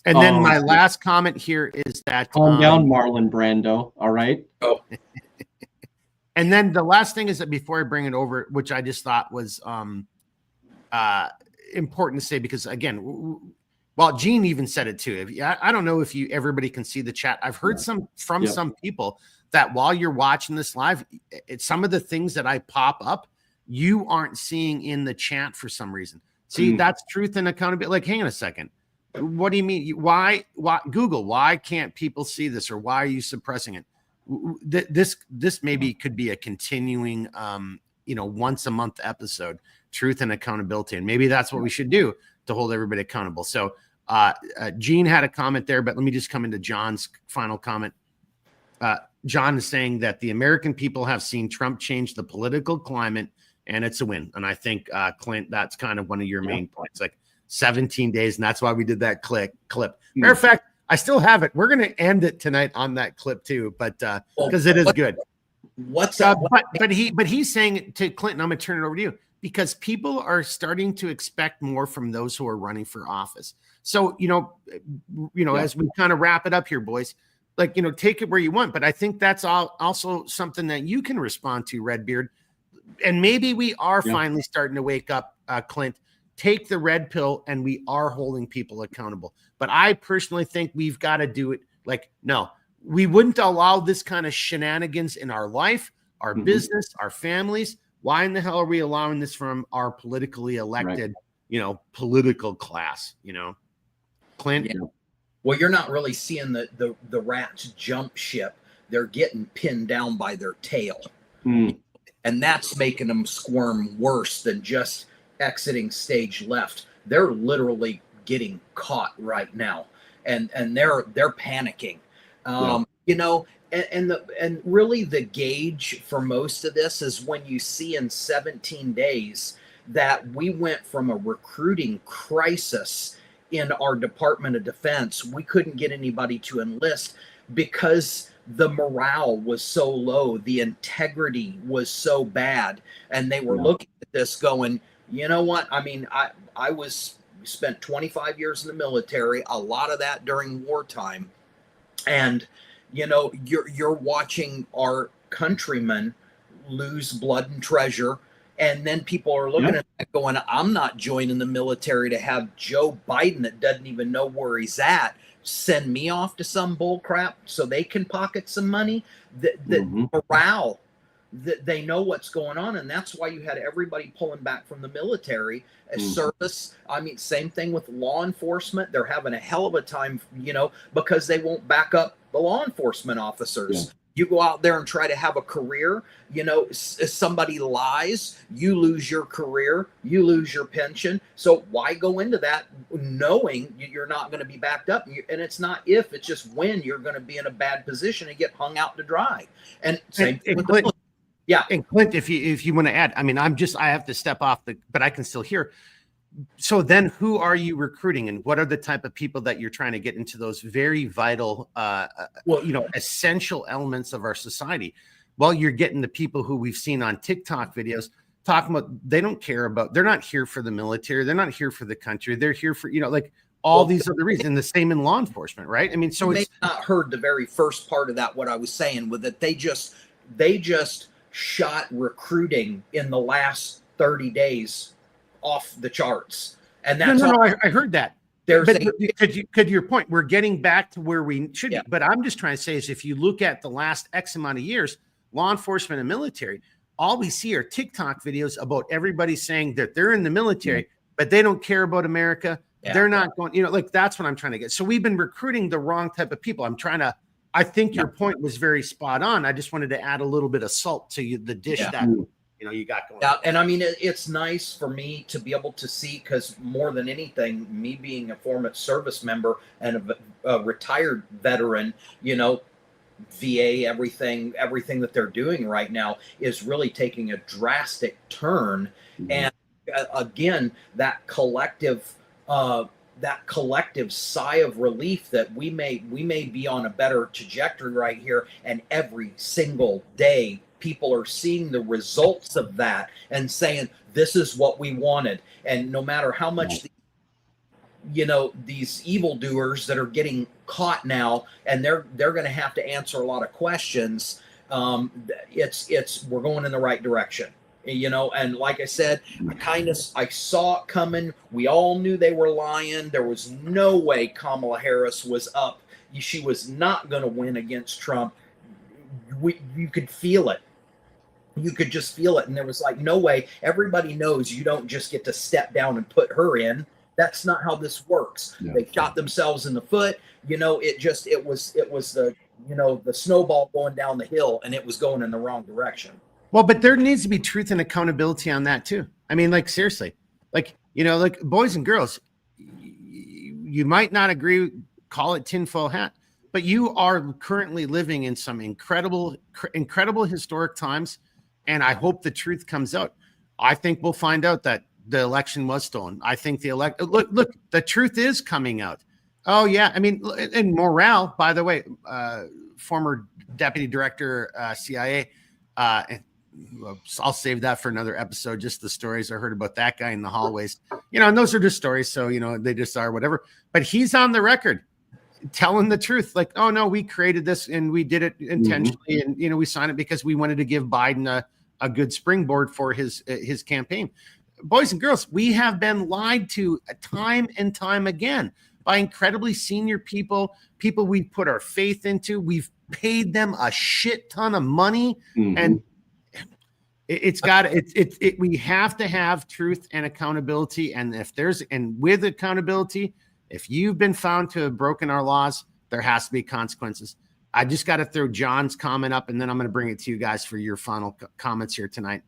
And then my last comment here is that calm down, Marlon Brando. All right. Oh. And then the last thing is that before I bring it over, which I just thought was important to say, because again, well, Gene even said it too. I don't know if everybody can see the chat. I've heard some people that while you're watching this live, some of the things that I pop up, you aren't seeing in the chat for some reason. See, that's truth and accountability. Like, hang on a second. What do you mean? Why Google? Why can't people see this, or why are you suppressing it? This maybe could be a continuing, once a month episode, truth and accountability. And maybe that's what we should do to hold everybody accountable. So Gene had a comment there, but let me just come into John's final comment. John is saying that the American people have seen Trump change the political climate, and it's a win. And I think, Clint, that's kind of one of your main points, like 17 days. And that's why we did that clip. Matter of fact, I still have it. We're going to end it tonight on that clip too, but because it is good. What's up? But he's saying to Clinton, I'm going to turn it over to you, because people are starting to expect more from those who are running for office. So, as we kind of wrap it up here, boys, like, take it where you want. But I think that's also something that you can respond to, Redbeard. And maybe we are finally starting to wake up, Clint. Take the red pill, and we are holding people accountable. But I personally think we've got to do it. Like, no, we wouldn't allow this kind of shenanigans in our life, our business, our families. Why in the hell are we allowing this from our politically elected, political class, Clint? Yeah. Well, you're not really seeing the rats jump ship. They're getting pinned down by their tail. And that's making them squirm worse than just exiting stage left. They're literally getting caught right now. and they're panicking. You know, and really the gauge for most of this is when you see in 17 days that we went from a recruiting crisis in our Department of Defense. We couldn't get anybody to enlist because the morale was so low, the integrity was so bad, and they were looking at this going, you know what? I mean, I spent 25 years in the military, a lot of that during wartime, and you know, you're watching our countrymen lose blood and treasure, and then people are looking at that going, I'm not joining the military to have Joe Biden that doesn't even know where he's at send me off to some bull crap so they can pocket some money. The morale, they know what's going on, and that's why you had everybody pulling back from the military as service. I mean, same thing with law enforcement. They're having a hell of a time, you know, because they won't back up the law enforcement officers. You go out there and try to have a career, you know, if somebody lies, you lose your career, you lose your pension. So why go into that knowing you're not going to be backed up? And it's not if, it's just when you're going to be in a bad position and get hung out to dry. And same thing with Clint, yeah. And Clint, if you want to add, I mean, I have to step off but I can still hear. So then who are you recruiting, and what are the type of people that you're trying to get into those very vital, you know, essential elements of our society? Well, you're getting the people who we've seen on TikTok videos talking about, they're not here for the military. They're not here for the country. They're here for, you know, like all these other reasons. And the same in law enforcement, right? I mean, so it's not heard the very first part of that, what I was saying with it. They just shot recruiting in the last 30 days off the charts, and that's I heard that. Could your point, we're getting back to where we should be. But I'm just trying to say is, if you look at the last X amount of years, law enforcement and military, all we see are TikTok videos about everybody saying that they're in the military, but they don't care about America. They're not going, you know, like that's what I'm trying to get. So we've been recruiting the wrong type of people. I think your point was very spot on. I just wanted to add a little bit of salt to the dish that you know you got going. Yeah, and I mean it's nice for me to be able to see, because more than anything, me being a former service member and a retired veteran, you know, VA, everything that they're doing right now is really taking a drastic turn, and again, that collective sigh of relief that we may be on a better trajectory right here, and every single day people are seeing the results of that and saying this is what we wanted. And no matter how much you know, these evildoers that are getting caught now, and they're going to have to answer a lot of questions, we're going in the right direction. You know, and like I said, I saw it coming. We all knew they were lying. There was no way Kamala Harris was up. She was not going to win against Trump. You could feel it. You could just feel it. And there was like, no way. Everybody knows you don't just get to step down and put her in. That's not how this works. They shot themselves in the foot. You know, it was the, you know, the snowball going down the hill, and it was going in the wrong direction. Well, but there needs to be truth and accountability on that too. I mean, like seriously, like, you know, like boys and girls, you might not agree, call it tinfoil hat, but you are currently living in some incredible historic times. And I hope the truth comes out. I think we'll find out that the election was stolen. I think look, the truth is coming out. Oh yeah. I mean, and morale, by the way, former deputy director, CIA, I'll save that for another episode. Just the stories I heard about that guy in the hallways, you know, and those are just stories. So, you know, they just are whatever, but he's on the record telling the truth. Like, oh no, we created this and we did it intentionally. And, you know, we signed it because we wanted to give Biden a good springboard for his campaign. Boys and girls, we have been lied to time and time again by incredibly senior people we put our faith into. We've paid them a shit ton of money, and we have to have truth and accountability. And with accountability, if you've been found to have broken our laws, there has to be consequences. I just got to throw John's comment up, and then I'm going to bring it to you guys for your final comments here tonight.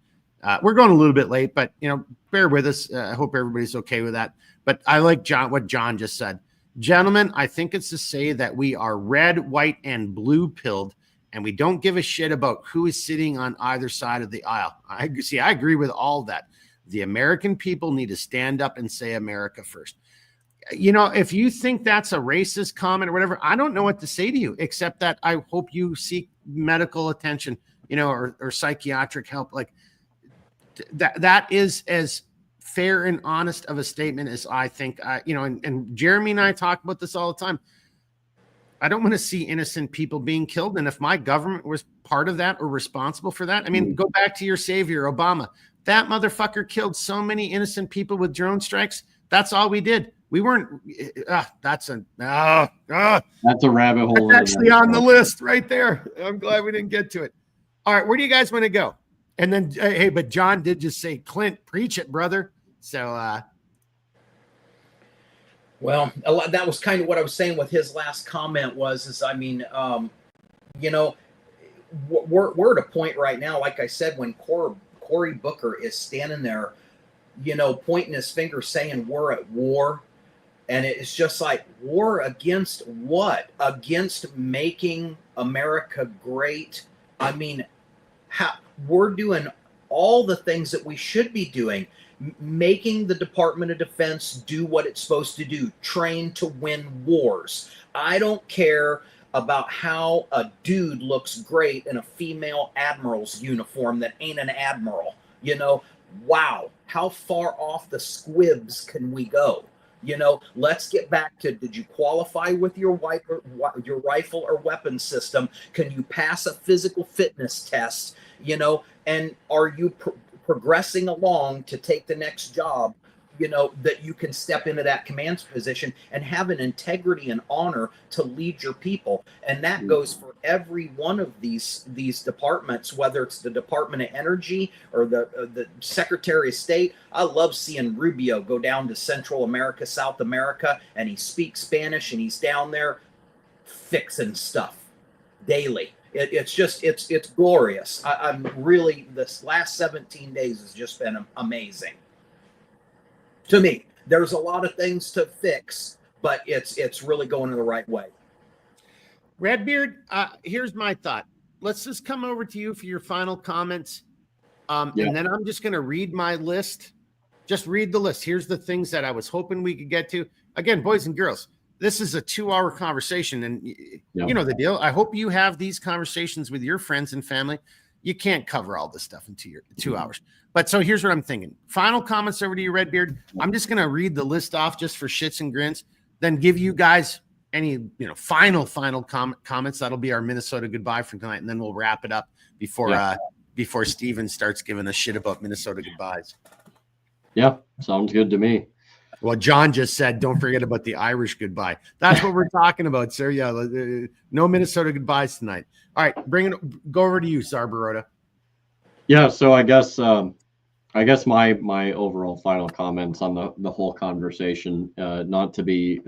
We're going a little bit late, but, you know, bear with us. I hope everybody's okay with that. But I like what John just said. Gentlemen, I think it's to say that we are red, white, and blue pilled, and we don't give a shit about who is sitting on either side of the aisle. I agree with all that. The American people need to stand up and say America first. If you think that's a racist comment or whatever, I don't know what to say to you, except that I hope you seek medical attention, or psychiatric help. Like that is as fair and honest of a statement as I think, and Jeremy and I talk about this all the time. I don't want to see innocent people being killed. And if my government was part of that or responsible for that, I mean, go back to your savior, Obama. That motherfucker killed so many innocent people with drone strikes. That's all we did. We weren't. That's a rabbit hole. That's actually on the list right there. I'm glad we didn't get to it. All right, where do you guys want to go? And then, hey, but John did just say, Clint, preach it, brother. So, well, that was kind of what I was saying with his last comment we're at a point right now, like I said, when Cory Booker is standing there, pointing his finger saying we're at war. And it's just like, war against what? Against making America great. I mean, we're doing all the things that we should be doing, making the Department of Defense do what it's supposed to do, train to win wars. I don't care about how a dude looks great in a female admiral's uniform that ain't an admiral. Wow, how far off the squibs can we go? Let's get back to, did you qualify with your rifle or weapon system? Can you pass a physical fitness test? And are you progressing along to take the next job, that you can step into that command position and have an integrity and honor to lead your people. And that goes for every one of these departments, whether it's the Department of Energy or the Secretary of State. I love seeing Rubio go down to Central America, South America, and he speaks Spanish and he's down there fixing stuff daily. It's glorious. I'm really, this last 17 days has just been amazing. To me, there's a lot of things to fix, but it's really going in the right way. Redbeard, here's my thought. Let's just come over to you for your final comments. And then I'm just going to read my list. Just read the list. Here's the things that I was hoping we could get to. Again, boys and girls, this is a 2-hour conversation, and you know the deal. I hope you have these conversations with your friends and family. You can't cover all this stuff in 2 hours. But so here's what I'm thinking. Final comments over to you, Redbeard. I'm just going to read the list off just for shits and grins, then give you guys any final comments. That'll be our Minnesota goodbye for tonight, and then we'll wrap it up before Steven starts giving us shit about Minnesota goodbyes. Yeah, sounds good to me. Well, John just said, don't forget about the Irish goodbye. That's what we're talking about, sir. Yeah, no Minnesota goodbyes tonight. All right, go over to you, Zarbarota. Yeah, so I guess my overall final comments on the whole conversation, not to be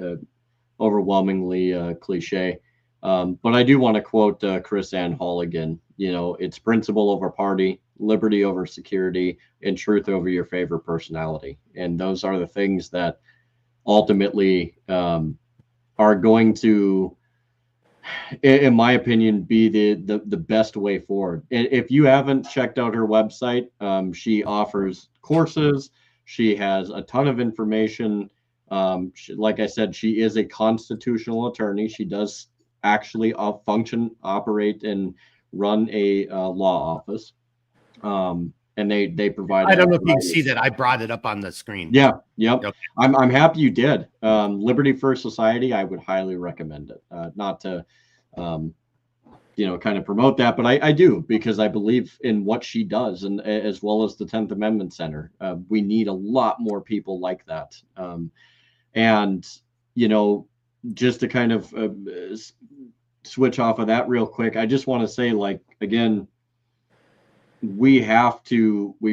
overwhelmingly cliche, but I do want to quote Chris Ann Holligan. It's principle over party, liberty over security, and truth over your favorite personality. And those are the things that ultimately are going to, in my opinion, be the best way forward. If you haven't checked out her website, she offers courses. She has a ton of information. Like I said, she is a constitutional attorney. She does actually operate and run a law office. And they provide. I don't know if you can see that. I brought it up on the screen. Yeah. Yep. Okay. I'm happy you did. Liberty First Society, I would highly recommend it. Not to, kind of promote that, but I do, because I believe in what she does, and as well as the 10th Amendment Center. We need a lot more people like that. And just to kind of switch off of that real quick, I just want to say, again, we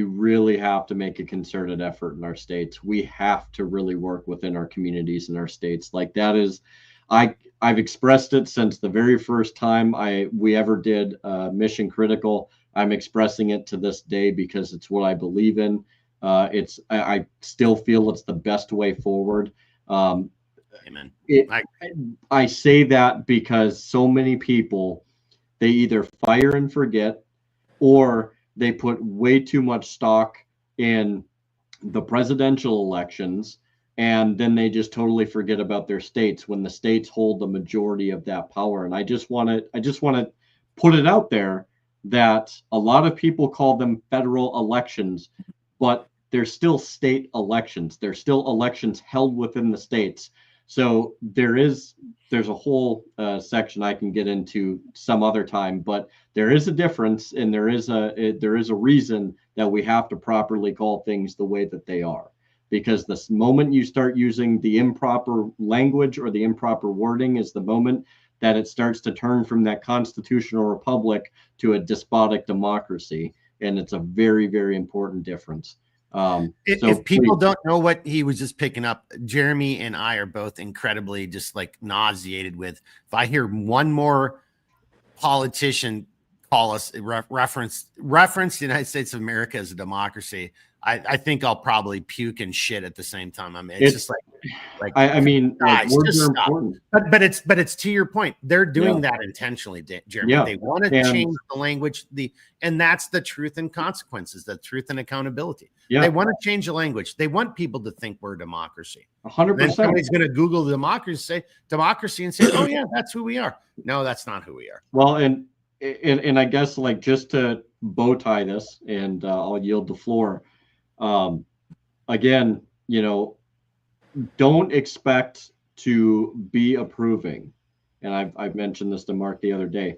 really have to make a concerted effort in our states. We have to really work within our communities and our states. That is, I've expressed it since the very first time we ever did Mission Critical. I'm expressing it to this day because it's what I believe in. I still feel it's the best way forward. Amen. I say that because so many people, they either fire and forget, or they put way too much stock in the presidential elections, and then they just totally forget about their states when the states hold the majority of that power. And I just want to put it out there that a lot of people call them federal elections, but they're still state elections. They're still elections held within the states. So there's a whole section I can get into some other time, but there is a difference, and there is a reason that we have to properly call things the way that they are. Because the moment you start using the improper language or the improper wording is the moment that it starts to turn from that constitutional republic to a despotic democracy, and it's a very, very important difference. If people don't know what he was just picking up, Jeremy and I are both incredibly just like nauseated with, if I hear one more politician call us reference the United States of America as a democracy, I think I'll probably puke and shit at the same time. I mean, it's just like I mean, guys, words just are stop. important. But it's to your point. They're doing that intentionally, Jeremy. Yeah. They want to change the language, and that's the truth and consequences, the truth and accountability. Yeah. They want to change the language. They want people to think we're a democracy. 100%. Then somebody's going to Google democracy and say, "Oh yeah, that's who we are." No, that's not who we are. Well, and I guess, like, just to bow tie this, and I'll yield the floor. Again, don't expect to be approving. And I've mentioned this to Mark the other day.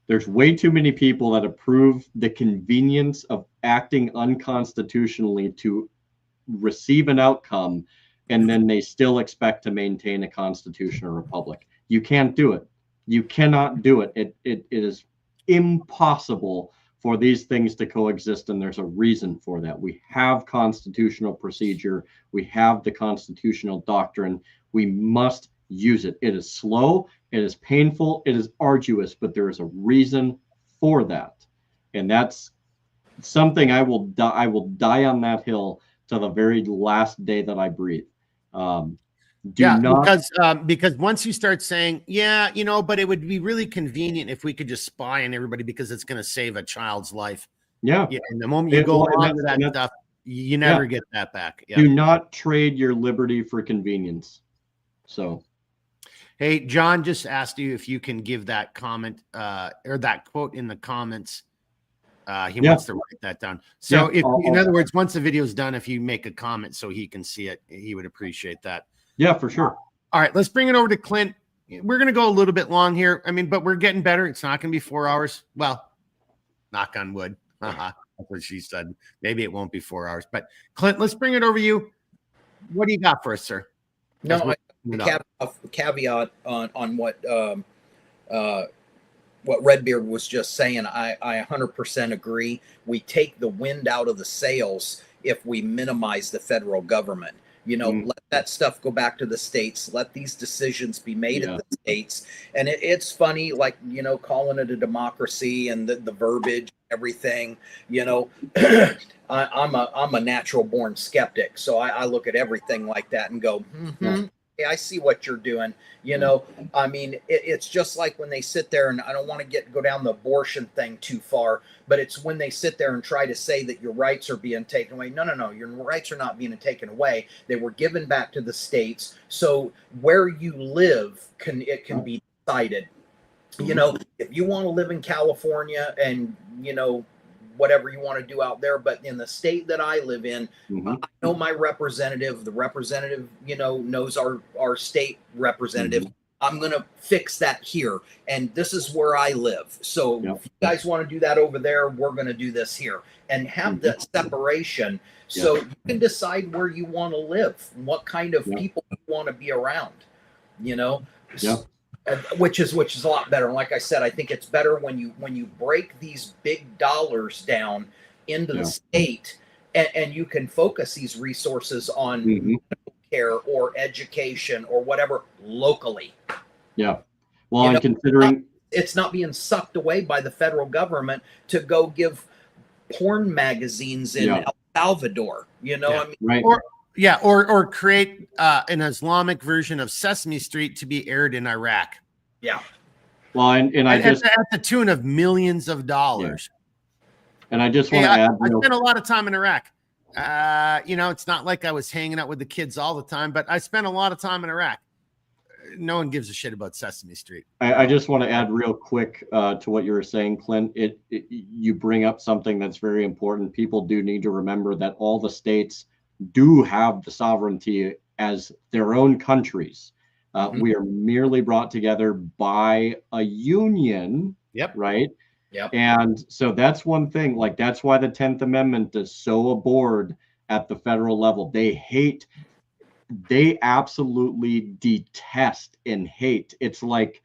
There's way too many people that approve the convenience of acting unconstitutionally to receive an outcome, and then they still expect to maintain a constitutional republic. You can't do it. You cannot do it. It is impossible for these things to coexist, and there's a reason for that. We have constitutional procedure. We have the constitutional doctrine. We must use it. It is slow. It is painful. It is arduous, but there is a reason for that. And that's something I will die on that hill to the very last day that I breathe. Because once you start saying, but it would be really convenient if we could just spy on everybody because it's going to save a child's life. Yeah. And the moment you go on to that stuff, you never get that back. Yeah. Do not trade your liberty for convenience. So, hey, John just asked you if you can give that comment or that quote in the comments. He wants to write that down. So in other words, once the video is done, if you make a comment so he can see it, he would appreciate that. Yeah, for sure. All right, let's bring it over to Clint. We're going to go a little bit long here. I mean, but we're getting better. It's not going to be 4 hours. Well, knock on wood. That's what she said. Maybe it won't be 4 hours. But Clint, let's bring it over to you. What do you got for us, sir? No, caveat on what Redbeard was just saying. I 100% agree. We take the wind out of the sails if we minimize the federal government. Let that stuff go back to the states. Let these decisions be made at the states. And it's funny, like, calling it a democracy and the verbiage, everything, I'm a natural born skeptic. So I look at everything like that and go, I see what you're doing. I mean, it's just like when they sit there, and I don't want to go down the abortion thing too far, but it's when they sit there and try to say that your rights are being taken away. No, your rights are not being taken away. They were given back to the states. So where you live can be decided. If you want to live in California and, whatever you want to do out there, but in the state that I live in, I know my representative, the representative, knows our state representative. I'm going to fix that here. And this is where I live. So if you guys want to do that over there, we're going to do this here, and have that separation. So you can decide where you want to live, what kind of people you want to be around, which is a lot better. And like I said, I think it's better when you break these big dollars down into the state, and you can focus these resources on medical care or education or whatever locally. Yeah. Well, I'm considering it's not being sucked away by the federal government to go give porn magazines in El Salvador. I mean, right. Yeah, or create an Islamic version of Sesame Street to be aired in Iraq. Yeah. Well, and I just at the tune of millions of dollars. And I just want to add, I spent a lot of time in Iraq. It's not like I was hanging out with the kids all the time, but I spent a lot of time in Iraq. No one gives a shit about Sesame Street. I just want to add real quick to what you were saying, Clint. You bring up something that's very important. People do need to remember that all the states do have the sovereignty as their own countries. We are merely brought together by a union. Yep. Right. Yep. And so that's one thing. Like, that's why the 10th Amendment is so abhorred at the federal level. They absolutely detest and hate. It's like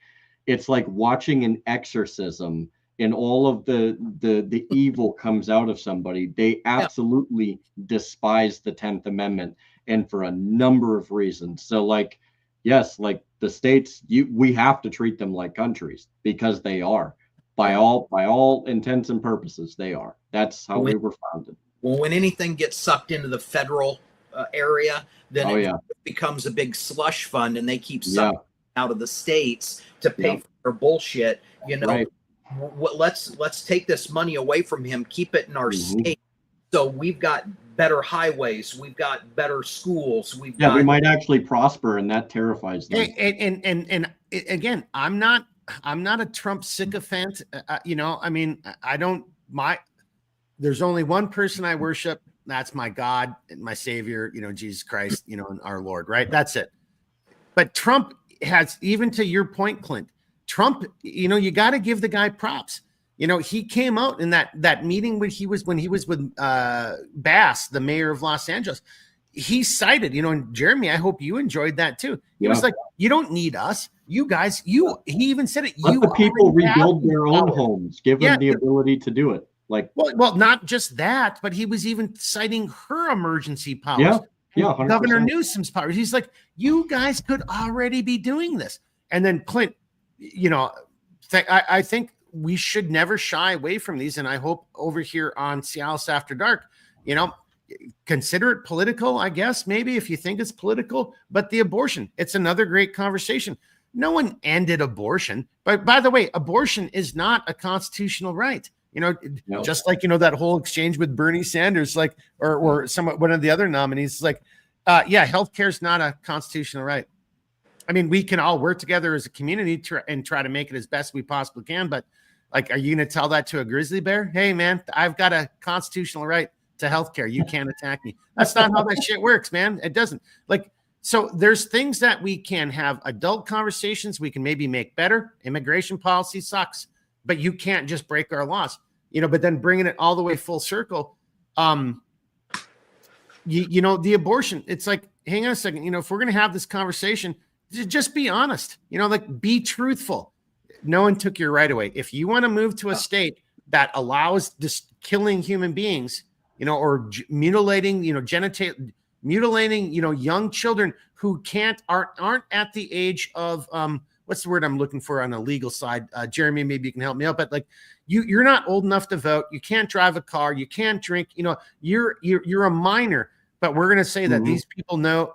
watching an exorcism, and all of the evil comes out of somebody. They absolutely despise the 10th Amendment, and for a number of reasons. So, like, yes, like the states, we have to treat them like countries, because they are. By all intents and purposes, they are. That's how we were founded. Well, when anything gets sucked into the federal area, then it becomes a big slush fund, and they keep sucking out of the states to pay for their bullshit. Let's take this money away from him, keep it in our state. So we've got better highways, we've got better schools, we might actually prosper, and that terrifies them. And again, I'm not a Trump sycophant. There's only one person I worship. That's my God and my Savior, Jesus Christ, and our Lord, right? That's it. But Trump has, even to your point, Clint, Trump, you got to give the guy props. He came out in that meeting when he was with Bass, the mayor of Los Angeles. He cited, and Jeremy, I hope you enjoyed that too. He was like, you don't need us. You guys, he even said it. Let the people rebuild their own homes. Give them the ability to do it. Well, not just that, but he was even citing her emergency powers. Yeah, Governor Newsom's powers. He's like, you guys could already be doing this. And then Clint, I think we should never shy away from these. And I hope over here on CLS After Dark, consider it political, I guess, maybe if you think it's political, but the abortion, it's another great conversation. No one ended abortion, but by the way, abortion is not a constitutional right. Just like, that whole exchange with Bernie Sanders, like, or one of the other nominees, like, healthcare is not a constitutional right. I mean, we can all work together as a community and try to make it as best we possibly can. But like, are you going to tell that to a grizzly bear? Hey, man, I've got a constitutional right to healthcare. You can't attack me. That's not how that shit works, man. It doesn't. So there's things that we can have adult conversations. We can maybe make better. Immigration policy sucks. But you can't just break our laws, but then bringing it all the way full circle, the abortion, it's like, hang on a second, if we're going to have this conversation, just be honest, be truthful. No one took your right away. If you want to move to a state that allows this killing human beings, or mutilating, mutilating, young children who aren't at the age of, what's the word I'm looking for on a legal side? Jeremy, maybe you can help me out. But like, you're not old enough to vote. You can't drive a car. You can't drink. You're a minor. But we're going to say that these people know.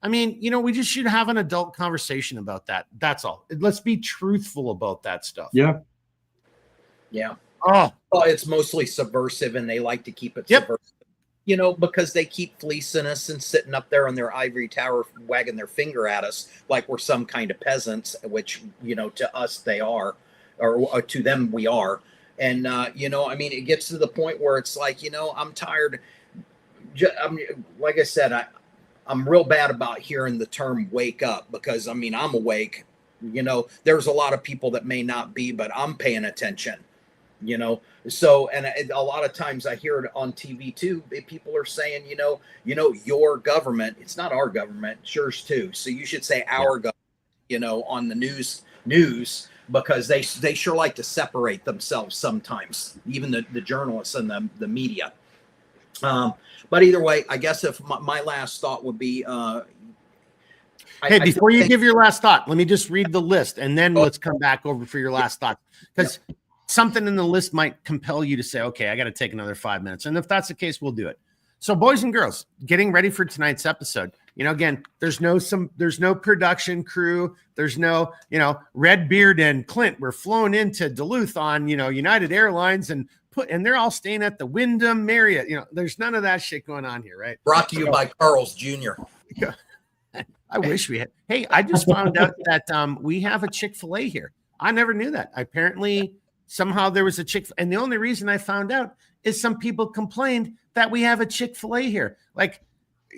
I mean, we just should have an adult conversation about that. That's all. Let's be truthful about that stuff. Yeah. Yeah. Oh, well, it's mostly subversive, and they like to keep it subversive. Because they keep fleecing us and sitting up there on their ivory tower, wagging their finger at us like we're some kind of peasants, which, to us they are, or to them we are. And, it gets to the point where it's like, I'm tired. Like I said, I'm real bad about hearing the term wake up, because, I'm awake. There's a lot of people that may not be, but I'm paying attention. So, and a lot of times I hear it on TV too. People are saying, your government, it's not our government, yours too. So you should say our government, on the news, because they sure like to separate themselves sometimes, even the journalists and the media. But either way, I guess if my last thought would be, before you give your last thought, let me just read the list, and then let's come back over for your last thought, because something in the list might compel you to say, okay, I got to take another 5 minutes. And if that's the case, we'll do it. So, boys and girls, getting ready for tonight's episode. Again, there's no production crew. There's no, Redbeard and Clint were flown into Duluth on, United Airlines and they're all staying at the Wyndham Marriott. There's none of that shit going on here, right? Brought to you by Carl's Jr. I wish we had. Hey, I just found out that we have a Chick-fil-A here. I never knew that. Apparently, somehow there was a Chick-fil-A. And the only reason I found out is some people complained that we have a Chick-fil-A here. Like,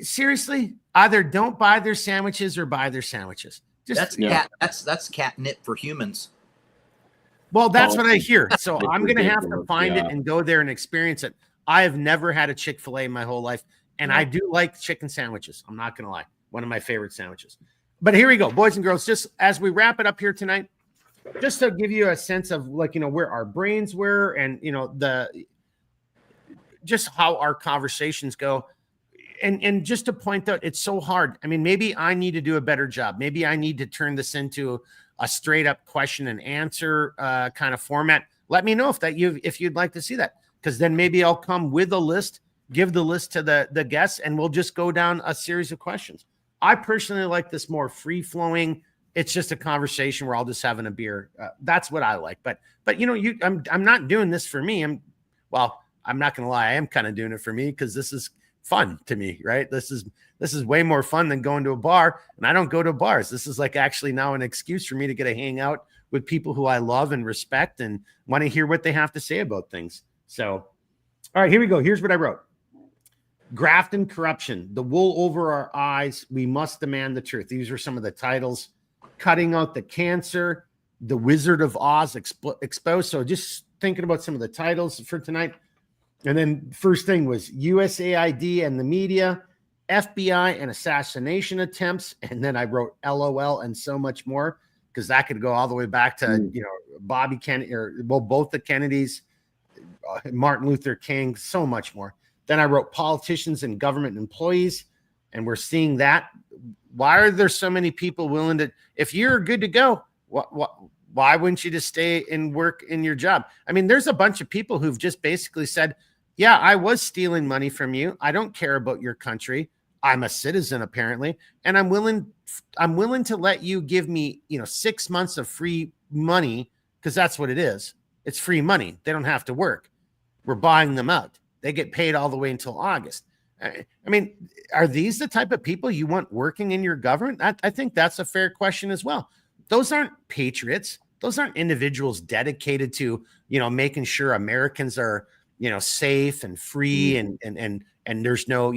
seriously, either don't buy their sandwiches or buy their sandwiches. That's catnip for humans. Well, that's what I hear. So I'm going to have to find it and go there and experience it. I have never had a Chick-fil-A in my whole life. And I do like chicken sandwiches. I'm not going to lie. One of my favorite sandwiches. But here we go, boys and girls, just as we wrap it up here tonight, just to give you a sense of where our brains were and, just how our conversations go. And just to point out, it's so hard. I mean, maybe I need to do a better job. Maybe I need to turn this into a straight up question and answer kind of format. Let me know if you'd like to see that, because then maybe I'll come with a list, give the list to the guests, and we'll just go down a series of questions. I personally like this more free flowing. It's just a conversation. We're all just having a beer. That's what I like. But I'm not doing this for me. I'm not going to lie. I am kind of doing it for me because this is fun to me, right? This is way more fun than going to a bar. And I don't go to bars. This is like actually now an excuse for me to get to hang out with people who I love and respect and want to hear what they have to say about things. So, all right, here we go. Here's what I wrote. Graft and corruption, the wool over our eyes. We must demand the truth. These are some of the titles. Cutting out the cancer, the Wizard of Oz exposed. So just thinking about some of the titles for tonight. And then first thing was USAID and the media, FBI and assassination attempts. And then I wrote LOL and so much more, because that could go all the way back to, Bobby Kennedy, both the Kennedys, Martin Luther King, so much more. Then I wrote politicians and government employees, and we're seeing that. Why are there so many people willing to, if you're good to go, why wouldn't you just stay and work in your job? I mean, there's a bunch of people who've just basically said, yeah, I was stealing money from you. I don't care about your country. I'm a citizen, apparently, and I'm willing to let you give me, 6 months of free money, because that's what it is. It's free money. They don't have to work. We're buying them out. They get paid all the way until August. I mean, are these the type of people you want working in your government? I think that's a fair question as well. Those aren't patriots. Those aren't individuals dedicated to, making sure Americans are, safe and free and there's no,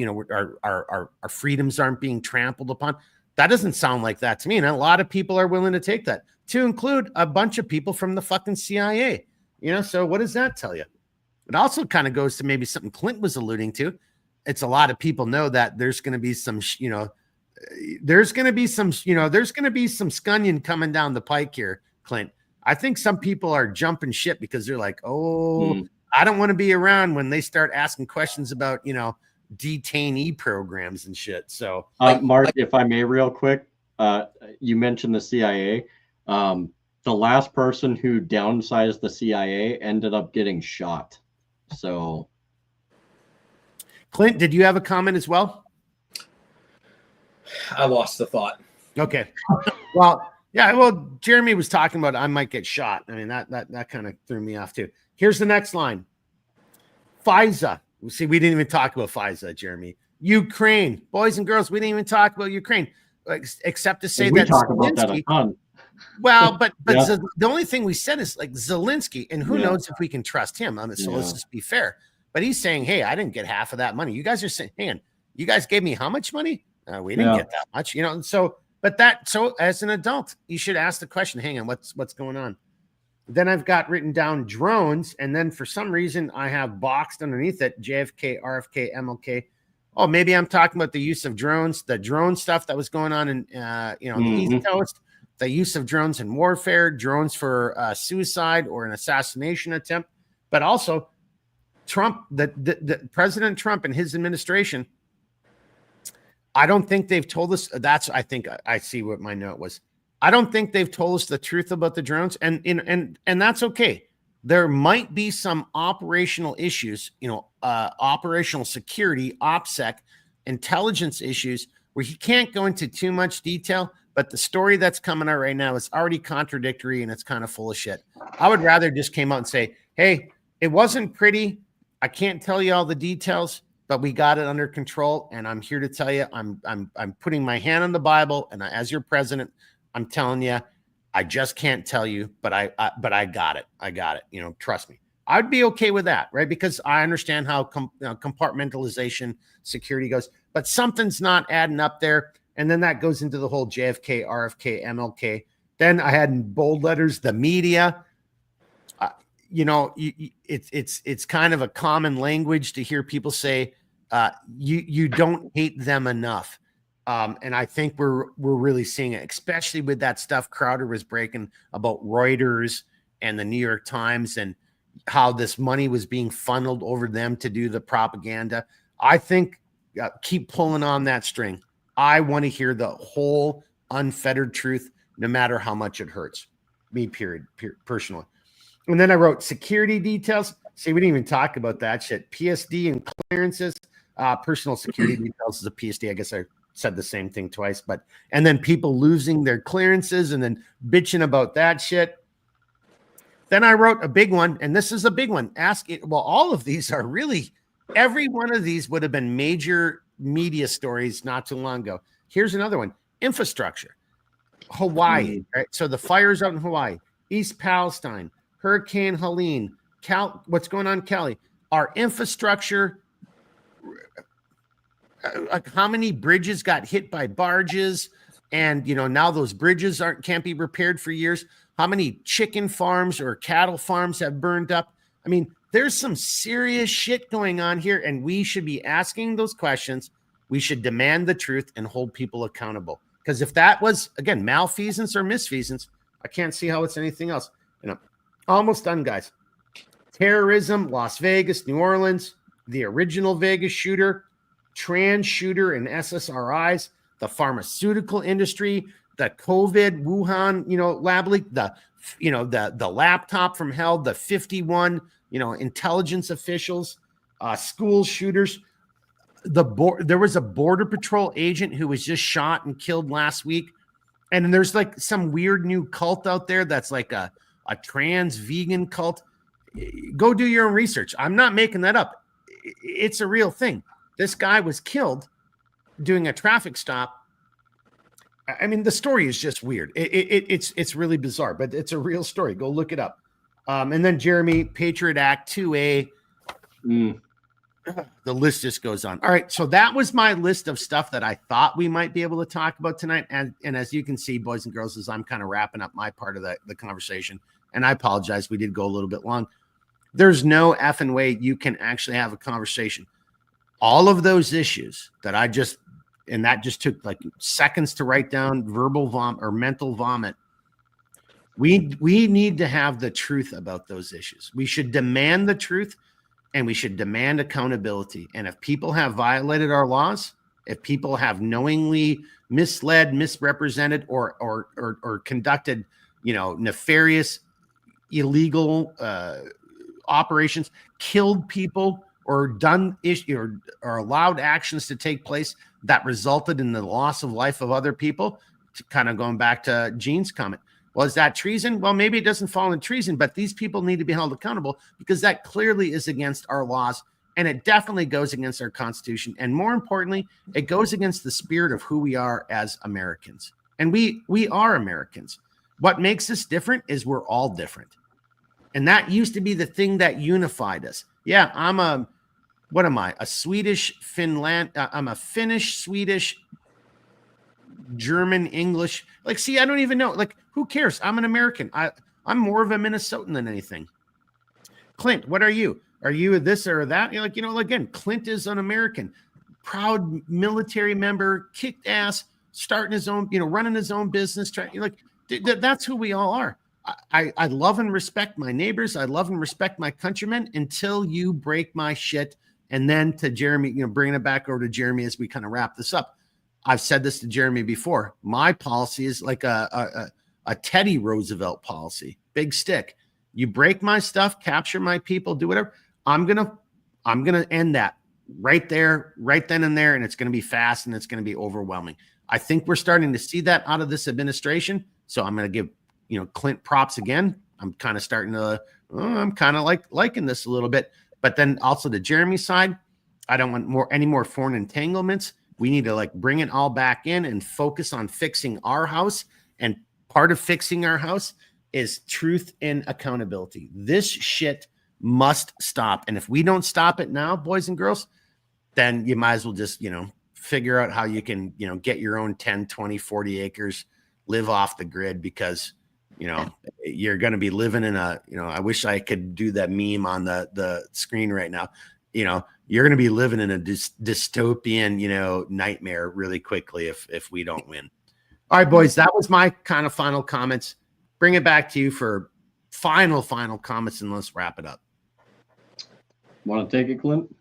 our freedoms aren't being trampled upon. That doesn't sound like that to me. And a lot of people are willing to take that, to include a bunch of people from the fucking CIA. So what does that tell you? It also kind of goes to maybe something Clint was alluding to. It's a lot of people know that there's going to be some, there's going to be some scunion coming down the pike here, Clint. I think some people are jumping ship because they're like, I don't want to be around when they start asking questions about, detainee programs and shit. So, Mark, if I may, real quick, you mentioned the CIA. The last person who downsized the CIA ended up getting shot. So, Clint, did you have a comment as well? I lost the thought. Okay. Well, yeah. Well, Jeremy was talking about I might get shot. I mean, that kind of threw me off too. Here's the next line. FISA. See, we didn't even talk about FISA, Jeremy. Ukraine, boys and girls. We didn't even talk about Ukraine, except to say we that talk about that a ton. Well, but Yeah. The only thing we said is like Zelensky, and who knows if we can trust him. I mean, so let's just be fair. But he's saying, hey, I didn't get half of that money. You guys are saying, hang on, you guys gave me how much money? We didn't get that much, So as an adult, you should ask the question, hang on, what's going on? Then I've got written down drones, and then for some reason I have boxed underneath it JFK, RFK, MLK. Oh, maybe I'm talking about the use of drones, the drone stuff that was going on in the East Coast, the use of drones in warfare, drones for suicide or an assassination attempt, but also Trump, the President Trump and his administration. I don't think they've told us. I think I see what my note was. I don't think they've told us the truth about the drones, and that's okay. there might be some operational issues, operational security, OPSEC, intelligence issues where he can't go into too much detail, but the story that's coming out right now is already contradictory and it's kind of full of shit. I would rather just came out and say, hey, it wasn't pretty. I can't tell you all the details, but we got it under control. And I'm here to tell you, I'm putting my hand on the Bible, and as your president, I'm telling you, I just can't tell you, but I got it. I got it. Trust me. I'd be okay with that, right? Because I understand how compartmentalization security goes, but something's not adding up there. And then that goes into the whole JFK, RFK, MLK. Then I had in bold letters, the media. It's kind of a common language to hear people say, you don't hate them enough. And I think we're really seeing it, especially with that stuff Crowder was breaking about Reuters and the New York Times and how this money was being funneled over them to do the propaganda. I think keep pulling on that string. I want to hear the whole unfettered truth, no matter how much it hurts me, period, personally. And then I wrote security details. See, we didn't even talk about that shit. PSD and clearances, personal security details is a PSD. I guess I said the same thing twice, and then people losing their clearances and then bitching about that shit. Then I wrote a big one, and this is a big one. All of these are really, every one of these would have been major media stories not too long ago. Here's another one. Infrastructure. Hawaii, right? So the fires out in Hawaii, East Palestine, Hurricane Helene, what's going on in Cali? Our infrastructure, how many bridges got hit by barges, and now those bridges can't be repaired for years. How many chicken farms or cattle farms have burned up? I mean, there's some serious shit going on here, and we should be asking those questions. We should demand the truth and hold people accountable. Because if that was, again, malfeasance or misfeasance, I can't see how it's anything else. Almost done, guys. Terrorism, Las Vegas, New Orleans, the original Vegas shooter, trans shooter and SSRIs, the pharmaceutical industry, the COVID Wuhan, lab leak, the laptop from hell, the 51, intelligence officials, school shooters. There was a Border Patrol agent who was just shot and killed last week. And then there's like some weird new cult out there that's like a trans vegan cult. Go do your own research. I'm not making that up. It's a real thing. This guy was killed doing a traffic stop. I mean, the story is just weird. It's really bizarre, but it's a real story. Go look it up. And then Jeremy, Patriot Act 2A. The list just goes on. All right. So that was my list of stuff that I thought we might be able to talk about tonight. And as you can see, boys and girls, as I'm kind of wrapping up my part of the conversation, and I apologize, we did go a little bit long. There's no effing way you can actually have a conversation. All of those issues that that just took like seconds to write down, verbal vomit or mental vomit. We need to have the truth about those issues. We should demand the truth, and we should demand accountability. And if people have violated our laws, if people have knowingly misled, misrepresented, or conducted, nefarious, illegal operations, killed people, or done or allowed actions to take place that resulted in the loss of life of other people, kind of going back to Gene's comment. Was that treason? Well, maybe it doesn't fall in treason, but these people need to be held accountable because that clearly is against our laws, and it definitely goes against our Constitution. And more importantly, it goes against the spirit of who we are as Americans. And we are Americans. What makes us different is we're all different. And that used to be the thing that unified us. Yeah, I'm a Swedish, I'm a Finnish, Swedish, German, English. Like, see, I don't even know. Like, who cares? I'm an American. I'm more of a Minnesotan than anything. Clint, what are you? Are you this or that? You're like, again, Clint is an American, proud military member, kicked ass, starting his own, running his own business. That's who we all are. I love and respect my neighbors. I love and respect my countrymen until you break my shit. And then to Jeremy, bringing it back over to Jeremy as we kind of wrap this up. I've said this to Jeremy before. My policy is like a Teddy Roosevelt policy, big stick. You break my stuff, capture my people, do whatever. I'm gonna end that right there, right then and there, and it's gonna be fast and it's gonna be overwhelming. I think we're starting to see that out of this administration. So I'm gonna give Clint props again. I'm kind of starting to I'm kind of liking this a little bit. But then also the Jeremy side, I don't want any more foreign entanglements. We need to bring it all back in and focus on fixing our house. And part of fixing our house is truth and accountability. This shit must stop. And if we don't stop it now, boys and girls, then you might as well just, figure out how you can, get your own 10, 20, 40 acres, live off the grid, because, you're going to be living in a, I wish I could do that meme on the screen right now. You're going to be living in a dystopian, nightmare really quickly if we don't win. All right, boys, that was my kind of final comments. Bring it back to you for final comments, and let's wrap it up. Want to take it, Clint?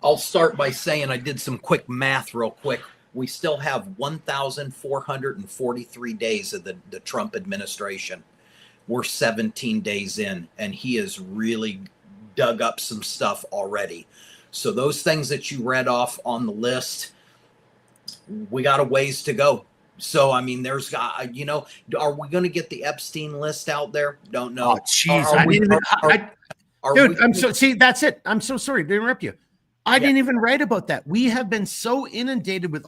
I'll start by saying I did some quick math real quick. We still have 1,443 days of the Trump administration. We're 17 days in, and he has really dug up some stuff already. So those things that you read off on the list, we got a ways to go. So, I mean, there's, are we going to get the Epstein list out there? Don't know. Oh, jeez. See, that's it. I'm so sorry to interrupt you. I didn't even write about that. We have been so inundated with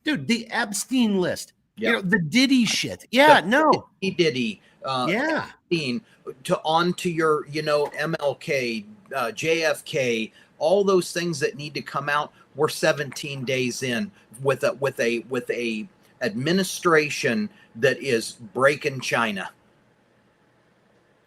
the Epstein list, the Diddy shit. Diddy. Epstein, onto your, MLK, JFK, all those things that need to come out. We're 17 days in with a administration that is breaking China.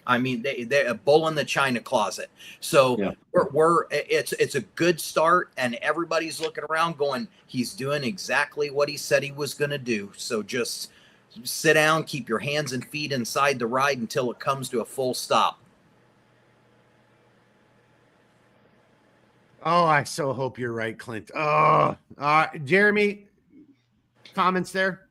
I mean, they're a bull in the China closet. So it's a good start, and everybody's looking around going, he's doing exactly what he said he was going to do. So just sit down, keep your hands and feet inside the ride until it comes to a full stop. Oh, I so hope you're right, Clint. Oh, Jeremy, comments there?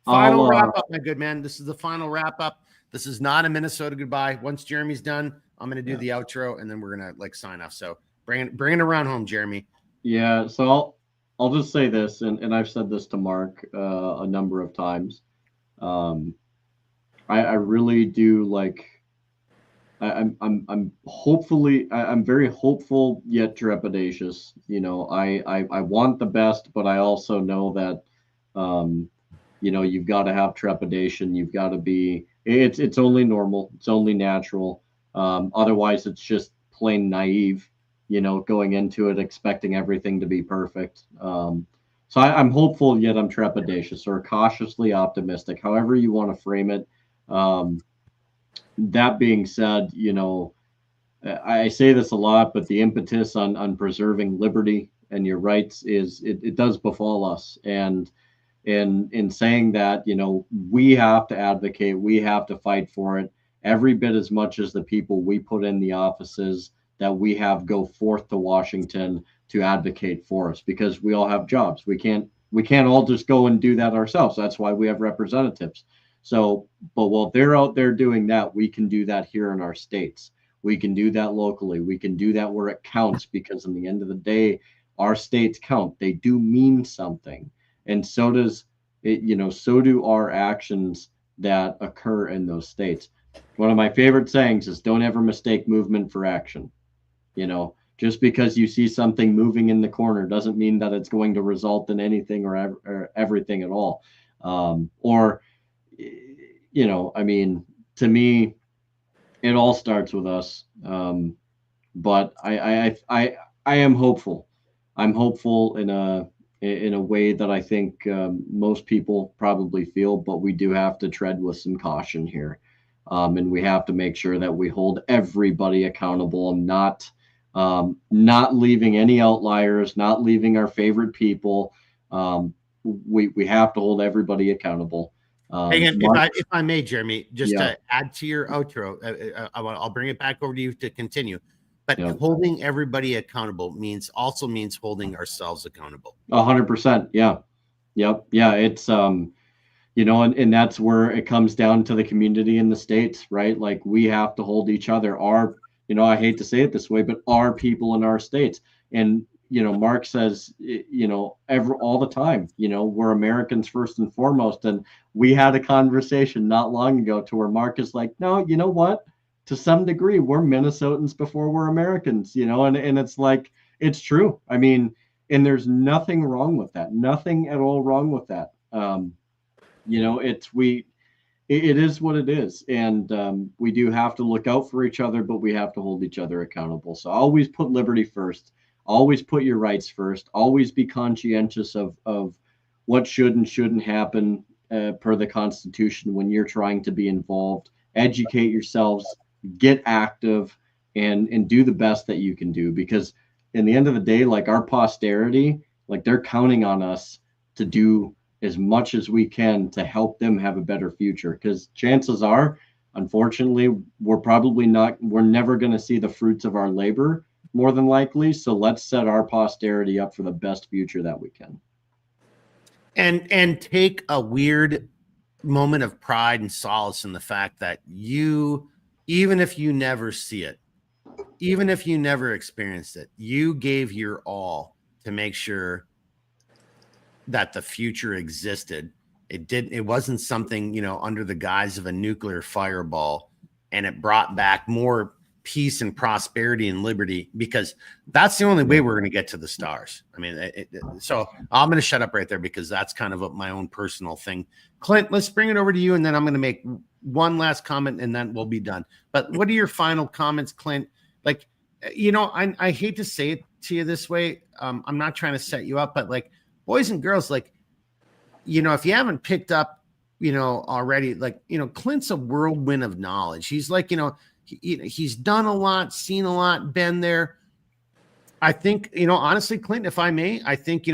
Final wrap up, my good man. This is the final wrap up. This is not a Minnesota goodbye. Once Jeremy's done, I'm going to do the outro, and then we're going to sign off. So bring it around home, Jeremy. Yeah. So I'll just say this, and I've said this to Mark a number of times. I really do I'm very hopeful yet trepidatious. I want the best, but I also know that, you've got to have trepidation. You've got to be, it's only normal. It's only natural. Otherwise it's just plain naive, going into it, expecting everything to be perfect. So I'm hopeful yet I'm trepidatious, or cautiously optimistic, however you want to frame it. That being said, I say this a lot, but the impetus on preserving liberty and your rights it does befall us. And in saying that, we have to advocate, we have to fight for it every bit as much as the people we put in the offices that we have go forth to Washington to advocate for us, because we all have jobs. We can't all just go and do that ourselves. That's why we have representatives. So, but while they're out there doing that, we can do that here in our states. We can do that locally. We can do that where it counts, because in the end of the day, our states count. They do mean something. And so does it, so do our actions that occur in those states. One of my favorite sayings is, don't ever mistake movement for action. Just because you see something moving in the corner doesn't mean that it's going to result in anything or everything at all. To me, it all starts with us. But I am hopeful. I'm hopeful in a way that I think most people probably feel, but we do have to tread with some caution here. And we have to make sure that we hold everybody accountable, and not leaving any outliers, not leaving our favorite people. We have to hold everybody accountable. If I may, Jeremy, just to add to your outro, I'll bring it back over to you to continue. But holding everybody accountable means holding ourselves accountable. 100%. Yeah. Yep. Yeah. It's and that's where it comes down to the community in the States, right? Like we have to hold each other. I hate to say it this way, but our people in our states. And, Mark says, all the time, we're Americans first and foremost. And we had a conversation not long ago to where Mark is like, no, you know what? To some degree, we're Minnesotans before we're Americans, and it's like, it's true. I mean, and there's nothing wrong with that. Nothing at all wrong with that. It is what it is. And we do have to look out for each other, but we have to hold each other accountable. So always put liberty first, always put your rights first, always be conscientious of what should and shouldn't happen per the Constitution when you're trying to be involved. Educate yourselves, get active, and do the best that you can do, because in the end of the day, like our posterity, like they're counting on us to do as much as we can to help them have a better future. Because chances are, unfortunately, we're never going to see the fruits of our labor, more than likely. So let's set our posterity up for the best future that we can. And take a weird moment of pride and solace in the fact that you, even if you never see it, even if you never experienced it, you gave your all to make sure that the future existed. It wasn't something, under the guise of a nuclear fireball, and it brought back more peace and prosperity and liberty, because that's the only way we're going to get to the stars. I mean, so I'm going to shut up right there, because that's kind of my own personal thing. Clint, let's bring it over to you, and then I'm going to make one last comment, and then we'll be done. But what are your final comments, Clint? Like, I hate to say it to you this way. I'm not trying to set you up, but like, boys and girls, like, if you haven't picked up, already, like, Clint's a whirlwind of knowledge. He's like, he's done a lot, seen a lot, been there. I think, honestly, Clint, if I may, I think,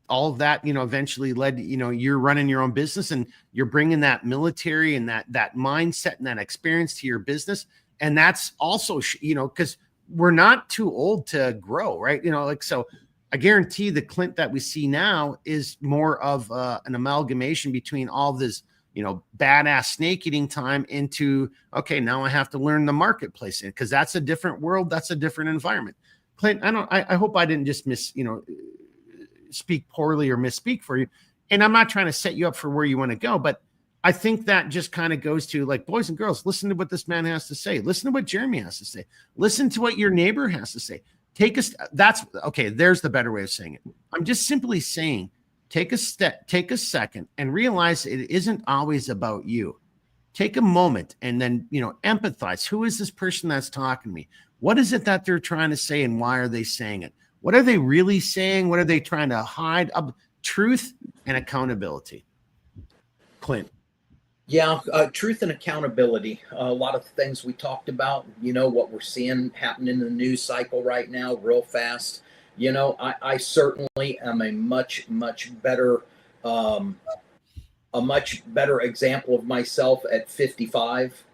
all of that, eventually led to, you're running your own business, and you're bringing that military and that mindset and that experience to your business. And that's also, because we're not too old to grow, right? So I guarantee the Clint that we see now is more of an amalgamation between all this, badass snake eating time into, okay, now I have to learn the marketplace, because that's a different world. That's a different environment. Clint, I hope I didn't just speak poorly or misspeak for you. And I'm not trying to set you up for where you want to go, but I think that just kind of goes to, like, boys and girls, listen to what this man has to say. Listen to what Jeremy has to say. Listen to what your neighbor has to say. That's okay. There's the better way of saying it. I'm just simply saying, take a second and realize it isn't always about you. Take a moment and then, empathize. Who is this person that's talking to me? What is it that they're trying to say, and why are they saying it? What are they really saying? What are they trying to hide? Truth and accountability. Clint. Yeah, truth and accountability. A lot of things we talked about, what we're seeing happen in the news cycle right now, real fast. I certainly am a much better example of myself at 55.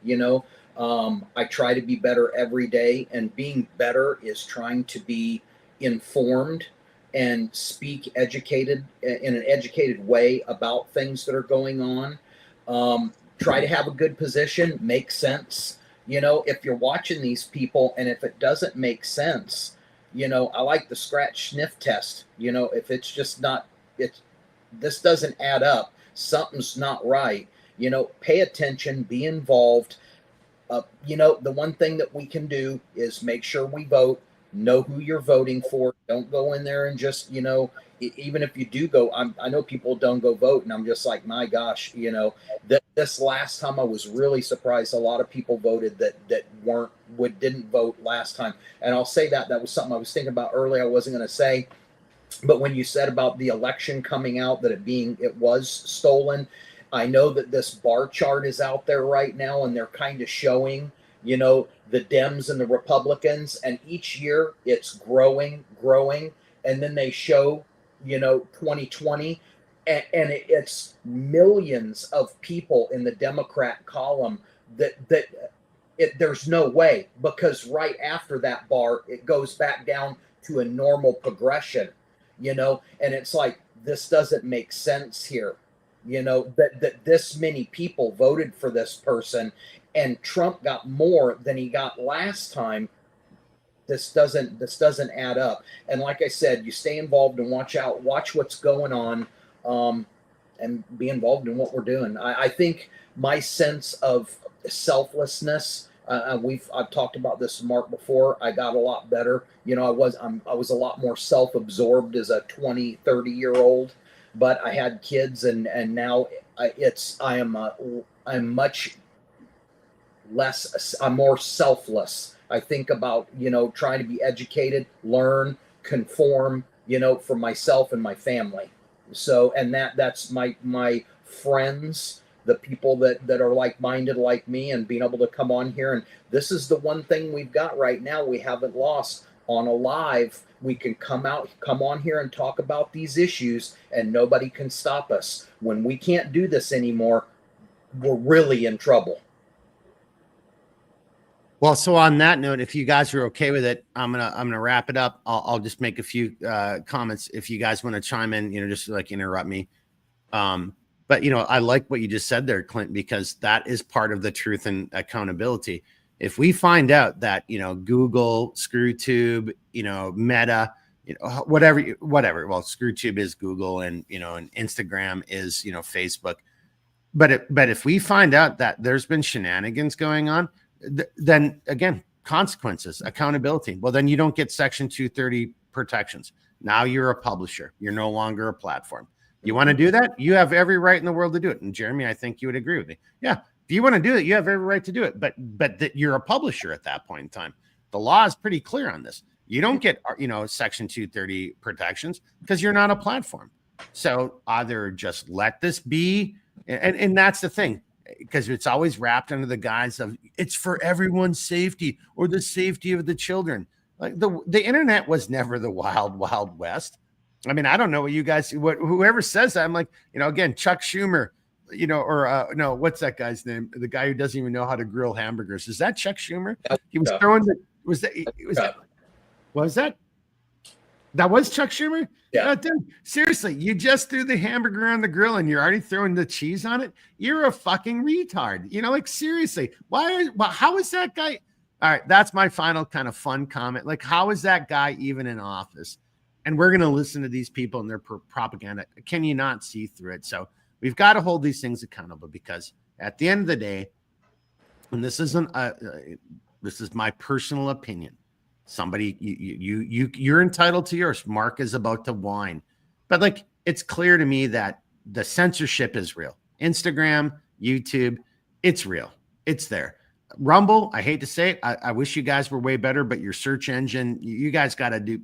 I try to be better every day, and being better is trying to be informed and speak in an educated way about things that are going on. Try to have a good position, make sense. If you're watching these people and if it doesn't make sense, I like the scratch sniff test. If it's just not, this doesn't add up, something's not right, pay attention, be involved. The one thing that we can do is make sure we vote, know who you're voting for. Don't go in there and just, even if you do go, I know people don't go vote, and I'm just like, my gosh, this last time I was really surprised. A lot of people voted that didn't vote last time. And I'll say that was something I was thinking about earlier. I wasn't going to say, but when you said about the election coming out, that it was stolen, I know that this bar chart is out there right now, and they're kind of showing, the Dems and the Republicans, and each year it's growing, and then they show 2020, and it's millions of people in the Democrat column that there's no way, because right after that bar it goes back down to a normal progression, and it's like, this doesn't make sense here. you know, that this many people voted for this person and Trump got more than he got last time. This doesn't add up. And like I said, you stay involved and watch what's going on, and be involved in what we're doing. I think my sense of selflessness, I've talked about this with Mark before. I got a lot better. You know, I was a lot more self-absorbed as a 20, 30-year-old, but I had kids, and now I'm much less. I'm more selfless. I think about, you know, trying to be educated, learn, conform, you know, for myself and my family. So, and that's my friends, the people that are like-minded like me, and being able to come on here. And this is the one thing we've got right now we haven't lost. On a live, we can come on here and talk about these issues, and nobody can stop us. When we can't do this anymore, we're really in trouble. Well, so on that note, if you guys are okay with it, I'm gonna wrap it up. I'll just make a few comments if you guys want to chime in, you know, just like interrupt me. But you know, I like what you just said there, Clint, because that is part of the truth and accountability. If we find out that, you know, Google, ScrewTube, you know, Meta, you know, whatever, well, ScrewTube is Google, and, you know, and Instagram is, you know, Facebook. But if we find out that there's been shenanigans going on, then again, consequences, accountability. Well, then you don't get Section 230 protections. Now you're a publisher. You're no longer a platform. You want to do that? You have every right in the world to do it. And Jeremy, I think you would agree with me. Yeah. If you want to do it, you have every right to do it. But that you're a publisher at that point in time. The law is pretty clear on this. You don't get, you know, Section 230 protections because you're not a platform. So either just let this be, and that's the thing, because it's always wrapped under the guise of it's for everyone's safety or the safety of the children. Like the internet was never the wild, wild west. I mean, I don't know what you guys, whoever says that, I'm like, you know, again, Chuck Schumer, you know, or no, what's that guy's name? The guy who doesn't even know how to grill hamburgers. Is that Chuck Schumer? He was throwing that was Chuck Schumer? Yeah. Dude, seriously, you just threw the hamburger on the grill and you're already throwing the cheese on it. You're a fucking retard. You know, like seriously, how is that guy? All right, that's my final kind of fun comment. Like, how is that guy even in office? And we're going to listen to these people and their propaganda. Can you not see through it? So we've got to hold these things accountable, because at the end of the day, and this isn't this is my personal opinion. Somebody, you're entitled to yours. Mark is about to whine, but like, it's clear to me that the censorship is real. Instagram, YouTube, it's real. It's there. Rumble, I hate to say it, I wish you guys were way better, but your search engine, you guys got to do.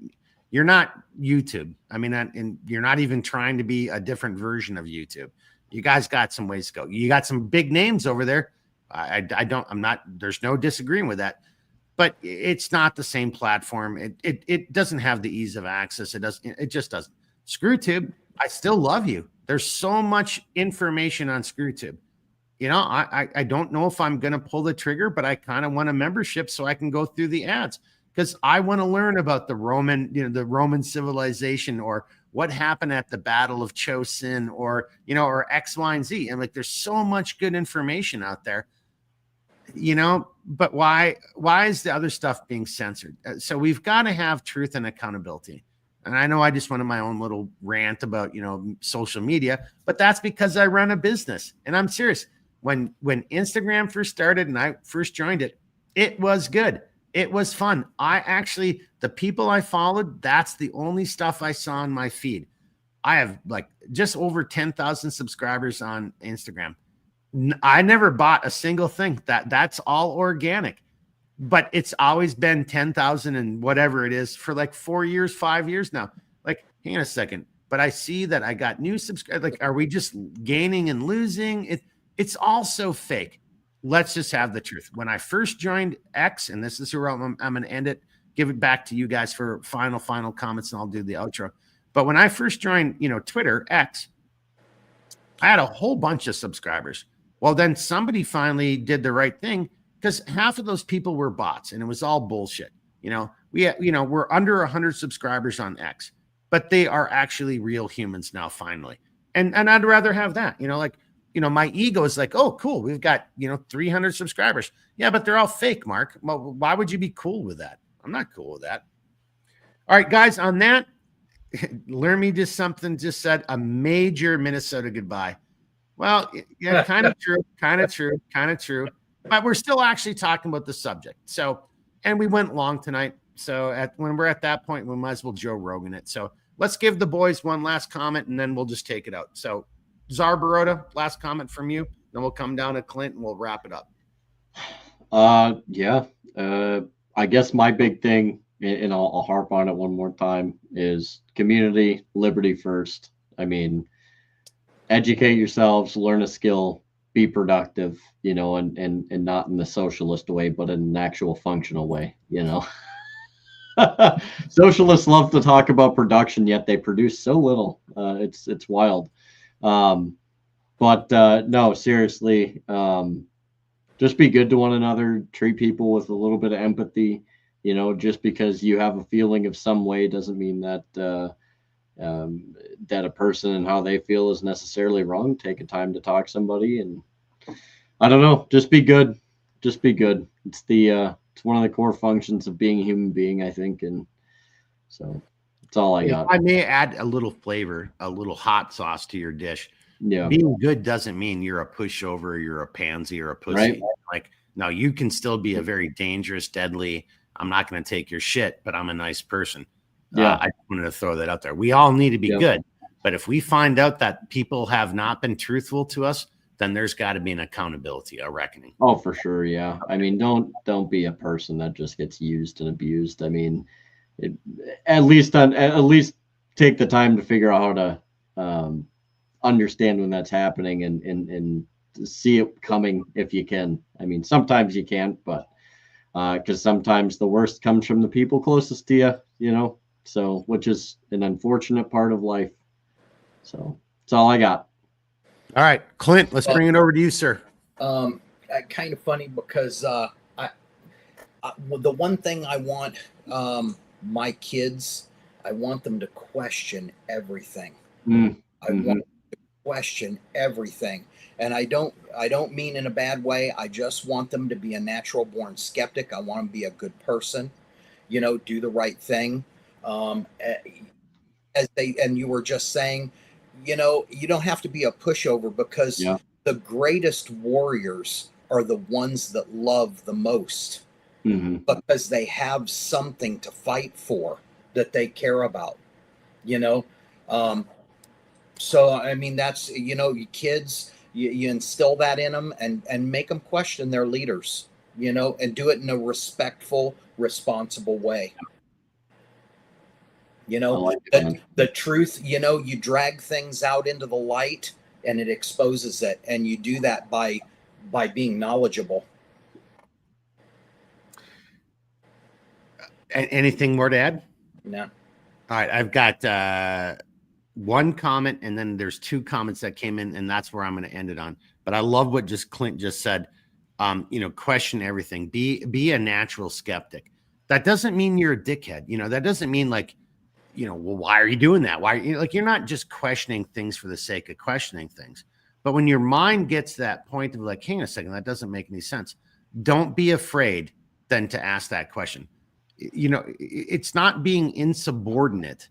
You're not YouTube. I mean, and you're not even trying to be a different version of YouTube. You guys got some ways to go. You got some big names over there. There's no disagreeing with that, but it's not the same platform. It doesn't have the ease of access. It just doesn't. ScrewTube, I still love you. There's so much information on ScrewTube. You know, I don't know if I'm going to pull the trigger, but I kind of want a membership so I can go through the ads, because I want to learn about the Roman civilization, or what happened at the Battle of Chosin, or, you know, or X, Y, and Z. And like, there's so much good information out there, you know, but why is the other stuff being censored? So we've got to have truth and accountability. And I know I just went on my own little rant about, you know, social media, but that's because I run a business, and I'm serious. When Instagram first started and I first joined it, it was good. It was fun. The people I followed, that's the only stuff I saw on my feed. I have like just over 10,000 subscribers on Instagram. I never bought a single thing. That's all organic, but it's always been 10,000 and whatever it is for like 4 years, 5 years now. Like, hang on a second, but I see that I got new subscribers. Like, are we just gaining and losing? It's all so fake. Let's just have the truth. When I first joined X, and this is where I'm going to end it, give it back to you guys for final comments, and I'll do the outro. But when I first joined, you know, Twitter, X, I had a whole bunch of subscribers. Well, then somebody finally did the right thing, because half of those people were bots, and it was all bullshit. You know, we're under 100 subscribers on X, but they are actually real humans now, finally. And I'd rather have that, like, my ego is like, oh, cool. We've got, 300 subscribers. Yeah, but they're all fake, Mark. Well, why would you be cool with that? I'm not cool with that. All right, guys, on that, Learn Me Just Something just said a major Minnesota goodbye. Well, yeah, kind of true. But we're still actually talking about the subject. So, and we went long tonight. So when we're at that point, we might as well Joe Rogan it. So let's give the boys one last comment, and then we'll just take it out. So, Czar Baroda, last comment from you. Then we'll come down to Clint and we'll wrap it up. I guess my big thing, and I'll harp on it one more time, is community, liberty first. I mean, educate yourselves, learn a skill, be productive, and not in the socialist way, but in an actual functional way, Socialists love to talk about production, yet they produce so little. It's wild. But no, seriously, just be good to one another, treat people with a little bit of empathy. Just because you have a feeling of some way doesn't mean that that a person and how they feel is necessarily wrong. Take a time to talk to somebody, and I don't know, just be good. Just be good. It's one of the core functions of being a human being, I think. And so that's all I got. I may add a little flavor, a little hot sauce to your dish. Yeah. Being good doesn't mean you're a pushover, you're a pansy, or a pussy. Right. Like, no, you can still be a very dangerous, deadly, I'm not going to take your shit, but I'm a nice person. Yeah. I wanted to throw that out there. We all need to be good. But if we find out that people have not been truthful to us, then there's got to be an accountability, a reckoning. Oh, for sure. Yeah. I mean, don't be a person that just gets used and abused. I mean, at least take the time to figure out how to understand when that's happening and see it coming if you can. I mean, sometimes you can't, but because sometimes the worst comes from the people closest to you, so which is an unfortunate part of life. So that's all I got. All right, Clint, let's bring it over to you, sir. Kind of funny because the one thing I want my kids, I want them to question everything. I want them to question everything. And I don't mean in a bad way. I just want them to be a natural born skeptic. I want them to be a good person, do the right thing. And you were just saying, you don't have to be a pushover, because the greatest warriors are the ones that love the most, because they have something to fight for that they care about, so, I mean, that's, you kids, you instill that in them and make them question their leaders, and do it in a respectful, responsible way. The truth, you drag things out into the light and it exposes it. And you do that by being knowledgeable. Anything more to add? No. All right. I've got one comment, and then there's two comments that came in, and that's where I'm going to end it on. But I love what Clint just said. Question everything. Be a natural skeptic. That doesn't mean you're a dickhead. That doesn't mean well, why are you doing that? Why you're not just questioning things for the sake of questioning things. But when your mind gets to that point of hang on a second, that doesn't make any sense. Don't be afraid then to ask that question. It's not being insubordinate.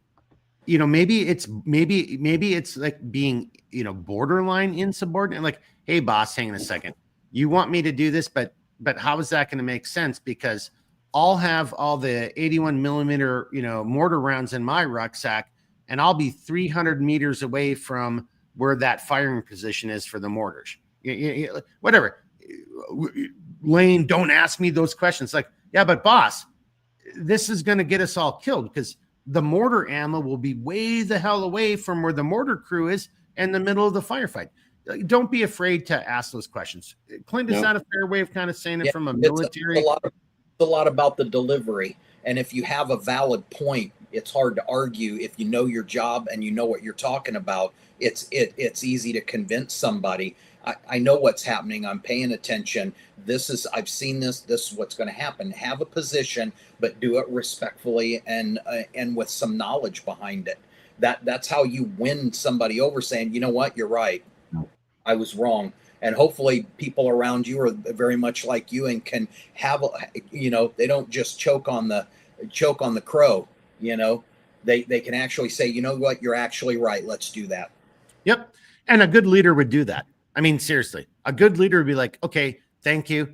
Maybe it's like being, borderline insubordinate. Like, hey boss, hang on a second. You want me to do this, but how is that going to make sense? Because I'll have all the 81 millimeter, mortar rounds in my rucksack, and I'll be 300 meters away from where that firing position is for the mortars. Whatever. Lane, don't ask me those questions. Like, yeah, but boss, this is going to get us all killed because the mortar ammo will be way the hell away from where the mortar crew is in the middle of the firefight. Don't be afraid to ask those questions. Clint, is that a fair way of kind of saying it from a military? A lot about the delivery, and if you have a valid point, it's hard to argue. If you know your job and you know what you're talking about, it's easy to convince somebody. I know what's happening. I'm paying attention. I've seen this. This is what's going to happen. Have a position, but do it respectfully and with some knowledge behind it. That's how you win somebody over, saying, you know what, you're right, I was wrong. And hopefully people around you are very much like you and can have, you know, they don't just choke on the crow, you know, they can actually say, you know what, you're actually right, let's do that. Yep. And a good leader would do that. I mean, seriously, a good leader would be like, okay, thank you.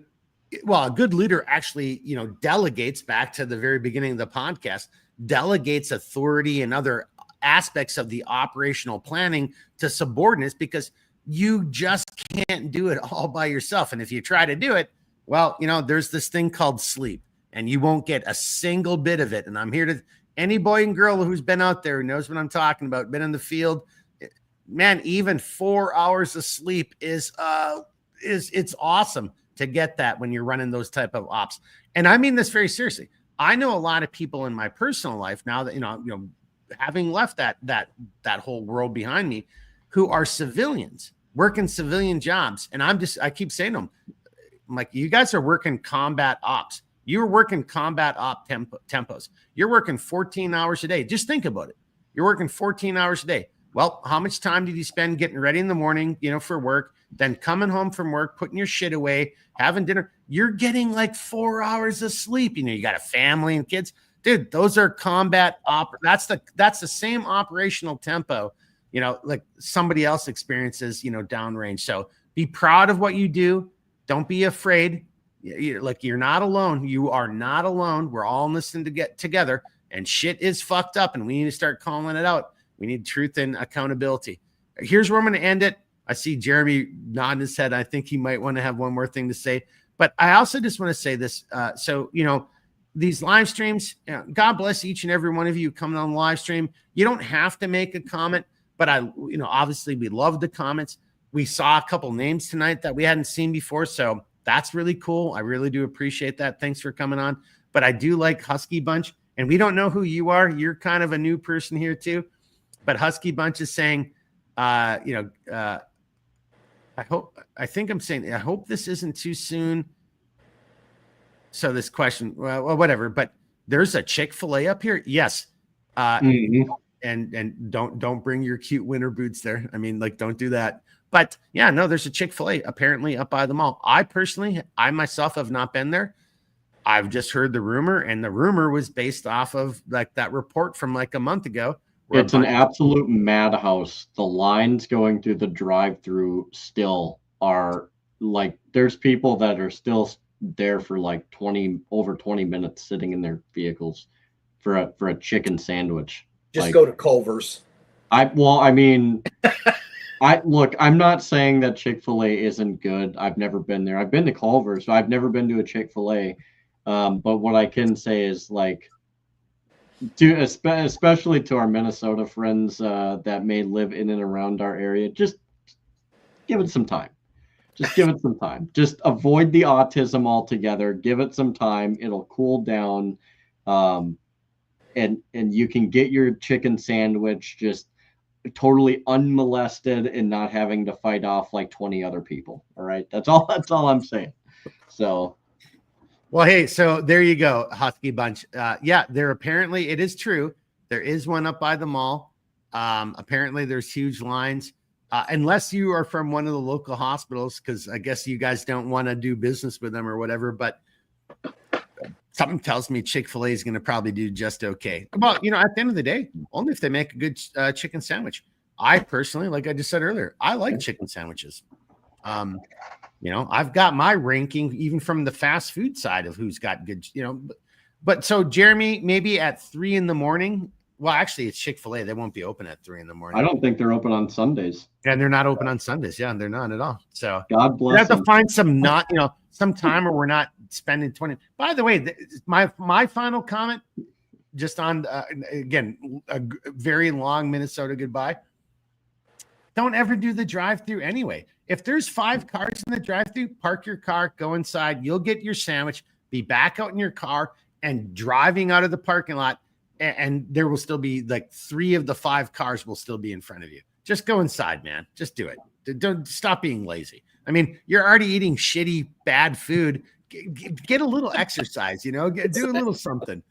Well, a good leader actually, you know, delegates, back to the very beginning of the podcast, delegates authority and other aspects of the operational planning to subordinates, because you just can't do it all by yourself. And if you try to do it, well, you know, there's this thing called sleep, and you won't get a single bit of it. And I'm here to, any boy and girl who's been out there, who knows what I'm talking about, been in the field, man, even 4 hours of sleep is it's awesome to get that when you're running those type of ops. And I mean this very seriously. I know a lot of people in my personal life now that, you know, having left that whole world behind me, who are civilians, working civilian jobs. And I keep saying to them, I'm like, you guys are working combat ops. You're working combat op tempos. You're working 14 hours a day. Just think about it. You're working 14 hours a day. Well, how much time did you spend getting ready in the morning, you know, for work, then coming home from work, putting your shit away, having dinner? You're getting like 4 hours of sleep. You know, you got a family and kids. Dude, those are combat that's the same operational tempo, you know, like somebody else experiences, you know, downrange. So be proud of what you do. Don't be afraid. You're not alone. You are not alone. We're all in this thing to get together, and shit is fucked up, and we need to start calling it out. We need truth and accountability. Here's where I'm going to end it. I see Jeremy nodding his head. I think he might want to have one more thing to say, but I also just want to say this. So, you know, these live streams, God bless each and every one of you coming on the live stream. You don't have to make a comment, but obviously we love the comments. We saw a couple names tonight that we hadn't seen before. So that's really cool. I really do appreciate that. Thanks for coming on. But I do like Husky Bunch, and we don't know who you are. You're kind of a new person here too. But Husky Bunch is saying, I hope this isn't too soon. So this question, well, whatever, but there's a Chick-fil-A up here. Yes. And don't bring your cute winter boots there. I mean, like, don't do that. But yeah, no, there's a Chick-fil-A apparently up by the mall. I myself have not been there. I've just heard the rumor, and the rumor was based off of like that report from like a month ago. It's an absolute madhouse. The lines going through the drive-through still are like, there's people that are still there for like over 20 minutes sitting in their vehicles for a chicken sandwich. Just go to Culver's. I'm not saying that Chick-fil-A isn't good. I've never been there. I've been to Culver's, so I've never been to a Chick-fil-A. But what I can say is, like, especially to our Minnesota friends that may live in and around our area, just give it some time. Just give it some time. Just avoid the autism altogether. Give it some time. It'll cool down. And you can get your chicken sandwich just totally unmolested and not having to fight off like 20 other people. All right. That's all I'm saying. So, well, hey, so there you go, Husky Bunch. Yeah, apparently it is true. There is one up by the mall. Apparently there's huge lines. Unless you are from one of the local hospitals, because I guess you guys don't want to do business with them or whatever, but something tells me Chick-fil-A is going to probably do just okay. Well, you know, at the end of the day, only if they make a good chicken sandwich. I personally, like I just said earlier, I like chicken sandwiches. You know, I've got my ranking even from the fast food side of who's got good, you know, but so Jeremy, maybe at 3 a.m. Well, actually it's Chick-fil-A. They won't be open at 3 a.m. I don't think they're open on Sundays. And they're not open on Sundays. Yeah, they're not at all. So God bless. We have to find some some time where we're not spending 20. By the way, my final comment, just on again, a very long Minnesota goodbye. Don't ever do the drive-through anyway. If there's 5 cars in the drive-through, park your car, go inside. You'll get your sandwich, be back out in your car, and driving out of the parking lot, and there will still be like 3 of the 5 cars will still be in front of you. Just go inside, man. Just do it. Don't stop being lazy. I mean, you're already eating shitty, bad food. Get a little exercise, you know, do a little something,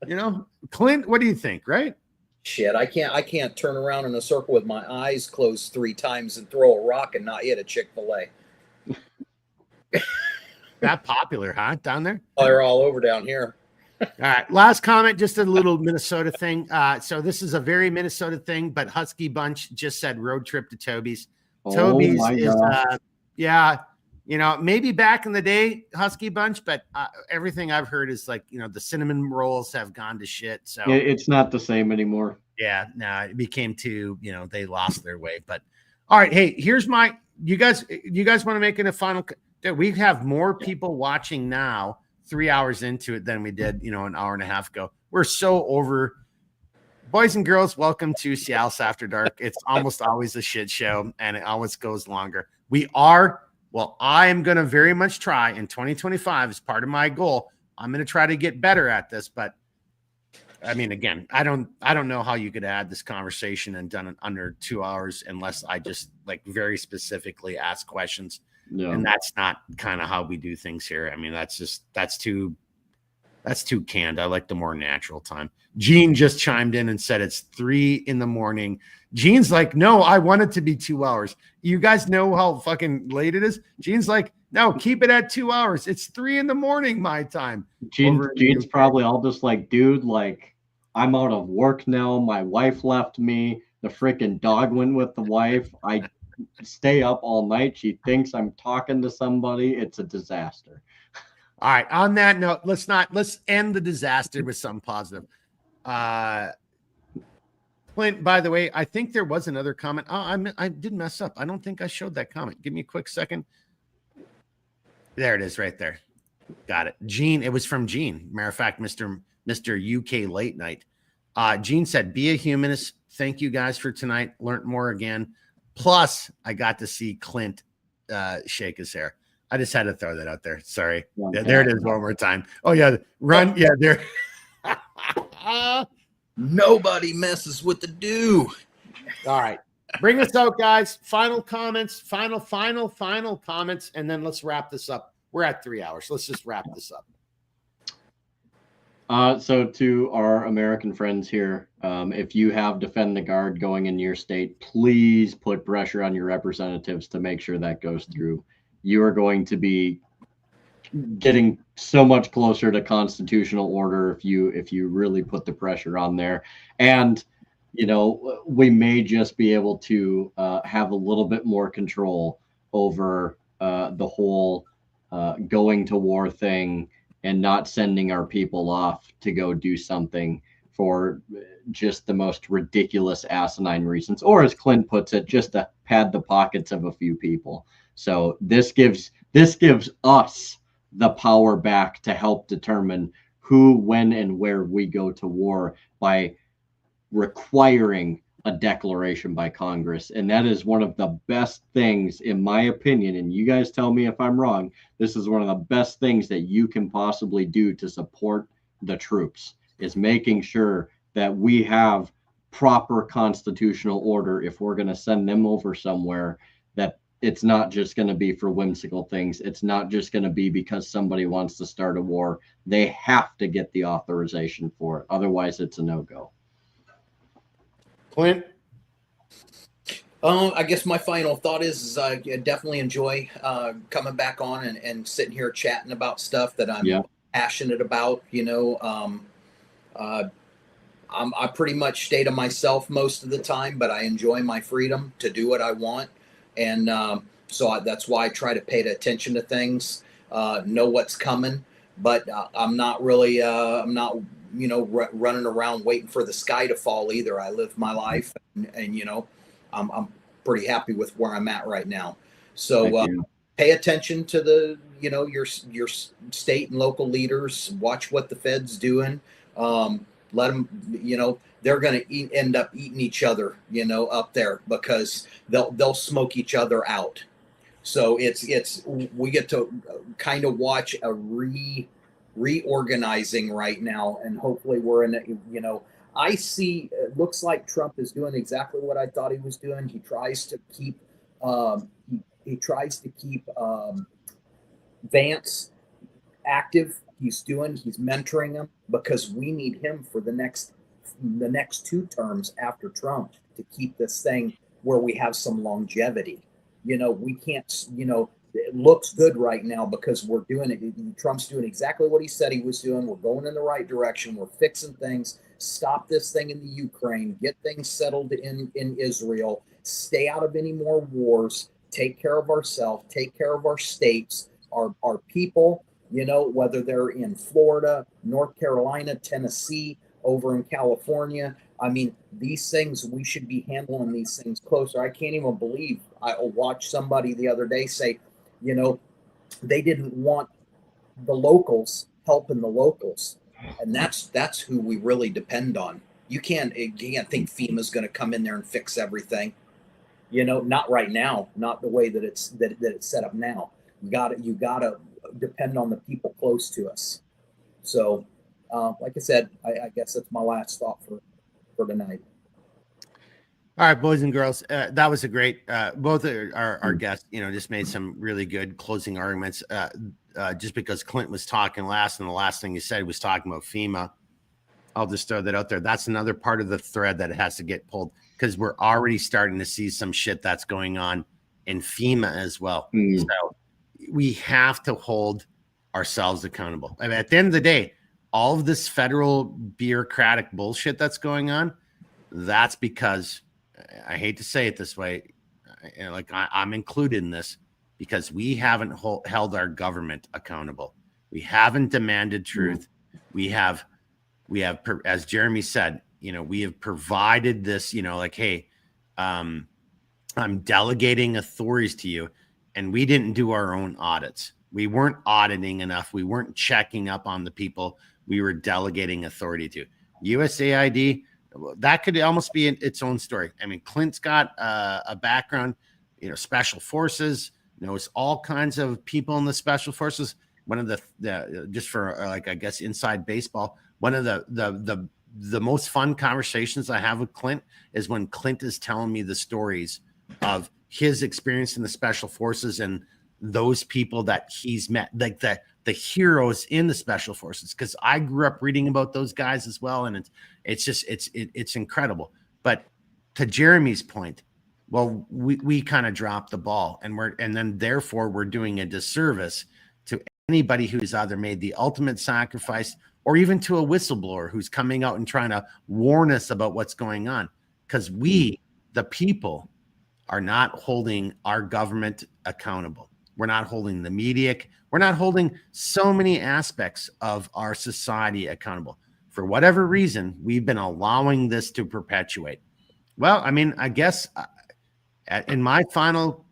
you know. Clint, what do you think? Right? Shit, I can't turn around in a circle with my eyes closed 3 times and throw a rock and not hit a Chick-fil-A. That popular, huh? Down there? Oh, they're all over down here. All right. Last comment, just a little Minnesota thing. So this is a very Minnesota thing, but Husky Bunch just said road trip to Toby's. Toby's is, yeah, you know, maybe back in the day, Husky Bunch, but everything I've heard is like, you know, the cinnamon rolls have gone to shit. So it's not the same anymore. Yeah, no, it became too, you know, they lost their way. But all right, hey, here's my, you guys want to make it a final? We have more people watching now, 3 hours into it, than we did, you know, an hour and a half ago. We're so over. Boys and girls, welcome to CLS After Dark. It's almost always a shit show, and it always goes longer. I am going to very much try in 2025 as part of my goal. I'm going to try to get better at this, but I mean, again, I don't know how you could add this conversation and done it under 2 hours unless I just like very specifically ask questions. Yeah. And that's not kind of how we do things here. I mean, that's too canned. I like the more natural time. Gene just chimed in and said it's 3 a.m. Gene's like, no, I want it to be 2 hours. You guys know how fucking late it is. Gene's like, no, keep it at 2 hours. It's 3 a.m. my time. Gene's probably all just like, dude, like I'm out of work now. My wife left me. The freaking dog went with the wife. I stay up all night. She thinks I'm talking to somebody. It's a disaster. All right. On that note, let's end the disaster with something positive. Clint, by the way, I think there was another comment. Oh, I did mess up. I don't think I showed that comment. Give me a quick second. There it is right there. Got it. Gene, it was from Gene. Matter of fact, Mr. UK Late Night. Gene said, be a humanist. Thank you guys for tonight. Learned more again. Plus, I got to see Clint shake his hair. I just had to throw that out there. Sorry. Yeah, there it is one more time. Oh, yeah. Run. Yeah, there. Nobody messes with the dew. All right. Bring us out, guys. Final comments. Final comments. And then let's wrap this up. We're at 3 hours. Let's just wrap this up. So to our American friends here, if you have Defend the Guard going in your state, please put pressure on your representatives to make sure that goes through. You are going to be getting so much closer to constitutional order if you really put the pressure on there. And, you know, we may just be able to have a little bit more control over the whole going to war thing and not sending our people off to go do something for just the most ridiculous asinine reasons, or as Clint puts it, just to pad the pockets of a few people. So this gives us the power back to help determine who, when, and where we go to war by requiring a declaration by Congress. And that is one of the best things, in my opinion, and you guys tell me if I'm wrong, this is one of the best things that you can possibly do to support the troops, is making sure that we have proper constitutional order if we're going to send them over somewhere, that it's not just going to be for whimsical things. It's not just going to be because somebody wants to start a war. They have to get the authorization for it. Otherwise, it's a no-go. Clint? I guess my final thought is I definitely enjoy coming back on and sitting here chatting about stuff that I'm passionate about. You know, I pretty much stay to myself most of the time, but I enjoy my freedom to do what I want. And so that's why I try to pay attention to things, know what's coming. But I'm not really, I'm not, you know, running around waiting for the sky to fall either. I live my life, and you know, I'm pretty happy with where I'm at right now. So pay attention to the, you know, your state and local leaders. Watch what the Fed's doing. Let them, you know, they're going to end up eating each other, you know, up there, because they'll smoke each other out. So we get to kind of watch a reorganizing right now, and hopefully we're in, you know, I see it looks like Trump is doing exactly what I thought he was doing. He tries to keep Vance active. He's mentoring him because we need him for the next the next 2 terms after Trump to keep this thing where we have some longevity. We can't, it looks good right now because we're doing it. Trump's doing exactly what he said he was doing. We're going in the right direction. We're fixing things. Stop this thing in the Ukraine. Get things settled in Israel. Stay out of any more wars. Take care of ourselves. Take care of our states, our people, whether they're in Florida, North Carolina, Tennessee, over in California. I mean, these things, we should be handling these things closer. I can't even believe I watched somebody the other day say, they didn't want the locals helping the locals. And that's who we really depend on. You can't think FEMA's going to come in there and fix everything. Not right now, not the way that it's set up now. You gotta depend on the people close to us. So, like I said, I guess that's my last thought for tonight. All right, boys and girls, that was a great. Both our guests, just made some really good closing arguments. Just because Clint was talking last, and the last thing he said was talking about FEMA, I'll just throw that out there. That's another part of the thread that has to get pulled, because we're already starting to see some shit that's going on in FEMA as well. So we have to hold ourselves accountable. I mean, at the end of the day, all of this federal bureaucratic bullshit that's going on, that's because, I hate to say it this way, I'm included in this, because we haven't held our government accountable. We haven't demanded truth. We have, as Jeremy said, we have provided this, hey, I'm delegating authorities to you, and we didn't do our own audits. We weren't auditing enough. We weren't checking up on the people we were delegating authority to. USAID, that could almost be its own story. I mean, Clint's got a background, special forces, knows all kinds of people in the special forces. One of the just for I guess inside baseball, one of the most fun conversations I have with Clint is when Clint is telling me the stories of his experience in the special forces and those people that he's met, like the heroes in the special forces. Because I grew up reading about those guys as well, and it's incredible. But to Jeremy's point, well, we kind of dropped the ball, and then therefore we're doing a disservice to anybody who's either made the ultimate sacrifice, or even to a whistleblower who's coming out and trying to warn us about what's going on. Because we, the people, are not holding our government accountable. We're not holding the media. We're not holding so many aspects of our society accountable. For whatever reason, we've been allowing this to perpetuate. Well, I mean, I guess in my final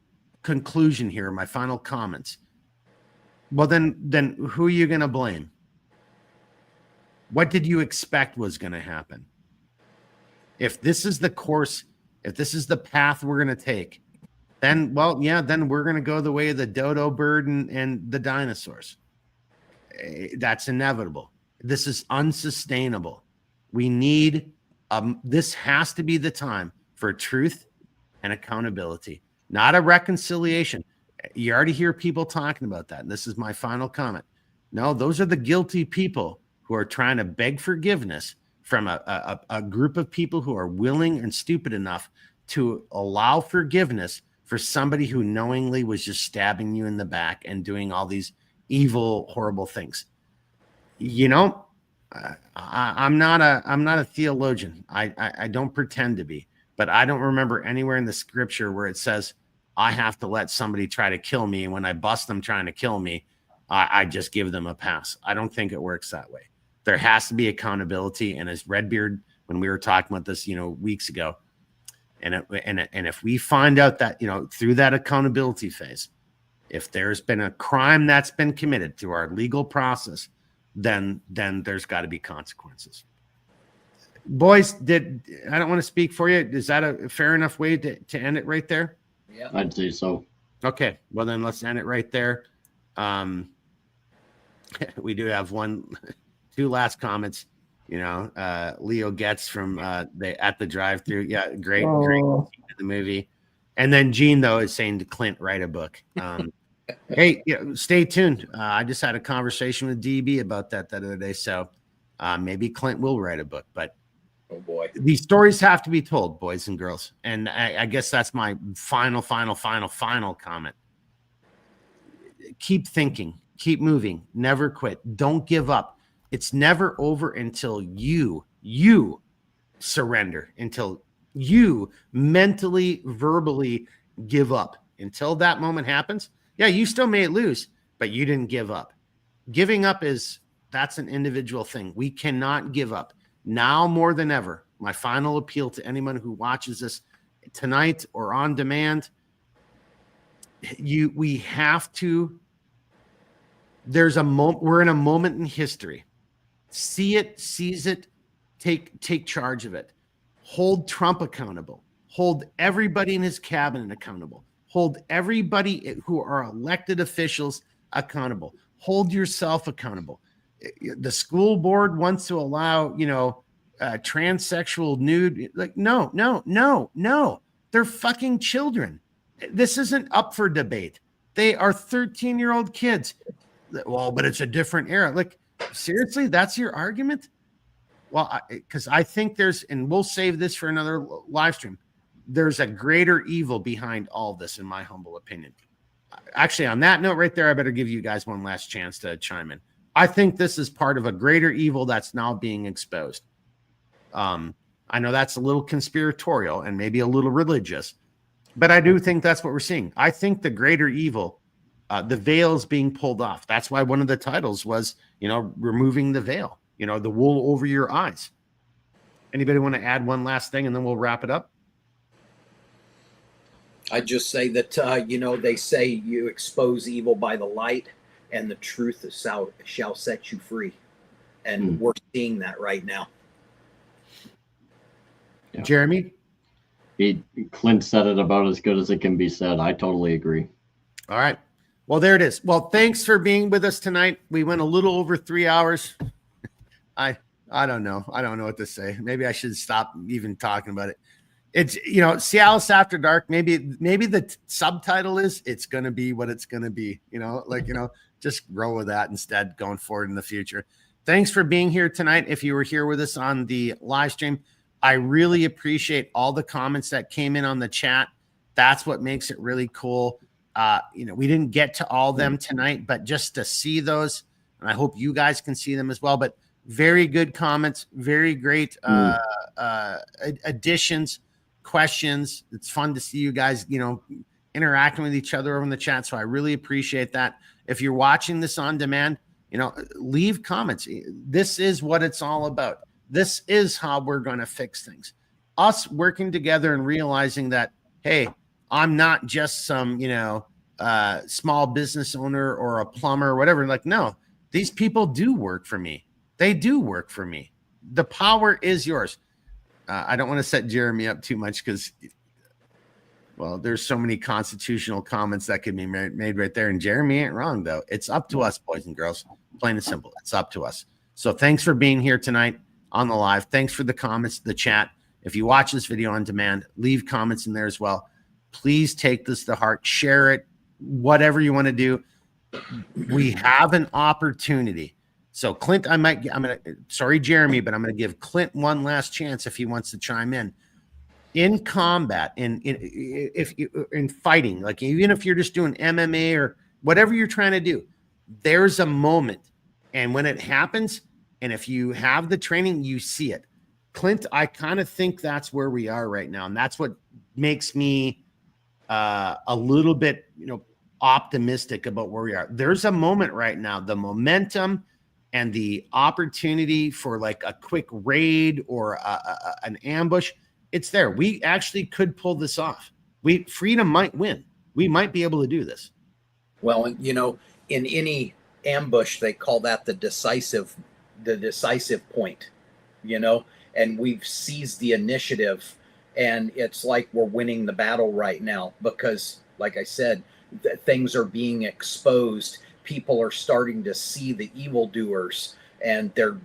conclusion here, my final comments, well, then who are you going to blame? What did you expect was going to happen? If this is the course, if this is the path we're going to take, then, well, yeah, then we're going to go the way of the dodo bird and the dinosaurs. That's inevitable. This is unsustainable. We need, this has to be the time for truth and accountability, not a reconciliation. You already hear people talking about that. And this is my final comment. No, those are the guilty people who are trying to beg forgiveness from a group of people who are willing and stupid enough to allow forgiveness for somebody who knowingly was just stabbing you in the back and doing all these evil, horrible things. I'm not a theologian. I don't pretend to be, but I don't remember anywhere in the scripture where it says I have to let somebody try to kill me, and when I bust them trying to kill me, I just give them a pass. I don't think it works that way. There has to be accountability. And as Redbeard, when we were talking about this, weeks ago, and if we find out that, through that accountability phase, if there's been a crime that's been committed through our legal process, then there's got to be consequences. Boys, I don't want to speak for you. Is that a fair enough way to end it right there? Yeah, I'd say so. Okay, well then let's end it right there. We do have two last comments. Leo gets from at the drive-through. Yeah, great the movie. And then Gene though is saying to Clint, write a book. Hey, stay tuned. I just had a conversation with DB about that the other day, so maybe Clint will write a book. But Oh boy. These stories have to be told, boys and girls. And I guess that's my final comment. Keep thinking, keep moving, never quit. Don't give up. It's never over until you surrender, until you mentally, verbally give up. Until that moment happens, yeah, you still may lose, but you didn't give up. Giving up that's an individual thing. We cannot give up. Now more than ever, my final appeal to anyone who watches this tonight or on demand, we have to, there's a moment, we're in a moment in history. See it, seize it, take charge of it. Hold Trump accountable. Hold everybody in his cabinet accountable. Hold everybody who are elected officials accountable. Hold yourself accountable. The school board wants to allow, transsexual nude. Like, no. They're fucking children. This isn't up for debate. They are 13-year-old kids. Well, but it's a different era. Like, seriously, that's your argument? Well, because I think and we'll save this for another live stream. There's a greater evil behind all this, in my humble opinion. Actually, on that note right there, I better give you guys one last chance to chime in. I think this is part of a greater evil that's now being exposed. I know that's a little conspiratorial and maybe a little religious, but I do think that's what we're seeing. I think the greater evil, the veil is being pulled off. That's why one of the titles was, removing the veil, the wool over your eyes. Anybody want to add one last thing and then we'll wrap it up? I just say that, they say you expose evil by the light and the truth shall set you free. And we're seeing that right now. Yeah. Jeremy? Clint said it about as good as it can be said. I totally agree. All right. Well, there it is. Well, thanks for being with us tonight. We went a little over 3 hours. I don't know. I don't know what to say. Maybe I should stop even talking about it. It's, CLS After Dark. Maybe the subtitle is "It's going to be what it's going to be." Just roll with that instead going forward in the future. Thanks for being here tonight. If you were here with us on the live stream, I really appreciate all the comments that came in on the chat. That's what makes it really cool. We didn't get to all of them tonight, but just to see those, and I hope you guys can see them as well. But very good comments, very great additions, questions. It's fun to see you guys, interacting with each other over in the chat. So I really appreciate that. If you're watching this on demand, leave comments. This is what it's all about. This is how we're going to fix things. Us working together and realizing that, hey, I'm not just some, small business owner or a plumber or whatever. Like, no, these people do work for me. They do work for me. The power is yours. I don't want to set Jeremy up too much because, well, there's so many constitutional comments that can be made right there. And Jeremy ain't wrong, though. It's up to us, boys and girls. Plain and simple. It's up to us. So thanks for being here tonight on the live. Thanks for the comments, the chat. If you watch this video on demand, leave comments in there as well. Please take this to heart. Share it. Whatever you want to do. We have an opportunity. So Clint, sorry, Jeremy, but I'm going to give Clint one last chance if he wants to chime in. In combat, in fighting, like even if you're just doing MMA or whatever you're trying to do, there's a moment. And when it happens, and if you have the training, you see it. Clint, I kind of think that's where we are right now. And that's what makes me a little bit, optimistic about where we are. There's a moment right now, the momentum and the opportunity for like a quick raid or an ambush, it's there. We actually could pull this off. Freedom might win. We might be able to do this. Well, in any ambush, they call that the decisive point, and we've seized the initiative, and it's like we're winning the battle right now because, like I said, things are being exposed. People are starting to see the evildoers, and they're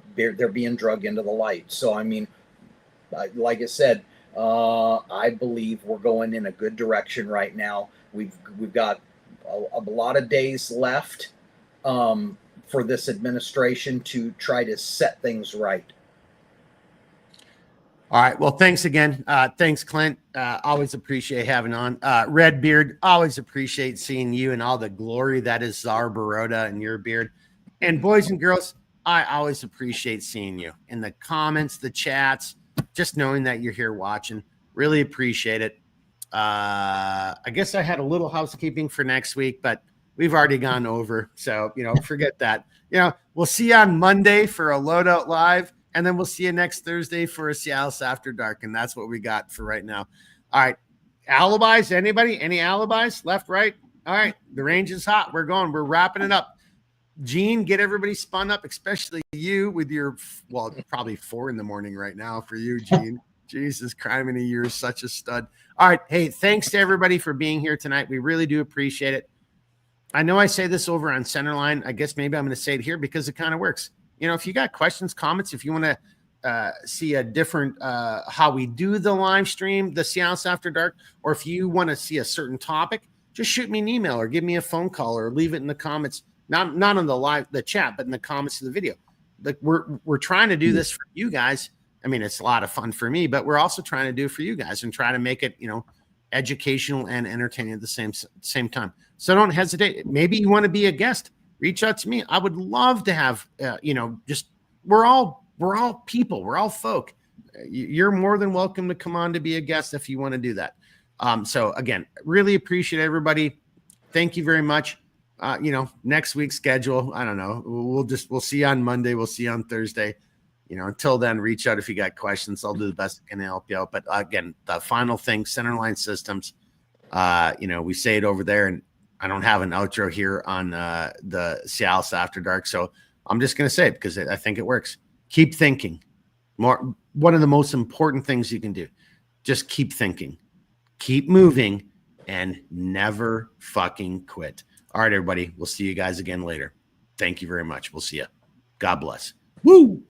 being dragged into the light. So, like I said, I believe we're going in a good direction right now. We've got a lot of days left for this administration to try to set things right. All right. Well, thanks again. Thanks, Clint. Always appreciate having on. Redbeard, always appreciate seeing you and all the glory that is Czar Baroda and your beard. And boys and girls, I always appreciate seeing you in the comments, the chats, just knowing that you're here watching. Really appreciate it. I guess I had a little housekeeping for next week, but we've already gone over. So, forget that. We'll see you on Monday for a Loadout Live. And then we'll see you next Thursday for a Cialis After Dark. And that's what we got for right now. All right. Alibis? Anybody? Any alibis? Left, right? All right. The range is hot. We're going. We're wrapping it up. Gene, get everybody spun up, especially you with your, well, probably 4 a.m. right now for you, Gene. Jesus, criminy, you're such a stud. All right. Hey, thanks to everybody for being here tonight. We really do appreciate it. I know I say this over on Centerline. I guess maybe I'm going to say it here because it kind of works. If you got questions, comments, if you want to see a different how we do the live stream, the Cialis After Dark, or if you want to see a certain topic, just shoot me an email or give me a phone call or leave it in the comments. Not on the chat, but in the comments of the video. Like we're trying to do this for you guys. I mean, it's a lot of fun for me, but we're also trying to do it for you guys and try to make it, educational and entertaining at the same time. So don't hesitate. Maybe you want to be a guest. Reach out to me. I would love to have, just we're all people. We're all folk. You're more than welcome to come on to be a guest if you want to do that. So again, really appreciate everybody. Thank you very much. Next week's schedule, I don't know. We'll see you on Monday. We'll see you on Thursday. Until then, reach out if you got questions. I'll do the best I can to help you out. But again, the final thing, Centerline Systems, we say it over there, and I don't have an outro here on the Cialis After Dark. So I'm just going to say it because I think it works. Keep thinking. One of the most important things you can do. Just keep thinking, keep moving, and never fucking quit. All right, everybody. We'll see you guys again later. Thank you very much. We'll see you. God bless. Woo!